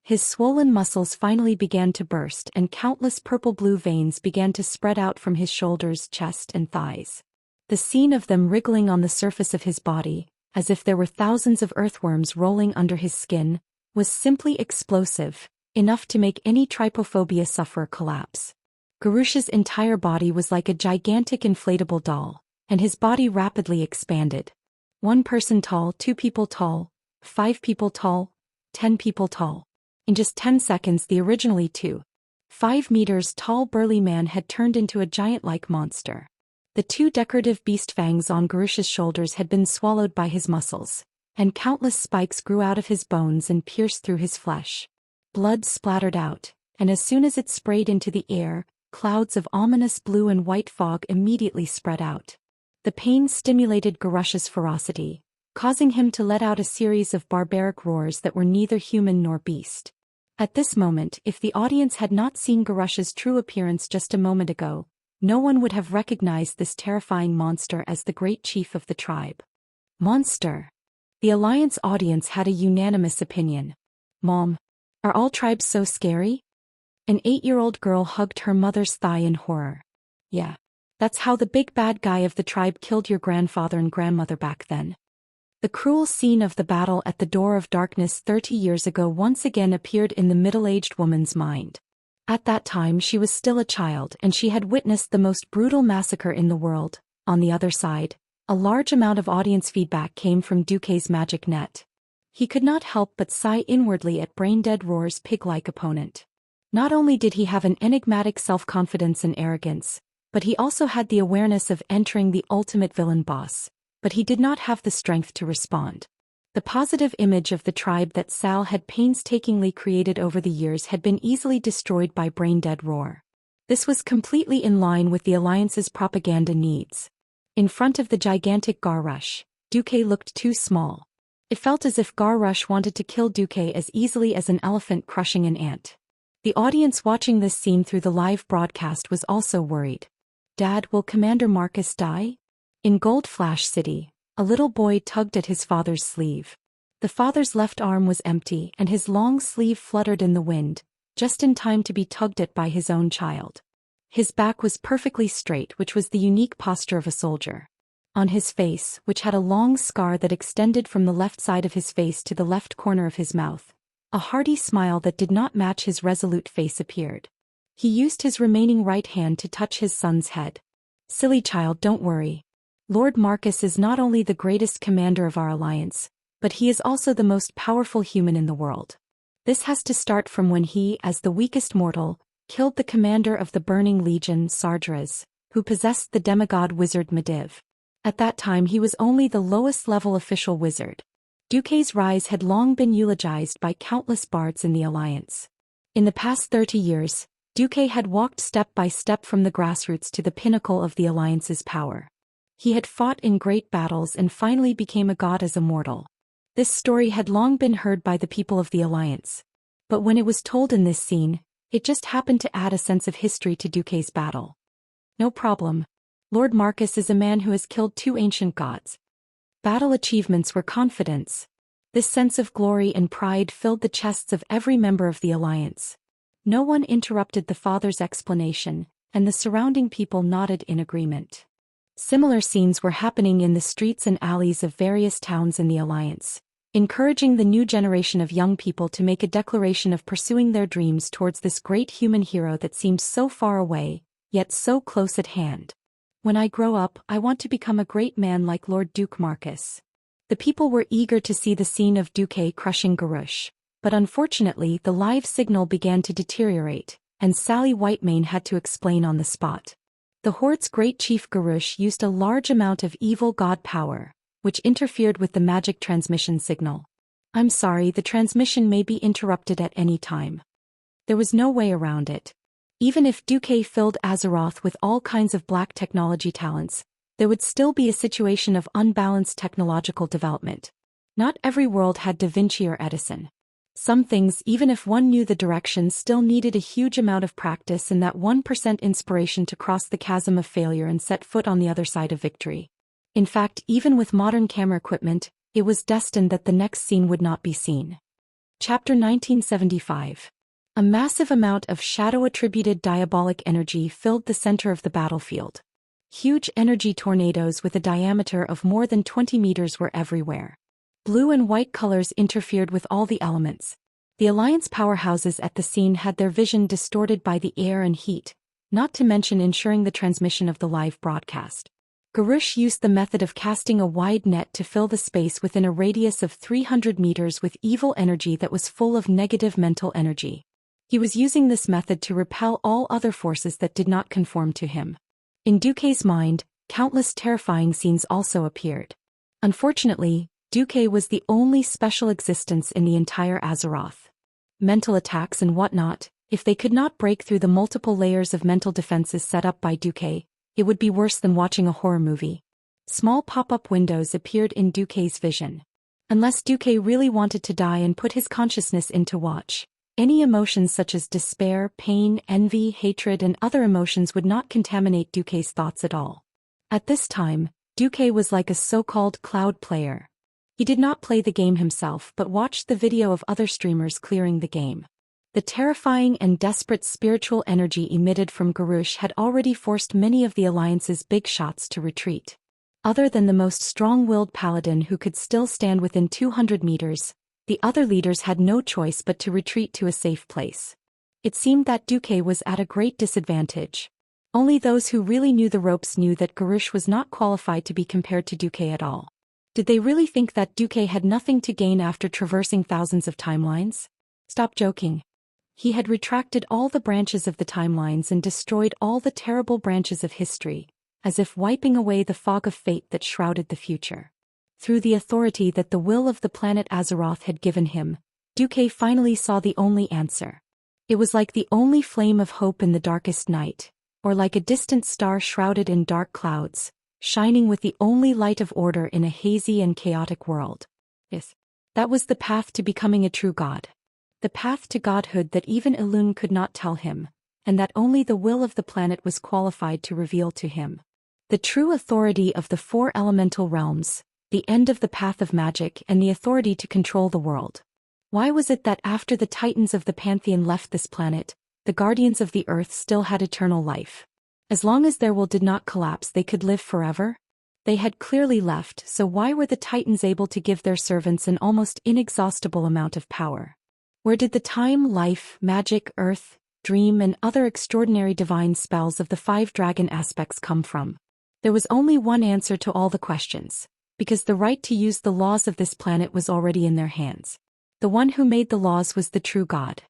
His swollen muscles finally began to burst and countless purple-blue veins began to spread out from his shoulders, chest and thighs. The scene of them wriggling on the surface of his body, as if there were thousands of earthworms rolling under his skin, was simply explosive, enough to make any trypophobia sufferer collapse. Garush's entire body was like a gigantic inflatable doll, and his body rapidly expanded. 1 person tall, 2 people tall, 5 people tall, 10 people tall. In just 10 seconds, the originally 2.5 meters tall burly man had turned into a giant-like monster. The 2 decorative beast fangs on Garush's shoulders had been swallowed by his muscles, and countless spikes grew out of his bones and pierced through his flesh. Blood splattered out, and as soon as it sprayed into the air, clouds of ominous blue and white fog immediately spread out. The pain stimulated Garush's ferocity, causing him to let out a series of barbaric roars that were neither human nor beast. At this moment, if the audience had not seen Garush's true appearance just a moment ago, no one would have recognized this terrifying monster as the great chief of the tribe. Monster. The Alliance audience had a unanimous opinion. Mom, are all tribes so scary? An 8-year-old girl hugged her mother's thigh in horror. Yeah. That's how the big bad guy of the tribe killed your grandfather and grandmother back then. The cruel scene of the battle at the Door of Darkness 30 years ago once again appeared in the middle-aged woman's mind. At that time she was still a child and she had witnessed the most brutal massacre in the world. On the other side, a large amount of audience feedback came from Duque's magic net. He could not help but sigh inwardly at Braindead Roar's pig-like opponent. Not only did he have an enigmatic self-confidence and arrogance, but he also had the awareness of entering the ultimate villain boss. But he did not have the strength to respond. The positive image of the tribe that Sal had painstakingly created over the years had been easily destroyed by Braindead Roar. This was completely in line with the Alliance's propaganda needs. In front of the gigantic Garush, Duque looked too small. It felt as if Garush wanted to kill Duque as easily as an elephant crushing an ant. The audience watching this scene through the live broadcast was also worried. Dad, will Commander Marcus die? In Gold Flash City, a little boy tugged at his father's sleeve. The father's left arm was empty and his long sleeve fluttered in the wind, just in time to be tugged at by his own child. His back was perfectly straight, which was the unique posture of a soldier. On his face, which had a long scar that extended from the left side of his face to the left corner of his mouth, a hearty smile that did not match his resolute face appeared. He used his remaining right hand to touch his son's head. Silly child, don't worry. Lord Marcus is not only the greatest commander of our alliance, but he is also the most powerful human in the world. This has to start from when he, as the weakest mortal, killed the commander of the Burning Legion, Sardras, who possessed the demigod wizard Mediv. At that time he was only the lowest-level official wizard. Duque's rise had long been eulogized by countless bards in the alliance. In the past 30 years, Duque had walked step by step from the grassroots to the pinnacle of the alliance's power. He had fought in great battles and finally became a god as a mortal. This story had long been heard by the people of the alliance. But when it was told in this scene, it just happened to add a sense of history to Duque's battle. No problem. Lord Marcus is a man who has killed 2 ancient gods. Battle achievements were confidence. This sense of glory and pride filled the chests of every member of the alliance. No one interrupted the father's explanation, and the surrounding people nodded in agreement. Similar scenes were happening in the streets and alleys of various towns in the alliance, encouraging the new generation of young people to make a declaration of pursuing their dreams towards this great human hero that seemed so far away, yet so close at hand. When I grow up, I want to become a great man like Lord Duke Marcus. The people were eager to see the scene of Duque crushing Garush, but unfortunately the live signal began to deteriorate, and Sally Whitemane had to explain on the spot. The Horde's great chief Garush used a large amount of evil god power, which interfered with the magic transmission signal. I'm sorry, the transmission may be interrupted at any time. There was no way around it. Even if Duque filled Azeroth with all kinds of black technology talents, there would still be a situation of unbalanced technological development. Not every world had Da Vinci or Edison. Some things, even if one knew the direction, still needed a huge amount of practice and that 1% inspiration to cross the chasm of failure and set foot on the other side of victory. In fact, even with modern camera equipment, it was destined that the next scene would not be seen. Chapter 1975. A massive amount of shadow-attributed diabolic energy filled the center of the battlefield. Huge energy tornadoes with a diameter of more than 20 meters were everywhere. Blue and white colors interfered with all the elements. The Alliance powerhouses at the scene had their vision distorted by the air and heat, not to mention ensuring the transmission of the live broadcast. Garush used the method of casting a wide net to fill the space within a radius of 300 meters with evil energy that was full of negative mental energy. He was using this method to repel all other forces that did not conform to him. In Duque's mind, countless terrifying scenes also appeared. Unfortunately, Duque was the only special existence in the entire Azeroth. Mental attacks and whatnot, if they could not break through the multiple layers of mental defenses set up by Duque, it would be worse than watching a horror movie. Small pop-up windows appeared in Duque's vision. Unless Duque really wanted to die and put his consciousness into watch, any emotions such as despair, pain, envy, hatred and other emotions would not contaminate Duque's thoughts at all. At this time, Duque was like a so-called cloud player. He did not play the game himself but watched the video of other streamers clearing the game. The terrifying and desperate spiritual energy emitted from Garush had already forced many of the Alliance's big shots to retreat. Other than the most strong-willed paladin who could still stand within 200 meters, the other leaders had no choice but to retreat to a safe place. It seemed that Duque was at a great disadvantage. Only those who really knew the ropes knew that Garush was not qualified to be compared to Duque at all. Did they really think that Duque had nothing to gain after traversing thousands of timelines? Stop joking. He had retracted all the branches of the timelines and destroyed all the terrible branches of history, as if wiping away the fog of fate that shrouded the future. Through the authority that the will of the planet Azeroth had given him, Duque finally saw the only answer. It was like the only flame of hope in the darkest night, or like a distant star shrouded in dark clouds, shining with the only light of order in a hazy and chaotic world. Yes, that was the path to becoming a true god. The path to godhood that even Elune could not tell him, and that only the will of the planet was qualified to reveal to him. The true authority of the 4 elemental realms, the end of the path of magic and the authority to control the world. Why was it that after the titans of the Pantheon left this planet, the guardians of the earth still had eternal life? As long as their will did not collapse, they could live forever? They had clearly left, so why were the titans able to give their servants an almost inexhaustible amount of power? Where did the time, life, magic, earth, dream and other extraordinary divine spells of the 5 dragon aspects come from? There was only one answer to all the questions, because the right to use the laws of this planet was already in their hands. The one who made the laws was the true God.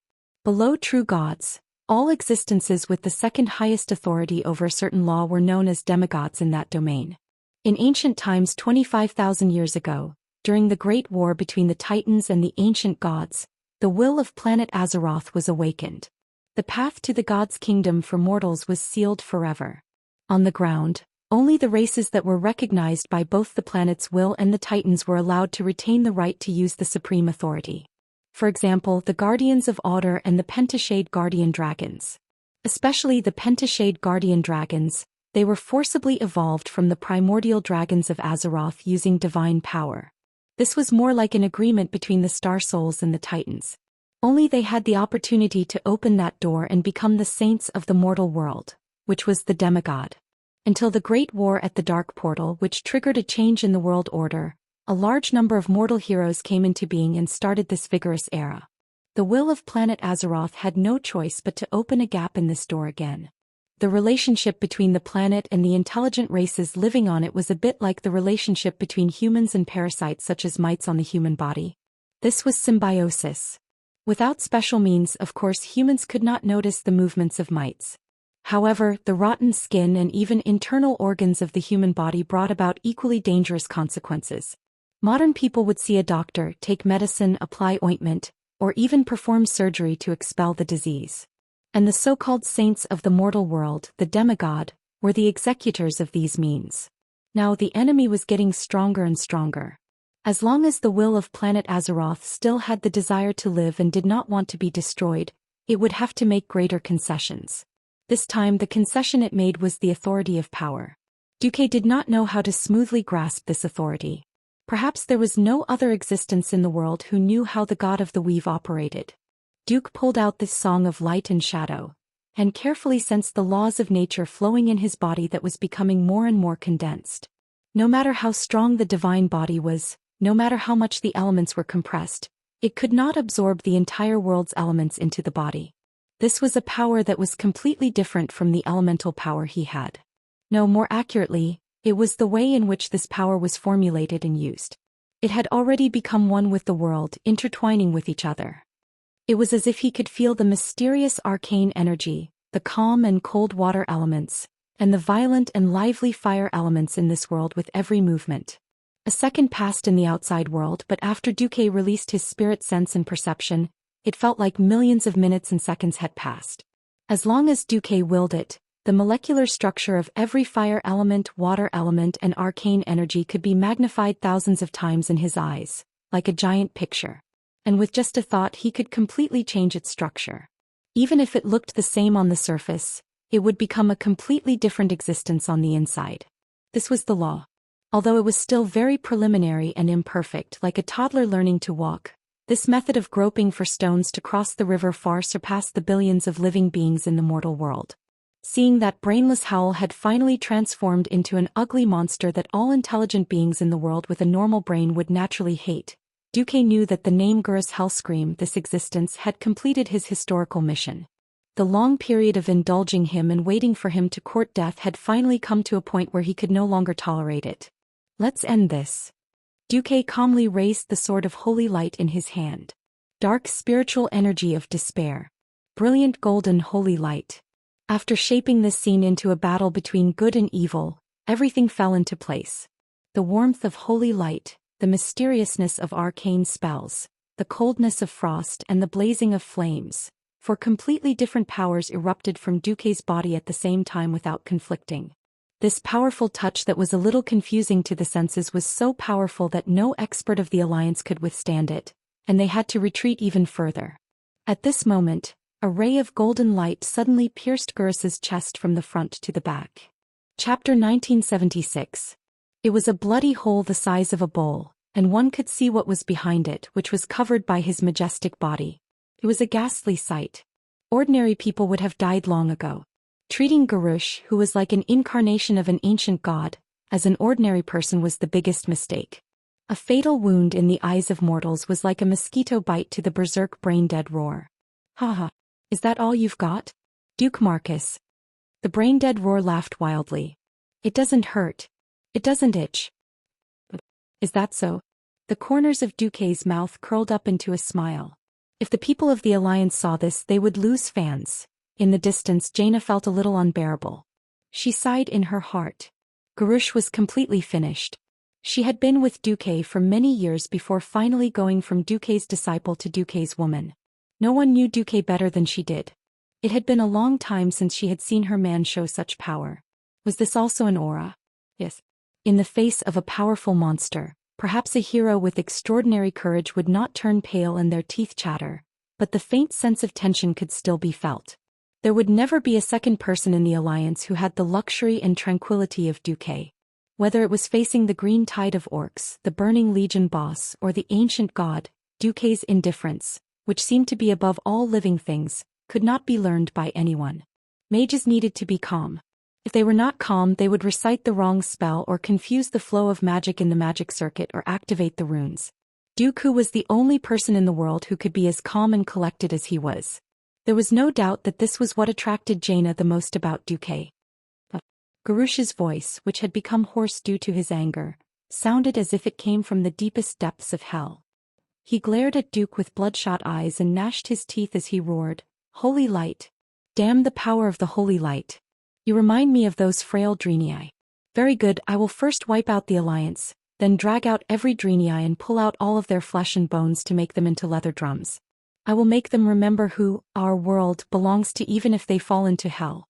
Below true gods, all existences with the second highest authority over a certain law were known as demigods in that domain. In ancient times 25,000 years ago, during the Great War between the Titans and the ancient gods, the will of planet Azeroth was awakened. The path to the gods' kingdom for mortals was sealed forever. On the ground, only the races that were recognized by both the planet's will and the Titans were allowed to retain the right to use the supreme authority. For example, the Guardians of Order and the Pentashade Guardian Dragons. Especially the Pentashade Guardian Dragons, they were forcibly evolved from the primordial dragons of Azeroth using divine power. This was more like an agreement between the Star Souls and the Titans. Only they had the opportunity to open that door and become the saints of the mortal world, which was the demigod. Until the Great War at the Dark Portal, which triggered a change in the world order, a large number of mortal heroes came into being and started this vigorous era. The will of planet Azeroth had no choice but to open a gap in this door again. The relationship between the planet and the intelligent races living on it was a bit like the relationship between humans and parasites such as mites on the human body. This was symbiosis. Without special means, of course, humans could not notice the movements of mites. However, the rotten skin and even internal organs of the human body brought about equally dangerous consequences. Modern people would see a doctor, take medicine, apply ointment, or even perform surgery to expel the disease. And the so-called saints of the mortal world, the demigod, were the executors of these means. Now the enemy was getting stronger and stronger. As long as the will of planet Azeroth still had the desire to live and did not want to be destroyed, it would have to make greater concessions. This time the concession it made was the authority of power. Duque did not know how to smoothly grasp this authority. Perhaps there was no other existence in the world who knew how the god of the weave operated. Duke pulled out this song of light and shadow, and carefully sensed the laws of nature flowing in his body that was becoming more and more condensed. No matter how strong the divine body was, no matter how much the elements were compressed, it could not absorb the entire world's elements into the body. This was a power that was completely different from the elemental power he had. No, more accurately, it was the way in which this power was formulated and used. It had already become one with the world, intertwining with each other. It was as if he could feel the mysterious arcane energy, the calm and cold water elements, and the violent and lively fire elements in this world with every movement. A second passed in the outside world, but after Duque released his spirit sense and perception, it felt like millions of minutes and seconds had passed. As long as Duque willed it, the molecular structure of every fire element, water element, and arcane energy could be magnified thousands of times in his eyes, like a giant picture. And with just a thought he could completely change its structure. Even if it looked the same on the surface, it would become a completely different existence on the inside. This was the law. Although it was still very preliminary and imperfect, like a toddler learning to walk, this method of groping for stones to cross the river far surpassed the billions of living beings in the mortal world. Seeing that brainless howl had finally transformed into an ugly monster that all intelligent beings in the world with a normal brain would naturally hate, Duque knew that the name Gur's Hellscream, this existence, had completed his historical mission. The long period of indulging him and waiting for him to court death had finally come to a point where he could no longer tolerate it. Let's end this. Duque calmly raised the sword of holy light in his hand. Dark spiritual energy of despair. Brilliant golden holy light. After shaping this scene into a battle between good and evil, everything fell into place. The warmth of holy light, the mysteriousness of arcane spells, the coldness of frost and the blazing of flames, for completely different powers erupted from Duque's body at the same time without conflicting. This powerful touch that was a little confusing to the senses was so powerful that no expert of the Alliance could withstand it, and they had to retreat even further. At this moment, a ray of golden light suddenly pierced Gur's chest from the front to the back. Chapter 1976. It was a bloody hole the size of a bowl, and one could see what was behind it, which was covered by his majestic body. It was a ghastly sight. Ordinary people would have died long ago. Treating Garush, who was like an incarnation of an ancient god, as an ordinary person was the biggest mistake. A fatal wound in the eyes of mortals was like a mosquito bite to the berserk brain-dead roar. Ha ha. Is that all you've got? Duke Marcus. The brain-dead roar laughed wildly. It doesn't hurt. It doesn't itch. Is that so? The corners of Duque's mouth curled up into a smile. If the people of the Alliance saw this, they would lose fans. In the distance, Jaina felt a little unbearable. She sighed in her heart. Garush was completely finished. She had been with Duque for many years before finally going from Duque's disciple to Duque's woman. No one knew Duque better than she did. It had been a long time since she had seen her man show such power. Was this also an aura? Yes. In the face of a powerful monster, perhaps a hero with extraordinary courage would not turn pale and their teeth chatter, but the faint sense of tension could still be felt. There would never be a second person in the Alliance who had the luxury and tranquility of Duque. Whether it was facing the green tide of orcs, the burning legion boss, or the ancient god, Duque's indifference, which seemed to be above all living things, could not be learned by anyone. Mages needed to be calm. If they were not calm, they would recite the wrong spell or confuse the flow of magic in the magic circuit or activate the runes. Dooku was the only person in the world who could be as calm and collected as he was. There was no doubt that this was what attracted Jaina the most about Duque. Garush's voice, which had become hoarse due to his anger, sounded as if it came from the deepest depths of hell. He glared at Duke with bloodshot eyes and gnashed his teeth as he roared, "Holy light! Damn the power of the holy light! You remind me of those frail Draenei. Very good, I will first wipe out the Alliance, then drag out every Draenei and pull out all of their flesh and bones to make them into leather drums. I will make them remember who our world belongs to even if they fall into hell."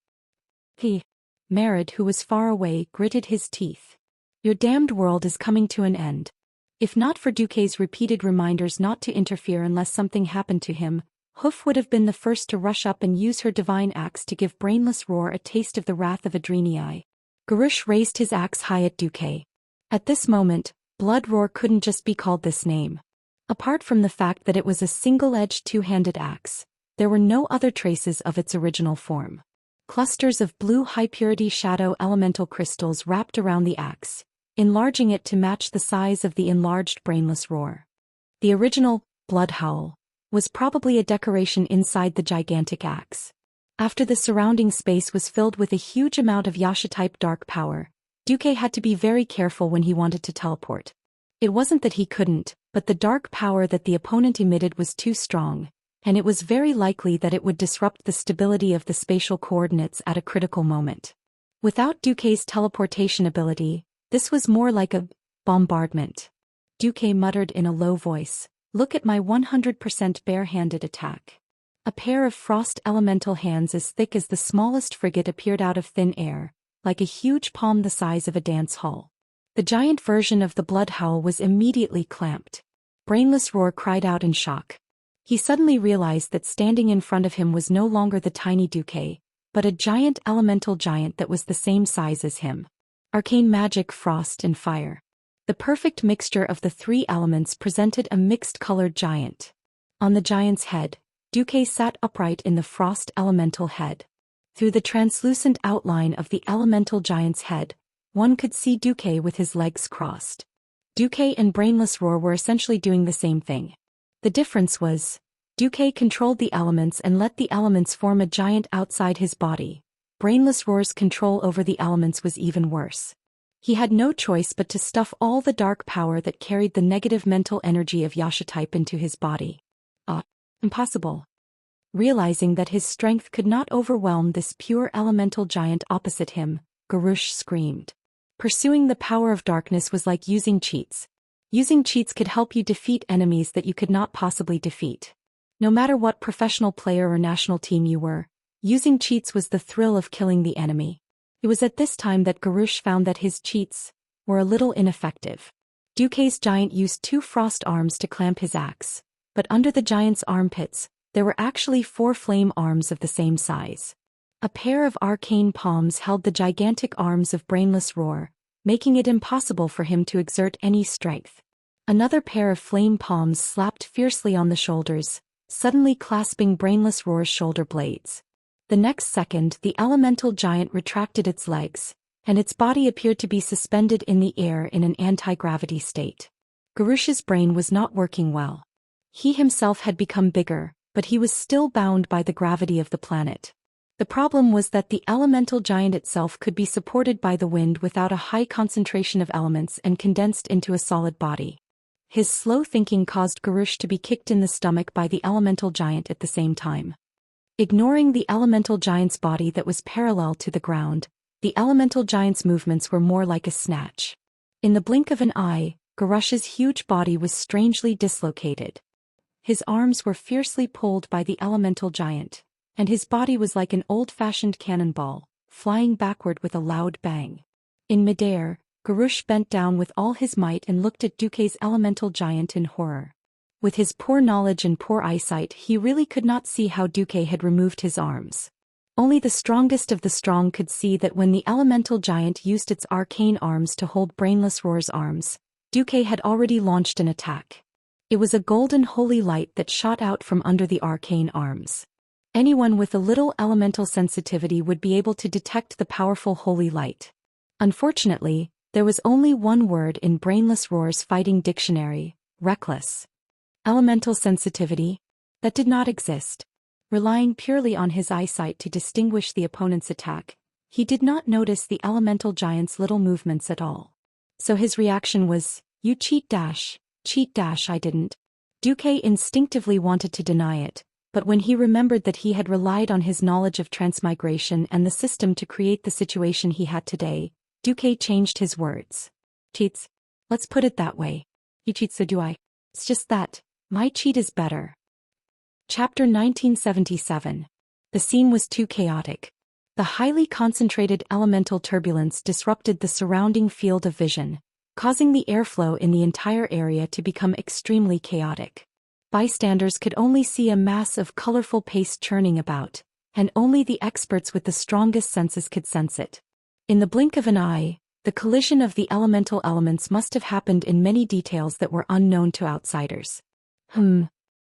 Merritt, who was far away, gritted his teeth. Your damned world is coming to an end. If not for Duque's repeated reminders not to interfere unless something happened to him, Hoof would have been the first to rush up and use her divine axe to give Brainless Roar a taste of the wrath of a Draenei. Garush raised his axe high at Duque. At this moment, Blood Roar couldn't just be called this name. Apart from the fact that it was a single-edged two-handed axe, there were no other traces of its original form. Clusters of blue high-purity shadow elemental crystals wrapped around the axe, enlarging it to match the size of the enlarged Brainless Roar. The original Blood Howl was probably a decoration inside the gigantic axe. After the surrounding space was filled with a huge amount of Yasha-type dark power, Duque had to be very careful when he wanted to teleport. It wasn't that he couldn't, but the dark power that the opponent emitted was too strong, and it was very likely that it would disrupt the stability of the spatial coordinates at a critical moment. Without Duque's teleportation ability, this was more like a bombardment. Duque muttered in a low voice, "Look at my 100% bare-handed attack." A pair of frost elemental hands as thick as the smallest frigate appeared out of thin air, like a huge palm the size of a dance hall. The giant version of the Blood Howl was immediately clamped. Brainless Roar cried out in shock. He suddenly realized that standing in front of him was no longer the tiny Duque, but a giant elemental giant that was the same size as him. Arcane magic, frost and fire. The perfect mixture of the three elements presented a mixed-colored giant. On the giant's head, Duque sat upright in the frost elemental head. Through the translucent outline of the elemental giant's head, one could see Duque with his legs crossed. Duque and Brainless Roar were essentially doing the same thing. The difference was, Duque controlled the elements and let the elements form a giant outside his body. Brainless Roar's control over the elements was even worse. He had no choice but to stuff all the dark power that carried the negative mental energy of Yasha type into his body. Impossible. Realizing that his strength could not overwhelm this pure elemental giant opposite him, Garush screamed. Pursuing the power of darkness was like using cheats. Using cheats could help you defeat enemies that you could not possibly defeat. No matter what professional player or national team you were, using cheats was the thrill of killing the enemy. It was at this time that Garush found that his cheats were a little ineffective. Duque's giant used 2 frost arms to clamp his axe, but under the giant's armpits, there were actually 4 flame arms of the same size. A pair of arcane palms held the gigantic arms of Brainless Roar, making it impossible for him to exert any strength. Another pair of flame palms slapped fiercely on the shoulders, suddenly clasping Brainless Roar's shoulder blades. The next second, the elemental giant retracted its legs, and its body appeared to be suspended in the air in an anti-gravity state. Garush's brain was not working well. He himself had become bigger, but he was still bound by the gravity of the planet. The problem was that the elemental giant itself could be supported by the wind without a high concentration of elements and condensed into a solid body. His slow thinking caused Garush to be kicked in the stomach by the elemental giant at the same time. Ignoring the elemental giant's body that was parallel to the ground, the elemental giant's movements were more like a snatch. In the blink of an eye, Garush's huge body was strangely dislocated. His arms were fiercely pulled by the elemental giant, and his body was like an old-fashioned cannonball, flying backward with a loud bang. In midair, Garush bent down with all his might and looked at Duque's elemental giant in horror. With his poor knowledge and poor eyesight, he really could not see how Duque had removed his arms. Only the strongest of the strong could see that when the elemental giant used its arcane arms to hold Brainless Roar's arms, Duque had already launched an attack. It was a golden holy light that shot out from under the arcane arms. Anyone with a little elemental sensitivity would be able to detect the powerful holy light. Unfortunately, there was only one word in Brainless Roar's fighting dictionary: reckless. Elemental sensitivity? That did not exist. Relying purely on his eyesight to distinguish the opponent's attack, he did not notice the elemental giant's little movements at all. So his reaction was, "You cheat dash, I didn't." Duque instinctively wanted to deny it, but when he remembered that he had relied on his knowledge of transmigration and the system to create the situation he had today, Duque changed his words. "Cheats? Let's put it that way. You cheat, so do I. It's just that my cheat is better." Chapter 1977. The scene was too chaotic. The highly concentrated elemental turbulence disrupted the surrounding field of vision, causing the airflow in the entire area to become extremely chaotic. Bystanders could only see a mass of colorful paste churning about, and only the experts with the strongest senses could sense it. In the blink of an eye, the collision of the elemental elements must have happened in many details that were unknown to outsiders.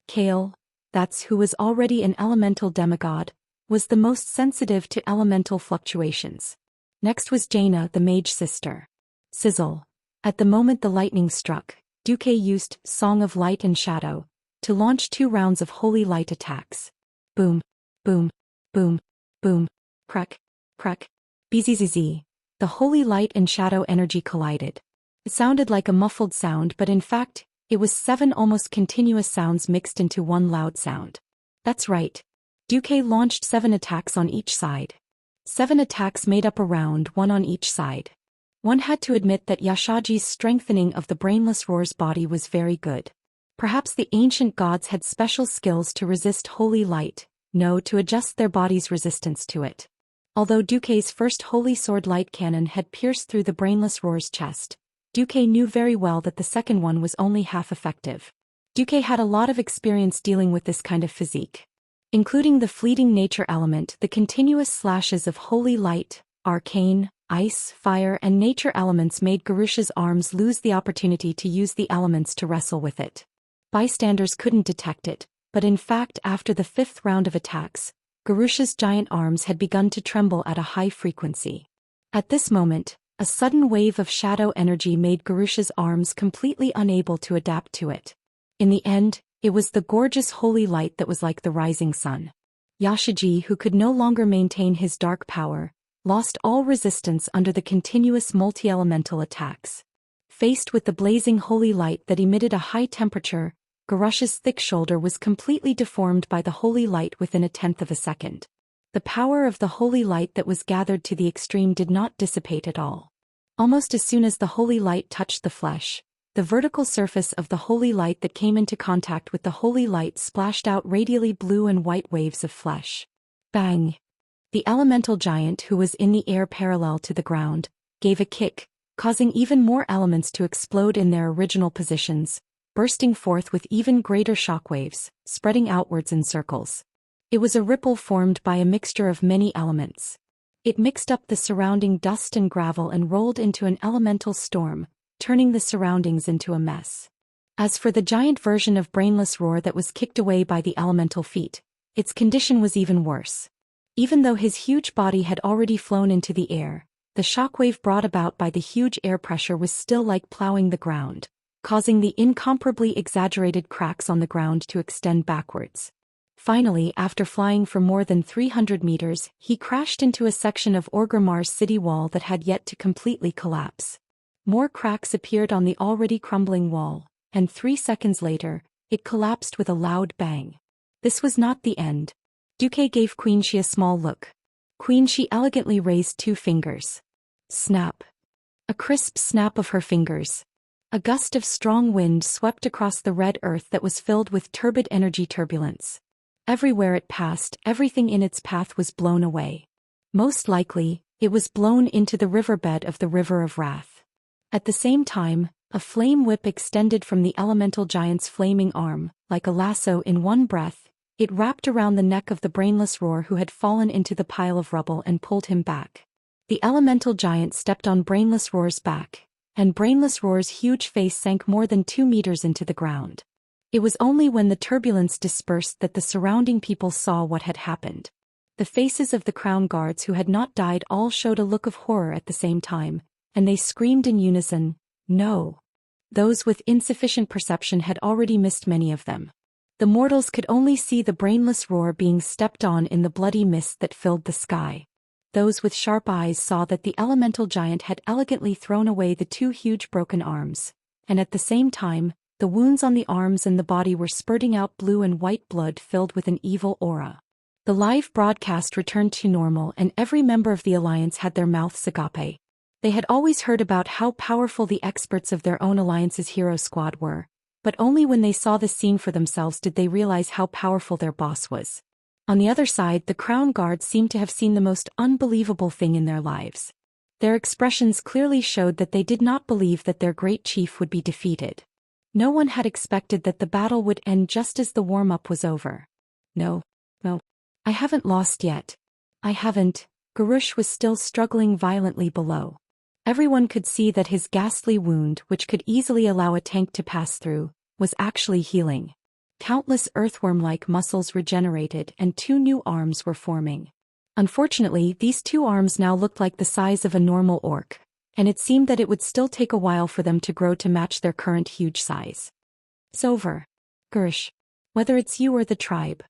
Kale, that's who was already an elemental demigod, was the most sensitive to elemental fluctuations. Next was Jaina, the mage sister. Sizzle. At the moment the lightning struck, Duque used Song of Light and Shadow to launch 2 rounds of holy light attacks. Boom, boom, boom, boom, crack, crack. Bzzz. The holy light and shadow energy collided. It sounded like a muffled sound, but in fact, it was 7 almost continuous sounds mixed into one loud sound. That's right. Duque launched 7 attacks on each side. 7 attacks made up a round, 1 on each side. One had to admit that Yashaji's strengthening of the Brainless Roar's body was very good. Perhaps the ancient gods had special skills to resist holy light, to adjust their body's resistance to it. Although Duque's first holy sword light cannon had pierced through the Brainless Roar's chest, Duque knew very well that the second one was only half effective. Duque had a lot of experience dealing with this kind of physique. Including the fleeting nature element, the continuous slashes of holy light, arcane, ice, fire and nature elements made Garush's arms lose the opportunity to use the elements to wrestle with it. Bystanders couldn't detect it, but in fact after the 5th round of attacks, Garush's giant arms had begun to tremble at a high frequency. At this moment, a sudden wave of shadow energy made Garush's arms completely unable to adapt to it. In the end, it was the gorgeous holy light that was like the rising sun. Yashaji, who could no longer maintain his dark power, lost all resistance under the continuous multi-elemental attacks. Faced with the blazing holy light that emitted a high temperature, Garush's thick shoulder was completely deformed by the holy light within a 10th of a second. The power of the holy light that was gathered to the extreme did not dissipate at all. Almost as soon as the holy light touched the flesh, the vertical surface of the holy light that came into contact with the holy light splashed out radially blue and white waves of flesh. Bang! The elemental giant, who was in the air parallel to the ground, gave a kick, causing even more elements to explode in their original positions, bursting forth with even greater shockwaves, spreading outwards in circles. It was a ripple formed by a mixture of many elements. It mixed up the surrounding dust and gravel and rolled into an elemental storm, turning the surroundings into a mess. As for the giant version of Brainless Roar that was kicked away by the elemental feet, its condition was even worse. Even though his huge body had already flown into the air, the shockwave brought about by the huge air pressure was still like plowing the ground, causing the incomparably exaggerated cracks on the ground to extend backwards. Finally, after flying for more than 300 meters, he crashed into a section of Orgrimmar's city wall that had yet to completely collapse. More cracks appeared on the already crumbling wall, and 3 seconds later, it collapsed with a loud bang. This was not the end. Duque gave Queen Xi a small look. Queen Xi elegantly raised 2 fingers. Snap. A crisp snap of her fingers. A gust of strong wind swept across the red earth that was filled with turbid energy turbulence. Everywhere it passed, everything in its path was blown away. Most likely, it was blown into the riverbed of the River of Wrath. At the same time, a flame whip extended from the elemental giant's flaming arm, like a lasso in one breath. It wrapped around the neck of the brainless roar who had fallen into the pile of rubble and pulled him back. The elemental giant stepped on Brainless Roar's back, and Brainless Roar's huge face sank more than 2 meters into the ground. It was only when the turbulence dispersed that the surrounding people saw what had happened. The faces of the crown guards who had not died all showed a look of horror at the same time, and they screamed in unison, "No!" Those with insufficient perception had already missed many of them. The mortals could only see the Brainless Roar being stepped on in the bloody mist that filled the sky. Those with sharp eyes saw that the elemental giant had elegantly thrown away the 2 huge broken arms, and at the same time, the wounds on the arms and the body were spurting out blue and white blood filled with an evil aura. The live broadcast returned to normal and every member of the Alliance had their mouths agape. They had always heard about how powerful the experts of their own Alliance's hero squad were, but only when they saw the scene for themselves did they realize how powerful their boss was. On the other side, the Crown Guards seemed to have seen the most unbelievable thing in their lives. Their expressions clearly showed that they did not believe that their great chief would be defeated. No one had expected that the battle would end just as the warm-up was over. No. I haven't lost yet. I haven't. Garush was still struggling violently below. Everyone could see that his ghastly wound, which could easily allow a tank to pass through, was actually healing. Countless earthworm-like muscles regenerated and 2 new arms were forming. Unfortunately, these 2 arms now looked like the size of a normal orc, and it seemed that it would still take a while for them to grow to match their current huge size. It's over. Gurish. Whether it's you or the tribe.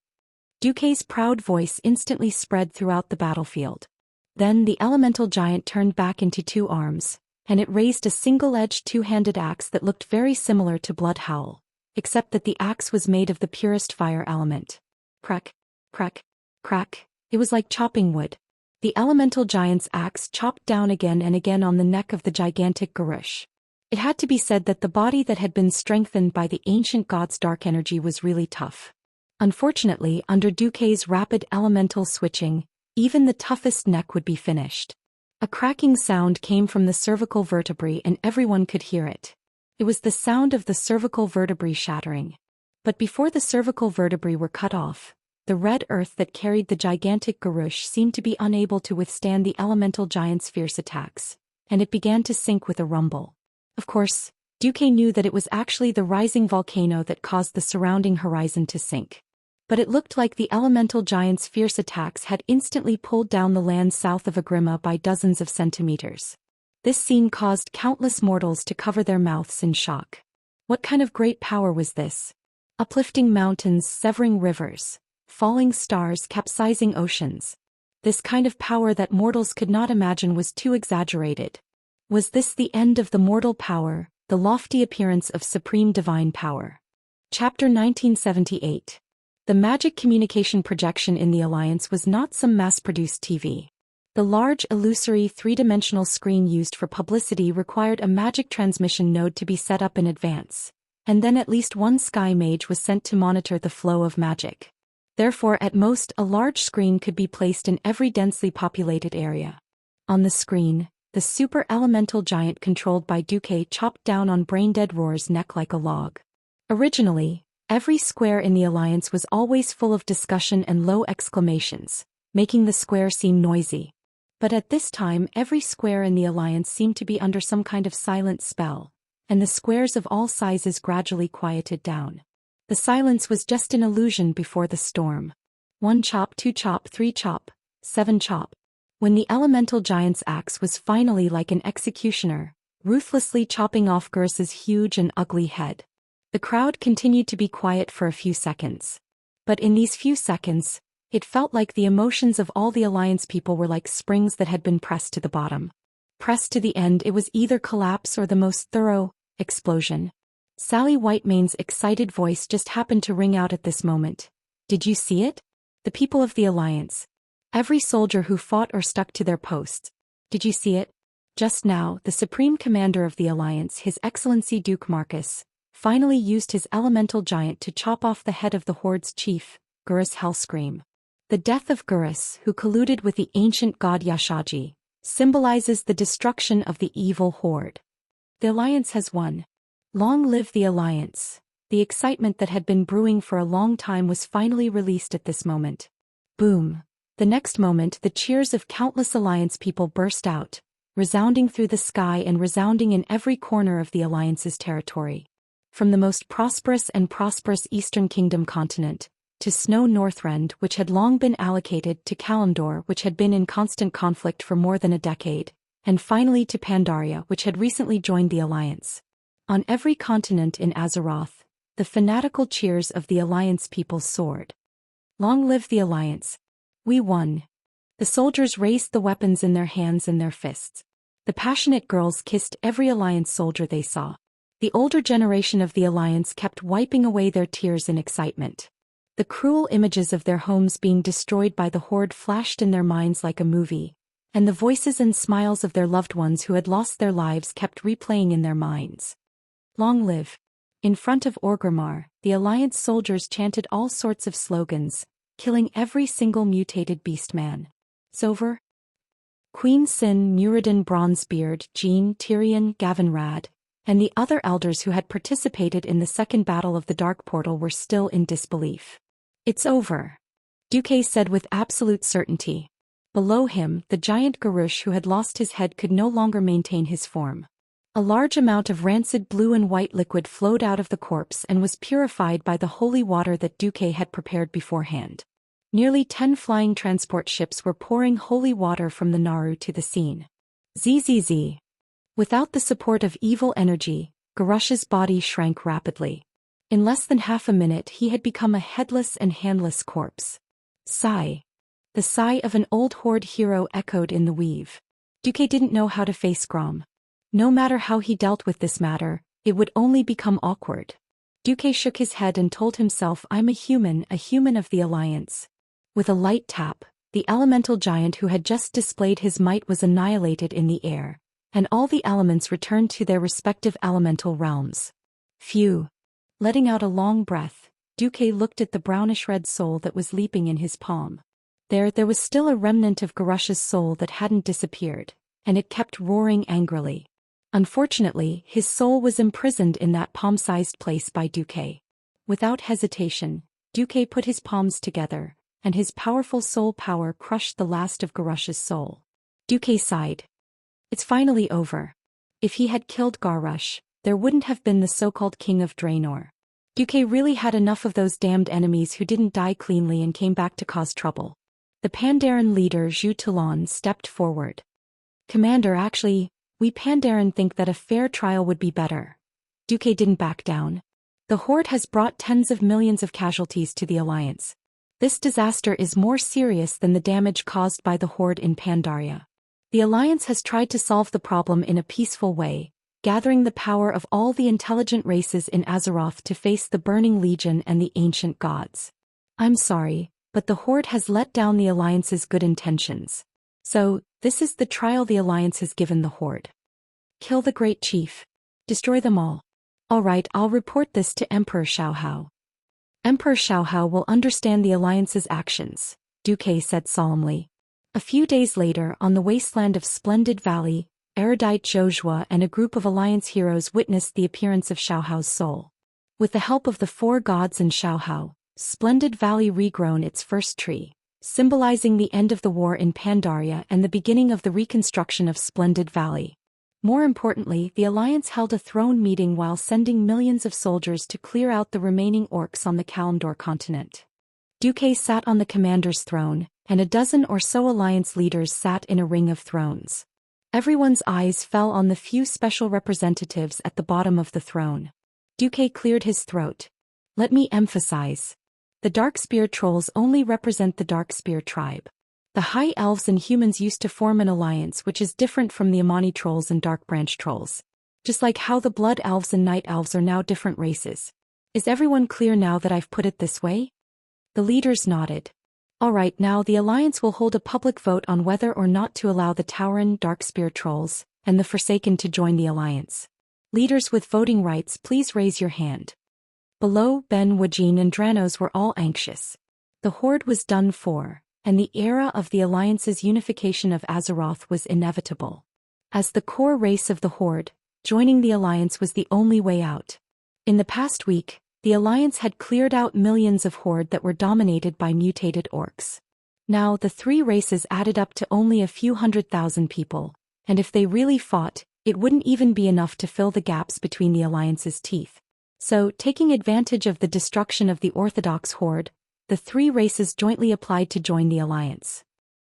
Duque's proud voice instantly spread throughout the battlefield. Then the elemental giant turned back into 2 arms, and it raised a single-edged 2-handed axe that looked very similar to Bloodhowl, except that the axe was made of the purest fire element. Crack, crack, crack, it was like chopping wood. The elemental giant's axe chopped down again and again on the neck of the gigantic Garush. It had to be said that the body that had been strengthened by the ancient god's dark energy was really tough. Unfortunately, under Duque's rapid elemental switching, even the toughest neck would be finished. A cracking sound came from the cervical vertebrae and everyone could hear it. It was the sound of the cervical vertebrae shattering. But before the cervical vertebrae were cut off, the red earth that carried the gigantic Garush seemed to be unable to withstand the elemental giant's fierce attacks, and it began to sink with a rumble. Of course, Duque knew that it was actually the rising volcano that caused the surrounding horizon to sink. But it looked like the elemental giant's fierce attacks had instantly pulled down the land south of Agrima by dozens of centimeters. This scene caused countless mortals to cover their mouths in shock. What kind of great power was this? Uplifting mountains, severing rivers, falling stars, capsizing oceans. This kind of power that mortals could not imagine was too exaggerated. Was this the end of the mortal power, the lofty appearance of supreme divine power? Chapter 1978. The magic communication projection in the Alliance was not some mass-produced TV. The large, illusory, 3-dimensional screen used for publicity required a magic transmission node to be set up in advance, and then at least one sky mage was sent to monitor the flow of magic. Therefore, at most, a large screen could be placed in every densely populated area. On the screen, the super elemental giant controlled by Duque chopped down on Braindead Roar's neck like a log. Originally, every square in the Alliance was always full of discussion and low exclamations, making the square seem noisy. But at this time every square in the Alliance seemed to be under some kind of silent spell, and the squares of all sizes gradually quieted down. The silence was just an illusion before the storm. 1 chop, 2 chop, 3 chop, 7 chop. When the elemental giant's axe was finally like an executioner, ruthlessly chopping off Gursa's huge and ugly head. The crowd continued to be quiet for a few seconds. But in these few seconds, it felt like the emotions of all the Alliance people were like springs that had been pressed to the bottom. Pressed to the end, it was either collapse or the most thorough explosion. Sally Whitemane's excited voice just happened to ring out at this moment. Did you see it? The people of the Alliance. Every soldier who fought or stuck to their posts. Did you see it? Just now, the Supreme Commander of the Alliance, His Excellency Duke Marcus, finally used his elemental giant to chop off the head of the Horde's chief, Gurus Hellscream. The death of Gurus, who colluded with the ancient god Yashaji, symbolizes the destruction of the evil Horde. The Alliance has won. Long live the Alliance. The excitement that had been brewing for a long time was finally released at this moment. Boom. The next moment, the cheers of countless Alliance people burst out, resounding through the sky and resounding in every corner of the Alliance's territory. From the most prosperous Eastern Kingdom continent, to Snow Northrend, which had long been allocated, to Kalimdor, which had been in constant conflict for more than a decade, and finally to Pandaria, which had recently joined the Alliance. On every continent in Azeroth, the fanatical cheers of the Alliance people soared. Long live the Alliance. We won. The soldiers raised the weapons in their hands and their fists. The passionate girls kissed every Alliance soldier they saw. The older generation of the Alliance kept wiping away their tears in excitement. The cruel images of their homes being destroyed by the Horde flashed in their minds like a movie, and the voices and smiles of their loved ones who had lost their lives kept replaying in their minds. Long live. In front of Orgrimmar, the Alliance soldiers chanted all sorts of slogans, killing every single mutated beastman. Sover, Queen Sin, Muradin Bronzebeard, Jean, Tyrion, Gavinrad, and the other elders who had participated in the second battle of the Dark Portal were still in disbelief. It's over, Duque said with absolute certainty. Below him, the giant Garush who had lost his head could no longer maintain his form. A large amount of rancid blue and white liquid flowed out of the corpse and was purified by the holy water that Duque had prepared beforehand. Nearly 10 flying transport ships were pouring holy water from the Naru to the scene. Zzz. Without the support of evil energy, Garush's body shrank rapidly. In less than half a minute he had become a headless and handless corpse. Sigh. The sigh of an old Horde hero echoed in the weave. Duque didn't know how to face Grom. No matter how he dealt with this matter, it would only become awkward. Duque shook his head and told himself, I'm a human of the Alliance. With a light tap, the elemental giant who had just displayed his might was annihilated in the air, and all the elements returned to their respective elemental realms. Phew. Letting out a long breath, Duque looked at the brownish-red soul that was leaping in his palm. There was still a remnant of Garush's soul that hadn't disappeared, and it kept roaring angrily. Unfortunately, his soul was imprisoned in that palm-sized place by Duque. Without hesitation, Duque put his palms together, and his powerful soul power crushed the last of Garush's soul. Duque sighed. It's finally over. If he had killed Garush, there wouldn't have been the so-called King of Draenor. Duque really had enough of those damned enemies who didn't die cleanly and came back to cause trouble. The Pandaren leader Zhu Talon stepped forward. Commander, actually, we Pandaren think that a fair trial would be better. Duque didn't back down. The Horde has brought tens of millions of casualties to the Alliance. This disaster is more serious than the damage caused by the Horde in Pandaria. The Alliance has tried to solve the problem in a peaceful way, gathering the power of all the intelligent races in Azeroth to face the Burning Legion and the ancient gods. I'm sorry, but the Horde has let down the Alliance's good intentions. So, this is the trial the Alliance has given the Horde. Kill the Great Chief. Destroy them all. Alright, I'll report this to Emperor Xiaohao. Emperor Xiaohao will understand the Alliance's actions, Duque said solemnly. A few days later, on the wasteland of Splendid Valley, erudite Zhou and a group of Alliance heroes witnessed the appearance of Xiaohao's soul. With the help of the 4 gods and Xiaohao, Splendid Valley regrown its first tree, symbolizing the end of the war in Pandaria and the beginning of the reconstruction of Splendid Valley. More importantly, the Alliance held a throne meeting while sending millions of soldiers to clear out the remaining orcs on the Kalimdor continent. Duque sat on the commander's throne, and a dozen or so Alliance leaders sat in a ring of thrones. Everyone's eyes fell on the few special representatives at the bottom of the throne. Duque cleared his throat. Let me emphasize. The dark spear trolls only represent the dark spear tribe. The high elves and humans used to form an alliance, which is different from the Amani trolls and dark branch trolls. Just like how the blood elves and night elves are now different races. Is everyone clear now that I've put it this way? The leaders nodded. Alright, now the alliance will hold a public vote on whether or not to allow the Tauren dark spear trolls and the Forsaken to join the alliance. Leaders with voting rights, please raise your hand. Below, Ben, Wajin and Dranos were all anxious. The Horde was done for, and the era of the alliance's unification of Azeroth was inevitable. As the core race of the Horde, joining the alliance was the only way out. In the past week, the alliance had cleared out millions of Horde that were dominated by mutated orcs. Now the three races added up to only a few 100,000 people, and if they really fought, it wouldn't even be enough to fill the gaps between the alliance's teeth. So, taking advantage of the destruction of the Orthodox Horde, the three races jointly applied to join the alliance.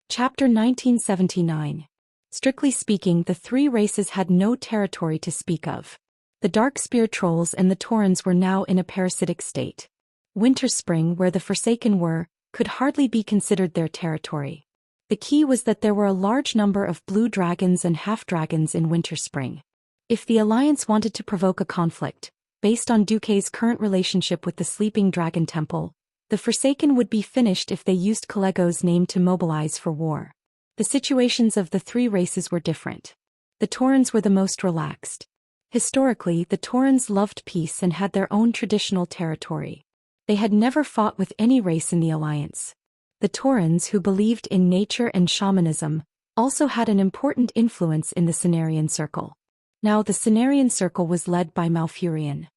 Chapter 1979. Strictly speaking, the three races had no territory to speak of. The Dark Spear Trolls and the Taurens were now in a parasitic state. Winter-Spring, where the Forsaken were, could hardly be considered their territory. The key was that there were a large number of blue dragons and half-dragons in Winter-Spring. If the alliance wanted to provoke a conflict, based on Duque's current relationship with the Sleeping Dragon Temple, the Forsaken would be finished if they used Kalego's name to mobilize for war. The situations of the three races were different. The Taurens were the most relaxed. Historically, the Taurens loved peace and had their own traditional territory. They had never fought with any race in the alliance. The Taurens, who believed in nature and shamanism, also had an important influence in the Cenarian Circle. Now the Cenarian Circle was led by Malfurion.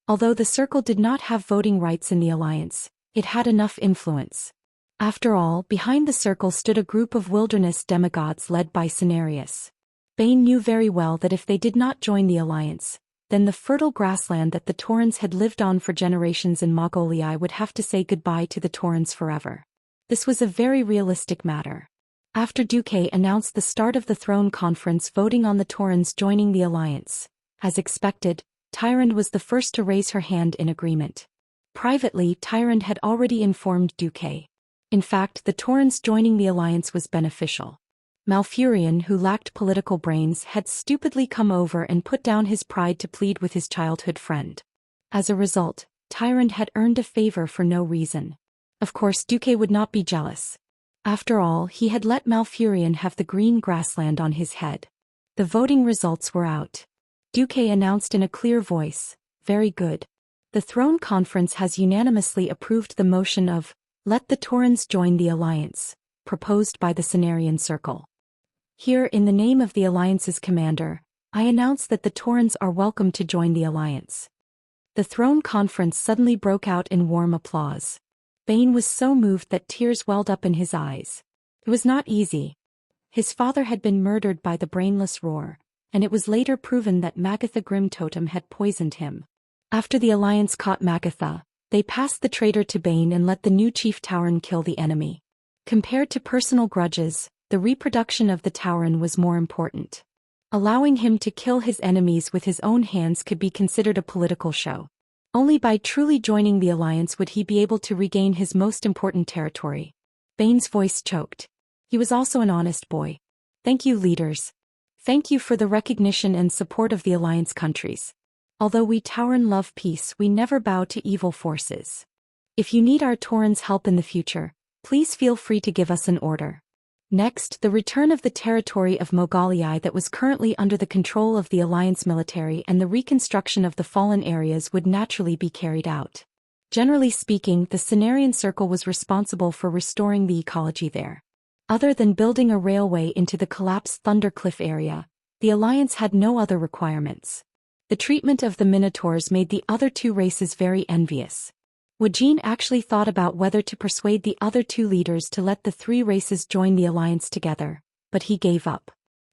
Although the Circle did not have voting rights in the alliance, it had enough influence. After all, behind the Circle stood a group of wilderness demigods led by Cenarius. Bane knew very well that if they did not join the alliance, then the fertile grassland that the Taurens had lived on for generations in Mongolia would have to say goodbye to the Taurens forever. This was a very realistic matter. After Duque announced the start of the Throne Conference voting on the Taurens joining the alliance, as expected, Tyrande was the first to raise her hand in agreement. Privately, Tyrande had already informed Duque. In fact, the Taurens joining the alliance was beneficial. Malfurion, who lacked political brains, had stupidly come over and put down his pride to plead with his childhood friend. As a result, Tyrande had earned a favor for no reason. Of course, Duque would not be jealous. After all, he had let Malfurion have the green grassland on his head. The voting results were out. Duque announced in a clear voice, "Very good. The Throne Conference has unanimously approved the motion of, 'Let the Taurens join the alliance,' proposed by the Cenarian Circle. Here, in the name of the alliance's commander, I announce that the Taurens are welcome to join the alliance." The Throne Conference suddenly broke out in warm applause. Bane was so moved that tears welled up in his eyes. It was not easy. His father had been murdered by the brainless Roar, and it was later proven that Magatha Grim Totem had poisoned him. After the alliance caught Magatha, they passed the traitor to Bane and let the new Chief Tauren kill the enemy. Compared to personal grudges, the reproduction of the Tauren was more important. Allowing him to kill his enemies with his own hands could be considered a political show. Only by truly joining the alliance would he be able to regain his most important territory. Bane's voice choked. He was also an honest boy. "Thank you, leaders. Thank you for the recognition and support of the alliance countries. Although we Tauren love peace, we never bow to evil forces. If you need our Taurens' help in the future, please feel free to give us an order." Next, the return of the territory of Mogalii that was currently under the control of the Alliance military and the reconstruction of the fallen areas would naturally be carried out. Generally speaking, the Cenarian Circle was responsible for restoring the ecology there. Other than building a railway into the collapsed Thundercliff area, the Alliance had no other requirements. The treatment of the Minotaurs made the other two races very envious. Wajin actually thought about whether to persuade the other two leaders to let the three races join the alliance together, but he gave up.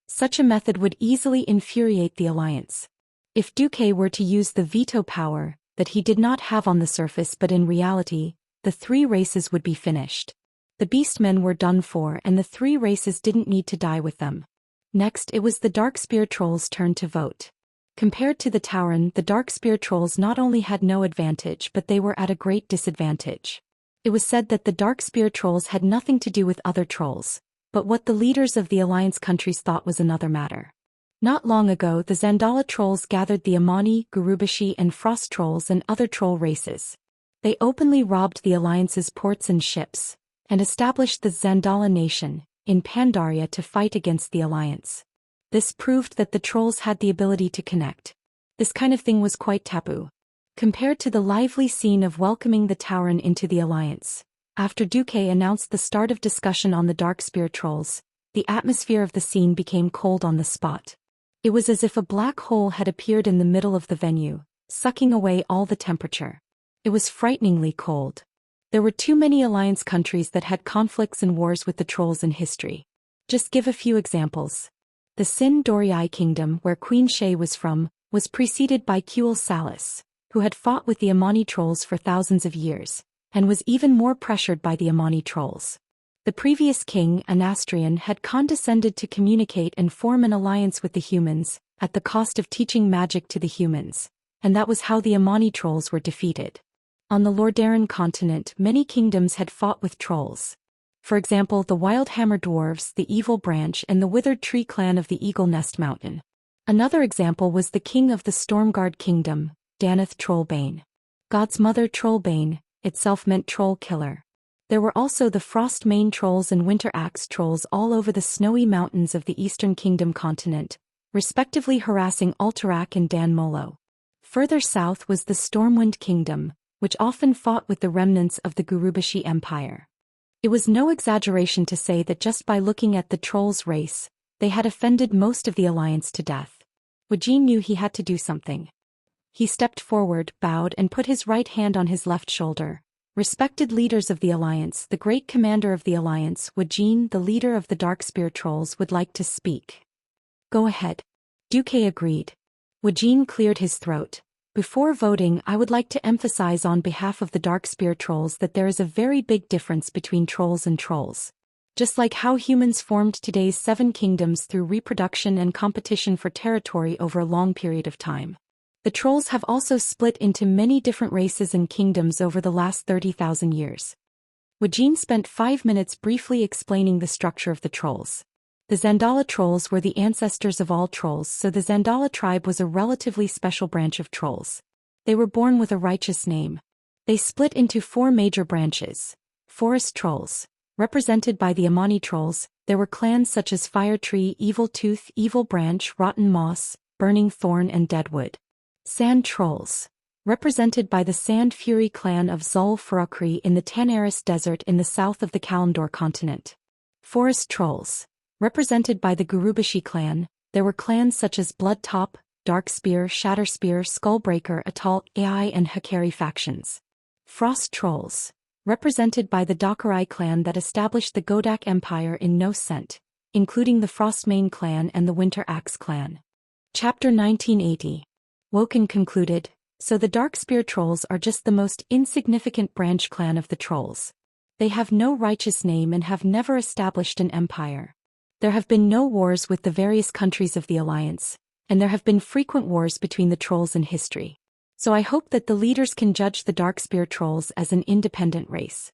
Such a method would easily infuriate the alliance. If Duque were to use the veto power that he did not have on the surface but in reality, the three races would be finished. The Beastmen were done for and the three races didn't need to die with them. Next, it was the Dark Spear Trolls' turn to vote. Compared to the Tauren, the Dark Spear Trolls not only had no advantage but they were at a great disadvantage. It was said that the dark spear trolls had nothing to do with other trolls, but what the leaders of the alliance countries thought was another matter. Not long ago, the Zandala trolls gathered the Amani, Gurubashi and Frost trolls and other troll races. They openly robbed the alliance's ports and ships, and established the Zandala nation in Pandaria to fight against the alliance. This proved that the trolls had the ability to connect. This kind of thing was quite taboo. Compared to the lively scene of welcoming the Tauren into the alliance, after Duque announced the start of discussion on the dark spear trolls, the atmosphere of the scene became cold on the spot. It was as if a black hole had appeared in the middle of the venue, sucking away all the temperature. It was frighteningly cold. There were too many alliance countries that had conflicts and wars with the trolls in history. Just give a few examples. The Sin Dorii kingdom, where Queen Shay was from, was preceded by Kuel Salis, who had fought with the Amani trolls for thousands of years, and was even more pressured by the Amani trolls. The previous king, Anastrian, had condescended to communicate and form an alliance with the humans, at the cost of teaching magic to the humans, and that was how the Amani trolls were defeated. On the Lordaeron continent, many kingdoms had fought with trolls. For example, the Wildhammer dwarves, the Evil Branch and the Withered Tree clan of the Eagle Nest Mountain. Another example was the king of the Stormguard kingdom, Danath Trollbane. God's mother Trollbane, itself meant troll killer. There were also the Frostmane trolls and Winter Axe trolls all over the snowy mountains of the Eastern Kingdom continent, respectively harassing Alterac and Dan Molo. Further south was the Stormwind kingdom, which often fought with the remnants of the Gurubashi Empire. It was no exaggeration to say that just by looking at the trolls' race, they had offended most of the alliance to death. Wujin knew he had to do something. He stepped forward, bowed and put his right hand on his left shoulder. Respected leaders of the alliance, the great commander of the alliance, Wujin, the leader of the dark spear trolls, would like to speak. Go ahead. Duque agreed. Wujin cleared his throat. Before voting, I would like to emphasize on behalf of the dark spear trolls that there is a very big difference between trolls and trolls. Just like how humans formed today's 7 kingdoms through reproduction and competition for territory over a long period of time. The trolls have also split into many different races and kingdoms over the last 30,000 years. Wujin spent 5 minutes briefly explaining the structure of the trolls. The Zandala trolls were the ancestors of all trolls, so the Zandala tribe was a relatively special branch of trolls. They were born with a righteous name. They split into 4 major branches. Forest trolls. Represented by the Amani trolls, there were clans such as Fire Tree, Evil Tooth, Evil Branch, Rotten Moss, Burning Thorn and Deadwood. Sand trolls. Represented by the Sand Fury clan of Zul Furakri in the Tanaris Desert in the south of the Kalimdor continent. Forest trolls. Represented by the Gurubashi clan, there were clans such as Bloodtop, Darkspear, Shatterspear, Skullbreaker, Atal, Ai and Hakari factions. Frost trolls. Represented by the Dokurai clan that established the Godak Empire in No Scent, including the Frostmane clan and the Winter Axe clan. Chapter 1980. Woken concluded, so the Darkspear trolls are just the most insignificant branch clan of the trolls. They have no righteous name and have never established an empire. There have been no wars with the various countries of the alliance, and there have been frequent wars between the trolls in history. So I hope that the leaders can judge the Darkspear trolls as an independent race.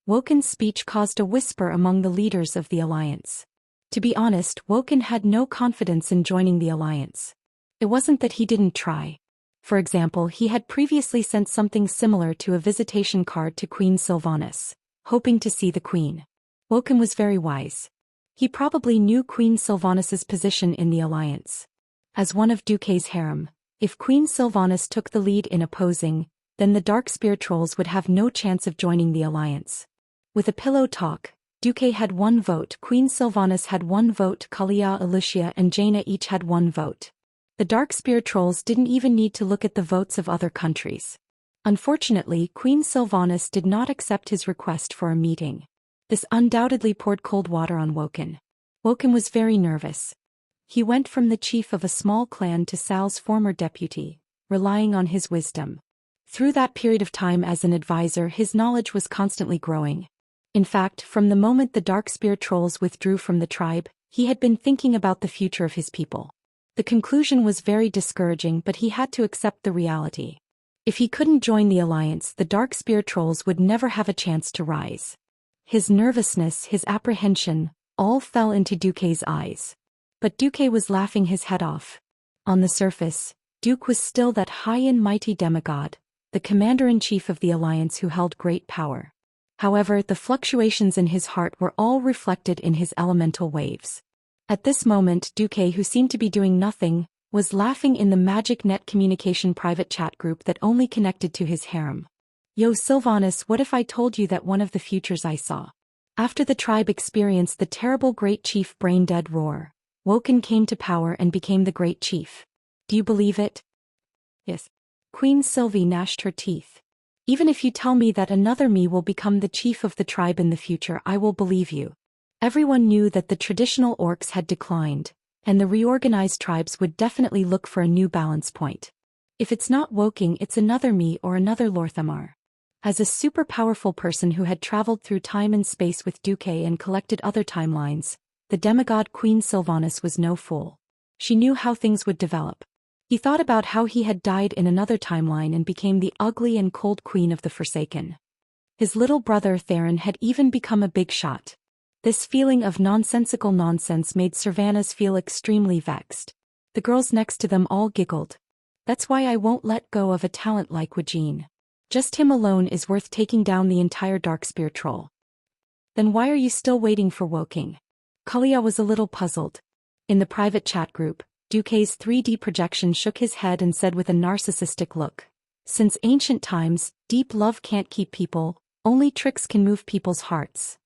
Woken's speech caused a whisper among the leaders of the alliance. To be honest, Woken had no confidence in joining the alliance. It wasn't that he didn't try. For example, he had previously sent something similar to a visitation card to Queen Sylvanas, hoping to see the queen. Woken was very wise. He probably knew Queen Sylvanas's position in the alliance. As one of Duque's harem, if Queen Sylvanas took the lead in opposing, then the Darkspear trolls would have no chance of joining the alliance. With a pillow talk, Duque had 1 vote, Queen Sylvanas had 1 vote, Kalia, Alicia and Jaina each had 1 vote. The Darkspear trolls didn't even need to look at the votes of other countries. Unfortunately, Queen Sylvanas did not accept his request for a meeting. This undoubtedly poured cold water on Woken. Woken was very nervous. He went from the chief of a small clan to Sal's former deputy, relying on his wisdom. Through that period of time as an advisor, his knowledge was constantly growing. In fact, from the moment the Darkspear trolls withdrew from the tribe, he had been thinking about the future of his people. The conclusion was very discouraging, but he had to accept the reality. If he couldn't join the alliance, the dark spear trolls would never have a chance to rise. His nervousness, his apprehension, all fell into Duque's eyes. But Duque was laughing his head off. On the surface, Duque was still that high and mighty demigod, the commander-in-chief of the alliance who held great power. However, the fluctuations in his heart were all reflected in his elemental waves. At this moment, Duque, who seemed to be doing nothing, was laughing in the magic net communication private chat group that only connected to his harem. Yo Sylvanas, what if I told you that one of the futures I saw? After the tribe experienced the terrible great chief brain-dead roar, Woken came to power and became the great chief. Do you believe it? Yes. Queen Sylvie gnashed her teeth. Even if you tell me that another me will become the chief of the tribe in the future, I will believe you. Everyone knew that the traditional orcs had declined, and the reorganized tribes would definitely look for a new balance point. If it's not Woking, it's another me or another Lorthamar. As a super powerful person who had traveled through time and space with Duque and collected other timelines, the demigod Queen Sylvanas was no fool. She knew how things would develop. He thought about how he had died in another timeline and became the ugly and cold queen of the Forsaken. His little brother Theron had even become a big shot. This feeling of nonsensical nonsense made Sylvanas feel extremely vexed. The girls next to them all giggled. That's why I won't let go of a talent like Wajin. Just him alone is worth taking down the entire Darkspear troll. Then why are you still waiting for Woking? Kalia was a little puzzled. In the private chat group, Duque's 3D projection shook his head and said with a narcissistic look, "Since ancient times, deep love can't keep people, only tricks can move people's hearts."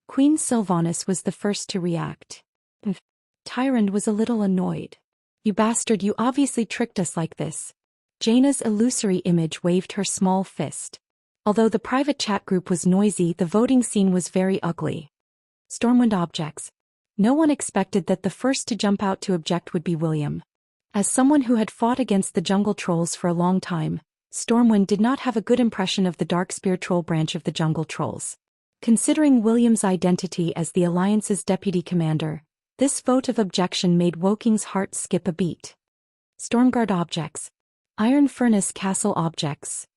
Queen Sylvanas was the first to react. Tyrande was a little annoyed. "You bastard, you obviously tricked us like this." Jaina's illusory image waved her small fist. Although the private chat group was noisy, the voting scene was very ugly. Stormwind objects. No one expected that the first to jump out to object would be William. As someone who had fought against the jungle trolls for a long time, Stormwind did not have a good impression of the Darkspear troll branch of the jungle trolls. Considering William's identity as the Alliance's deputy commander, this vote of objection made Woking's heart skip a beat. Stormguard objects. Iron Furnace Castle objects.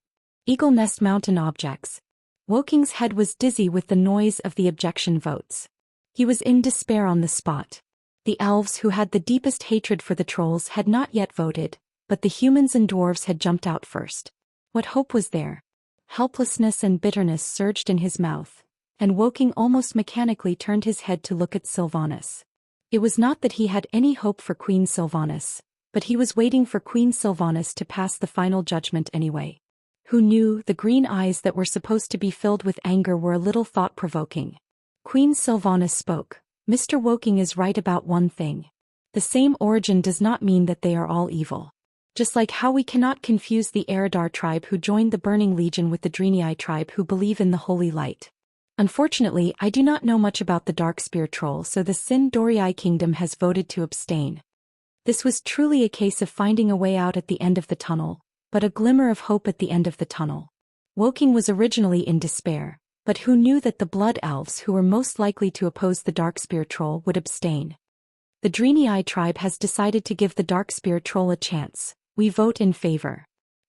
Eagle Nest Mountain objects. Woking's head was dizzy with the noise of the objection votes. He was in despair on the spot. The elves who had the deepest hatred for the trolls had not yet voted, but the humans and dwarves had jumped out first. What hope was there? Helplessness and bitterness surged in his mouth, and Woking almost mechanically turned his head to look at Sylvanas. It was not that he had any hope for Queen Sylvanas, but he was waiting for Queen Sylvanas to pass the final judgment anyway. Who knew the green eyes that were supposed to be filled with anger were a little thought-provoking. Queen Sylvanas spoke. "Mr. Woking is right about one thing. The same origin does not mean that they are all evil. Just like how we cannot confuse the Eridar tribe who joined the Burning Legion with the Draenei tribe who believe in the Holy Light. Unfortunately, I do not know much about the Darkspear troll, so the Sin Dorii kingdom has voted to abstain." This was truly a case of finding a way out at the end of the tunnel, but a glimmer of hope at the end of the tunnel. Woking was originally in despair, but who knew that the Blood Elves who were most likely to oppose the Darkspear troll would abstain? The Draenei tribe has decided to give the Darkspear troll a chance. We vote in favor.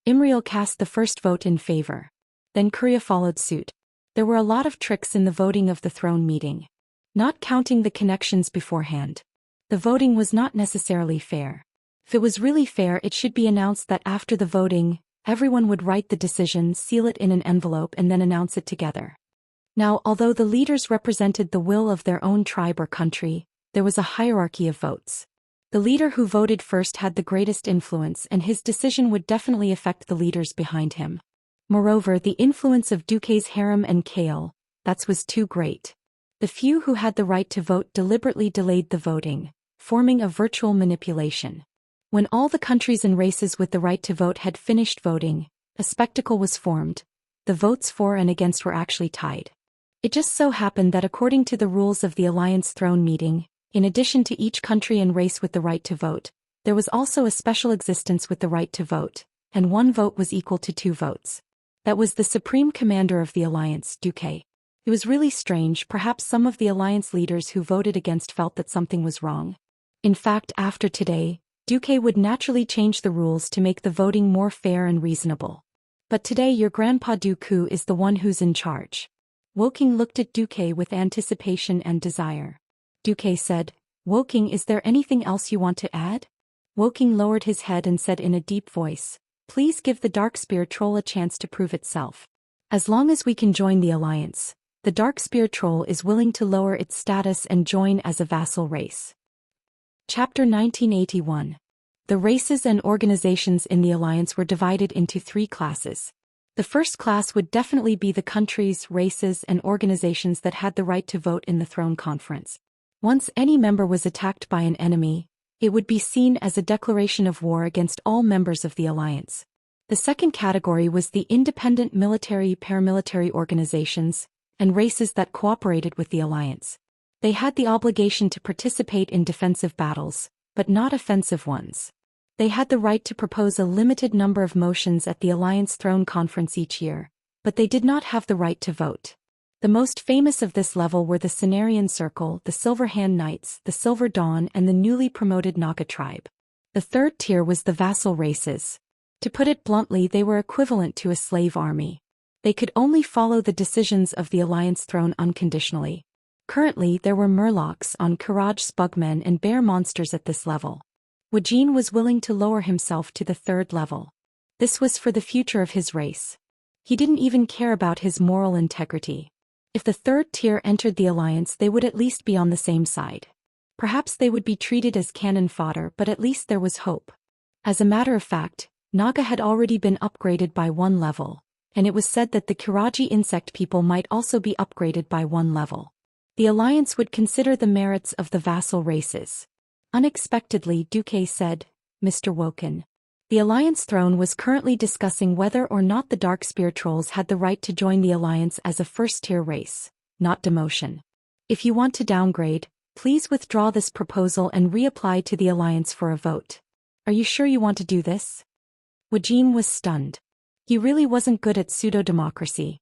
Imriel cast the first vote in favor. Then Kuria followed suit. There were a lot of tricks in the voting of the throne meeting. Not counting the connections beforehand. The voting was not necessarily fair. If it was really fair, it should be announced that after the voting, everyone would write the decision, seal it in an envelope and then announce it together. Now, although the leaders represented the will of their own tribe or country, there was a hierarchy of votes. The leader who voted first had the greatest influence, and his decision would definitely affect the leaders behind him. Moreover, the influence of Duque's harem and Kale, that was too great. The few who had the right to vote deliberately delayed the voting, forming a virtual manipulation. When all the countries and races with the right to vote had finished voting, a spectacle was formed. The votes for and against were actually tied. It just so happened that according to the rules of the Alliance throne meeting, in addition to each country and race with the right to vote, there was also a special existence with the right to vote, and one vote was equal to 2 votes. That was the supreme commander of the Alliance, Duque. It was really strange. Perhaps some of the Alliance leaders who voted against felt that something was wrong. In fact, after today, Duque would naturally change the rules to make the voting more fair and reasonable. But today your Grandpa Dooku is the one who's in charge. Woking looked at Duque with anticipation and desire. Duque said, Woking, is there anything else you want to add? Woking lowered his head and said in a deep voice, please give the Darkspear Troll a chance to prove itself. As long as we can join the alliance, the Darkspear Troll is willing to lower its status and join as a vassal race. Chapter 1981. The races and organizations in the alliance were divided into 3 classes. The first class would definitely be the countries, races, and organizations that had the right to vote in the Throne Conference. Once any member was attacked by an enemy, it would be seen as a declaration of war against all members of the alliance. The second category was the independent military paramilitary organizations and races that cooperated with the alliance. They had the obligation to participate in defensive battles, but not offensive ones. They had the right to propose a limited number of motions at the Alliance Throne Conference each year, but they did not have the right to vote. The most famous of this level were the Cenarian Circle, the Silver Hand Knights, the Silver Dawn, and the newly promoted Naga tribe. The third tier was the vassal races. To put it bluntly, they were equivalent to a slave army. They could only follow the decisions of the Alliance Throne unconditionally. Currently, there were murlocs on Courage Spugmen and bear monsters at this level. Wujin was willing to lower himself to the 3rd level. This was for the future of his race. He didn't even care about his moral integrity. If the 3rd tier entered the alliance, they would at least be on the same side. Perhaps they would be treated as cannon fodder, but at least there was hope. As a matter of fact, Naga had already been upgraded by 1 level, and it was said that the Kiraji insect people might also be upgraded by 1 level. The alliance would consider the merits of the vassal races. Unexpectedly, Duque said, Mr. Woken. The Alliance Throne was currently discussing whether or not the Darkspear Trolls had the right to join the Alliance as a first-tier race, not demotion. If you want to downgrade, please withdraw this proposal and reapply to the Alliance for a vote. Are you sure you want to do this? Wujin was stunned. He really wasn't good at pseudo-democracy.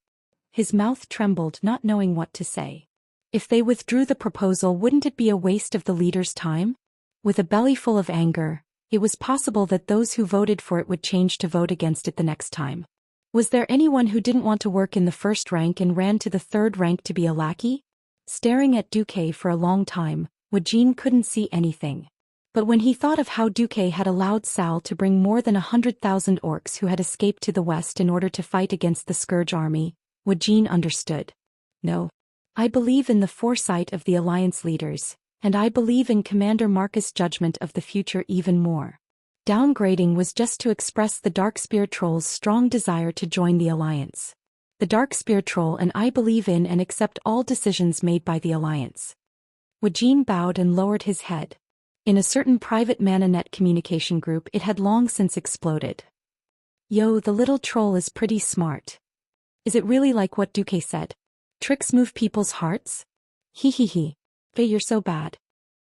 His mouth trembled, not knowing what to say. If they withdrew the proposal, wouldn't it be a waste of the leader's time? With a belly full of anger, it was possible that those who voted for it would change to vote against it the next time. Was there anyone who didn't want to work in the 1st rank and ran to the 3rd rank to be a lackey? Staring at Duque for a long time, Wujin couldn't see anything. But when he thought of how Duque had allowed Sal to bring more than 100,000 orcs who had escaped to the west in order to fight against the Scourge army, Wujin understood. No. I believe in the foresight of the alliance leaders, and I believe in Commander Marcus' judgment of the future even more. Downgrading was just to express the Darkspear Troll's strong desire to join the alliance. The Darkspear Troll and I believe in and accept all decisions made by the alliance. Wujin bowed and lowered his head. In a certain private ManaNet communication group, it had long since exploded. Yo, the little troll is pretty smart. Is it really like what Duque said? Tricks move people's hearts? He. You're so bad.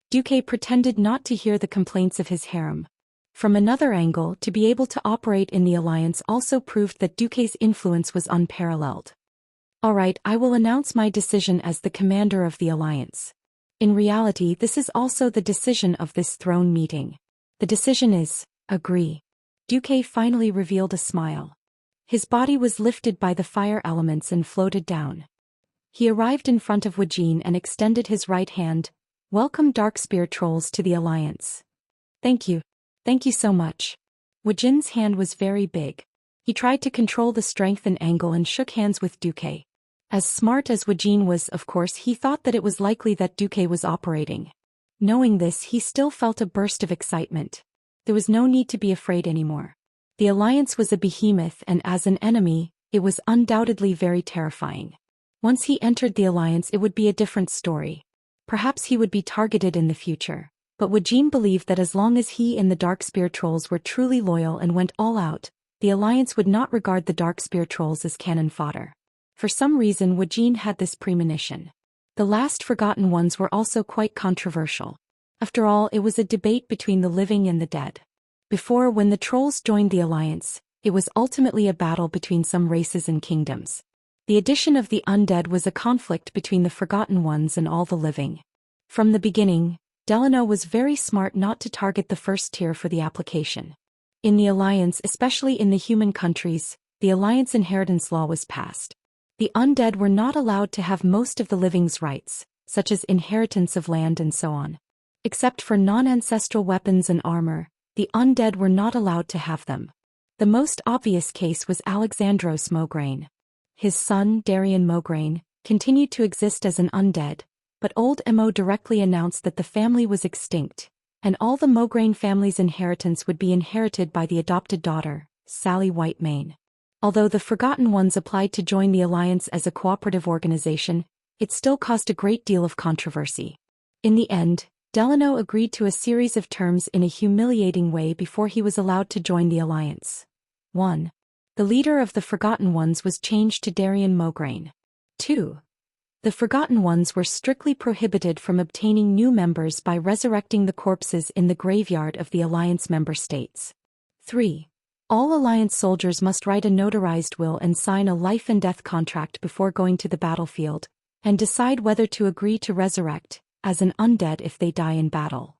Duque pretended not to hear the complaints of his harem. From another angle, to be able to operate in the alliance also proved that Duque's influence was unparalleled. Alright, I will announce my decision as the commander of the alliance. In reality, this is also the decision of this throne meeting. The decision is, agree. Duque finally revealed a smile. His body was lifted by the fire elements and floated down. He arrived in front of Wujin and extended his right hand. Welcome Darkspear Trolls to the alliance. Thank you. Thank you so much. Wujin's hand was very big. He tried to control the strength and angle and shook hands with Duque. As smart as Wujin was, of course, he thought that it was likely that Duque was operating. Knowing this, he still felt a burst of excitement. There was no need to be afraid anymore. The alliance was a behemoth, and as an enemy, it was undoubtedly very terrifying. Once he entered the alliance, it would be a different story. Perhaps he would be targeted in the future. But Wujin believed that as long as he and the Darkspear Trolls were truly loyal and went all out, the alliance would not regard the Darkspear Trolls as cannon fodder. For some reason, Wujin had this premonition. The last Forgotten Ones were also quite controversial. After all, it was a debate between the living and the dead. Before, when the Trolls joined the alliance, it was ultimately a battle between some races and kingdoms. The addition of the undead was a conflict between the Forgotten Ones and all the living. From the beginning, Delano was very smart not to target the first tier for the application. In the Alliance, especially in the human countries, the Alliance inheritance law was passed. The undead were not allowed to have most of the living's rights, such as inheritance of land and so on. Except for non-ancestral weapons and armor, the undead were not allowed to have them. The most obvious case was Alexandros Mograine. His son, Darian Mograine, continued to exist as an undead, but old Mo directly announced that the family was extinct, and all the Mograine family's inheritance would be inherited by the adopted daughter, Sally Whitemane. Although the Forgotten Ones applied to join the Alliance as a cooperative organization, it still caused a great deal of controversy. In the end, Delano agreed to a series of terms in a humiliating way before he was allowed to join the Alliance. 1. The leader of the Forgotten Ones was changed to Darian Mograine. 2. The Forgotten Ones were strictly prohibited from obtaining new members by resurrecting the corpses in the graveyard of the Alliance member states. 3. All Alliance soldiers must write a notarized will and sign a life and death contract before going to the battlefield, and decide whether to agree to resurrect as an undead if they die in battle.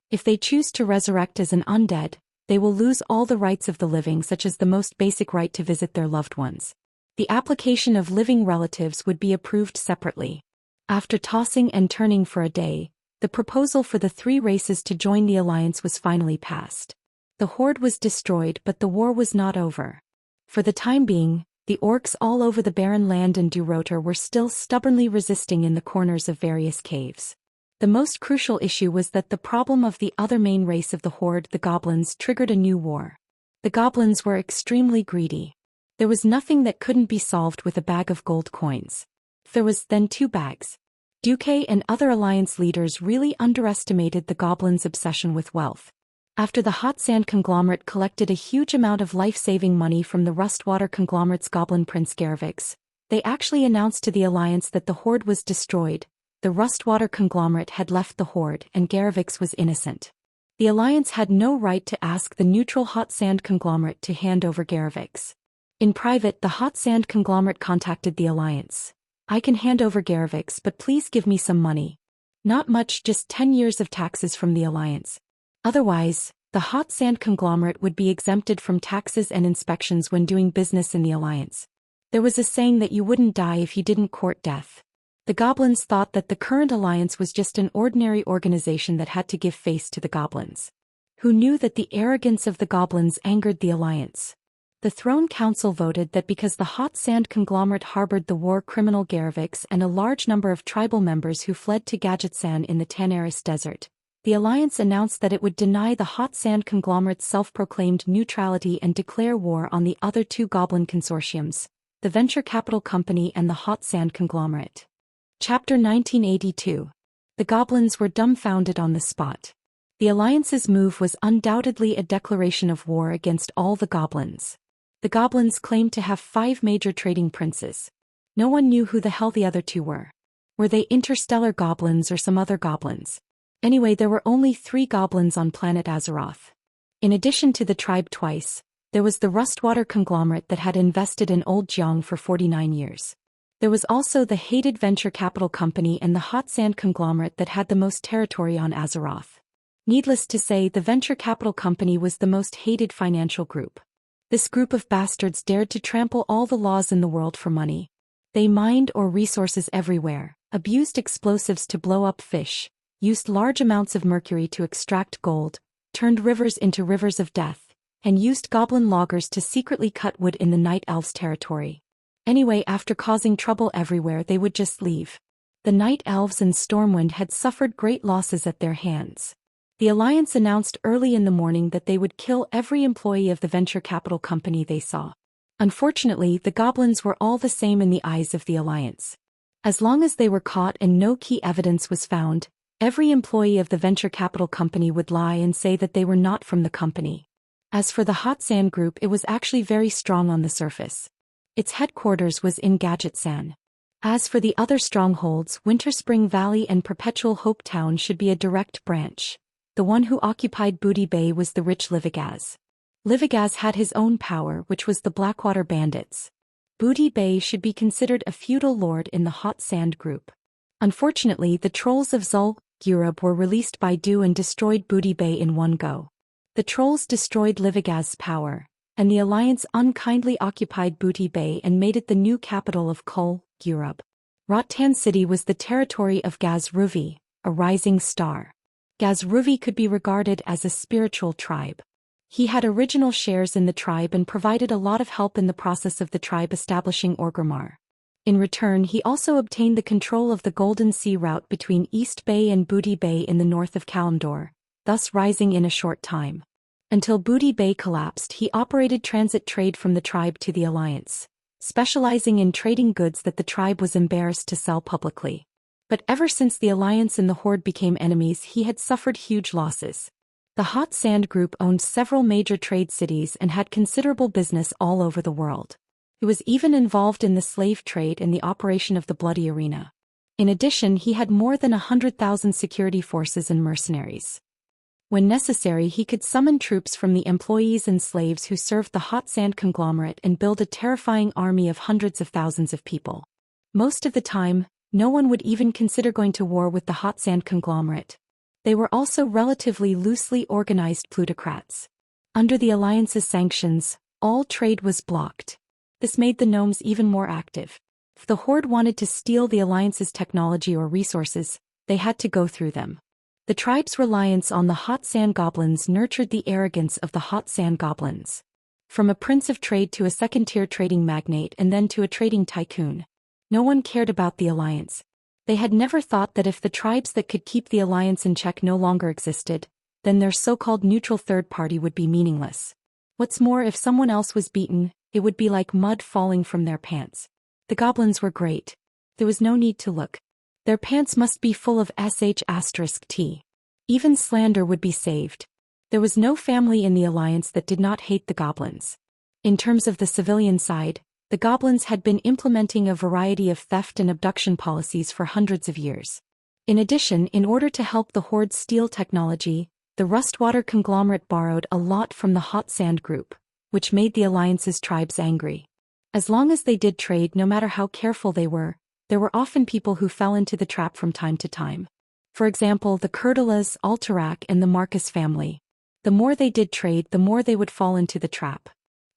If they choose to resurrect as an undead, they will lose all the rights of the living, such as the most basic right to visit their loved ones. The application of living relatives would be approved separately. After tossing and turning for a day, the proposal for the 3 races to join the Alliance was finally passed. The Horde was destroyed, but the war was not over. For the time being, the orcs all over the barren land and Durotar were still stubbornly resisting in the corners of various caves. The most crucial issue was that the problem of the other main race of the Horde, the Goblins, triggered a new war. The Goblins were extremely greedy. There was nothing that couldn't be solved with a bag of gold coins. There was then 2 bags. Duque and other Alliance leaders really underestimated the Goblins' obsession with wealth. After the Hot Sand Conglomerate collected a huge amount of life-saving money from the Rustwater Conglomerate's Goblin Prince Garvix, they actually announced to the Alliance that the Horde was destroyed. The Rustwater Conglomerate had left the Horde and Garvix was innocent. The Alliance had no right to ask the neutral Hot Sand Conglomerate to hand over Garvix. In private, the Hot Sand Conglomerate contacted the Alliance. "I can hand over Garvix, but please give me some money." Not much, just 10 years of taxes from the Alliance. Otherwise, the Hot Sand Conglomerate would be exempted from taxes and inspections when doing business in the Alliance. There was a saying that you wouldn't die if you didn't court death. The Goblins thought that the current Alliance was just an ordinary organization that had to give face to the Goblins. Who knew that the arrogance of the Goblins angered the Alliance? The Throne Council voted that because the Hot Sand Conglomerate harbored the war criminal Garvix and a large number of tribal members who fled to Gadgetsan in the Tanaris Desert, the Alliance announced that it would deny the Hot Sand Conglomerate's self-proclaimed neutrality and declare war on the other 2 Goblin consortiums, the Venture Capital Company and the Hot Sand Conglomerate. Chapter 1982. The Goblins were dumbfounded on the spot. The Alliance's move was undoubtedly a declaration of war against all the Goblins. The Goblins claimed to have 5 major trading princes. No one knew who the hell the other 2 were. Were they interstellar goblins or some other goblins? Anyway, there were only 3 goblins on planet Azeroth. In addition to the tribe twice, there was the Rustwater Conglomerate that had invested in Old Jiang for 49 years. There was also the hated Venture Capital Company and the Hot Sand Conglomerate that had the most territory on Azeroth. Needless to say, the Venture Capital Company was the most hated financial group. This group of bastards dared to trample all the laws in the world for money. They mined ore resources everywhere, abused explosives to blow up fish, used large amounts of mercury to extract gold, turned rivers into rivers of death, and used goblin loggers to secretly cut wood in the Night Elves' territory. Anyway, after causing trouble everywhere, they would just leave. The Night Elves and Stormwind had suffered great losses at their hands. The Alliance announced early in the morning that they would kill every employee of the Venture Capital Company they saw. Unfortunately, the Goblins were all the same in the eyes of the Alliance. As long as they were caught and no key evidence was found, every employee of the Venture Capital Company would lie and say that they were not from the company. As for the Hot Sand Group, it was actually very strong on the surface. Its headquarters was in Gadgetsan. As for the other strongholds, Winterspring Valley and Perpetual Hope Town should be a direct branch. The one who occupied Booty Bay was the rich Livigaz. Livigaz had his own power, which was the Blackwater Bandits. Booty Bay should be considered a feudal lord in the Hot Sand Group. Unfortunately, the trolls of Zhou Gurub were released by Du and destroyed Booty Bay in one go. The trolls destroyed Livigaz's power, and the alliance unkindly occupied Booty Bay and made it the new capital of Kol, Gurub. Rotan City was the territory of Gazruvi, a rising star. Gazruvi could be regarded as a spiritual tribe. He had original shares in the tribe and provided a lot of help in the process of the tribe establishing Orgrimmar. In return, he also obtained the control of the Golden Sea route between East Bay and Booty Bay in the north of Kalimdor, thus rising in a short time. Until Booty Bay collapsed, he operated transit trade from the tribe to the alliance, specializing in trading goods that the tribe was embarrassed to sell publicly. But ever since the alliance and the horde became enemies, he had suffered huge losses. The Hot Sand Group owned several major trade cities and had considerable business all over the world. He was even involved in the slave trade and the operation of the Bloody Arena. In addition, he had more than 100,000 security forces and mercenaries. When necessary, he could summon troops from the employees and slaves who served the Hot Sand conglomerate and build a terrifying army of hundreds of thousands of people. Most of the time, no one would even consider going to war with the Hot Sand conglomerate. They were also relatively loosely organized plutocrats. Under the alliance's sanctions, all trade was blocked. This made the gnomes even more active. If the horde wanted to steal the alliance's technology or resources, they had to go through them. The tribe's reliance on the Hot Sand Goblins nurtured the arrogance of the Hot Sand Goblins. From a prince of trade to a second-tier trading magnate and then to a trading tycoon, no one cared about the alliance. They had never thought that if the tribes that could keep the alliance in check no longer existed, then their so-called neutral third party would be meaningless. What's more, if someone else was beaten, it would be like mud falling from their pants. The goblins were great. There was no need to look. Their pants must be full of **T. Even slander would be saved. There was no family in the alliance that did not hate the goblins. In terms of the civilian side, the goblins had been implementing a variety of theft and abduction policies for hundreds of years. In addition, in order to help the horde steal technology, the Rustwater conglomerate borrowed a lot from the Hot Sand Group, which made the alliance's tribes angry. As long as they did trade, no matter how careful they were, there were often people who fell into the trap from time to time. For example, the Kurdalas, Alterac, and the Marcus family. The more they did trade, the more they would fall into the trap.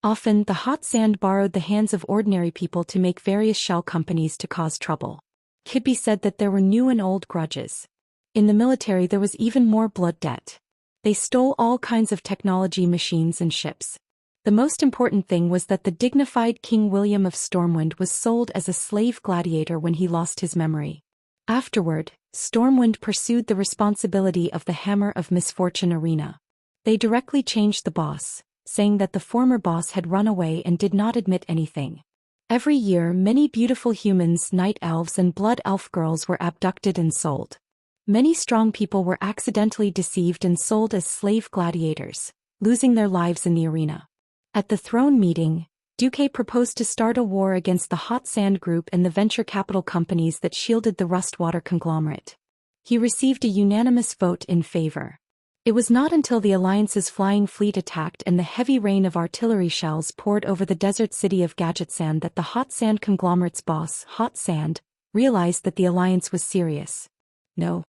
Often, the Hot Sand borrowed the hands of ordinary people to make various shell companies to cause trouble. It could be said that there were new and old grudges. In the military, there was even more blood debt. They stole all kinds of technology, machines, and ships. The most important thing was that the dignified King William of Stormwind was sold as a slave gladiator when he lost his memory. Afterward, Stormwind pursued the responsibility of the Hammer of Misfortune arena. They directly changed the boss, saying that the former boss had run away and did not admit anything. Every year, many beautiful humans, night elves, and blood elf girls were abducted and sold. Many strong people were accidentally deceived and sold as slave gladiators, losing their lives in the arena. At the throne meeting, Duque proposed to start a war against the Hot Sand Group and the venture capital companies that shielded the Rustwater conglomerate. He received a unanimous vote in favor. It was not until the Alliance's flying fleet attacked and the heavy rain of artillery shells poured over the desert city of Gadgetzan that the Hot Sand conglomerate's boss, Hot Sand, realized that the Alliance was serious. No.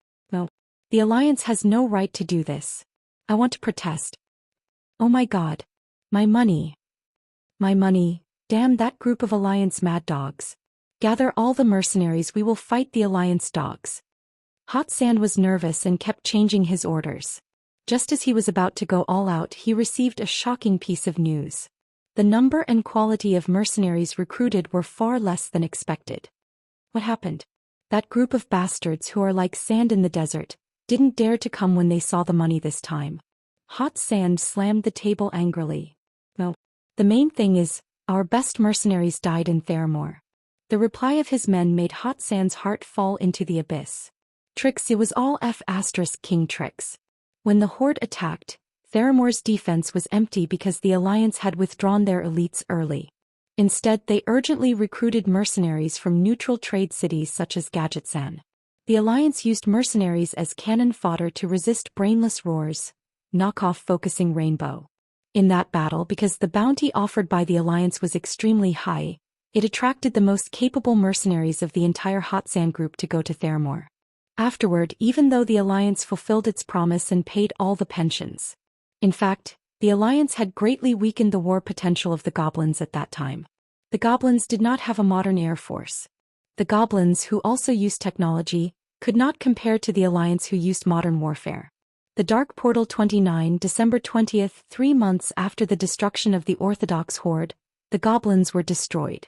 The Alliance has no right to do this. I want to protest. Oh my God. My money. My money. Damn that group of Alliance mad dogs. Gather all the mercenaries, we will fight the Alliance dogs. Hot Sand was nervous and kept changing his orders. Just as he was about to go all out, he received a shocking piece of news. The number and quality of mercenaries recruited were far less than expected. What happened? That group of bastards who are like sand in the desert didn't dare to come when they saw the money this time. Hot Sand slammed the table angrily. No. The main thing is, our best mercenaries died in Theramore. The reply of his men made Hot Sand's heart fall into the abyss. Tricks, it was all King tricks. When the Horde attacked, Theramore's defense was empty because the Alliance had withdrawn their elites early. Instead, they urgently recruited mercenaries from neutral trade cities such as Gadgetzan. The Alliance used mercenaries as cannon fodder to resist brainless roars, knockoff focusing Rainbow. In that battle, because the bounty offered by the Alliance was extremely high, it attracted the most capable mercenaries of the entire Hot Sand group to go to Theramore. Afterward, even though the Alliance fulfilled its promise and paid all the pensions. In fact, the Alliance had greatly weakened the war potential of the goblins at that time. The goblins did not have a modern air force. The goblins, who also used technology, could not compare to the Alliance who used modern warfare. The Dark Portal 29, December 20th, 3 months after the destruction of the Orthodox Horde, the goblins were destroyed.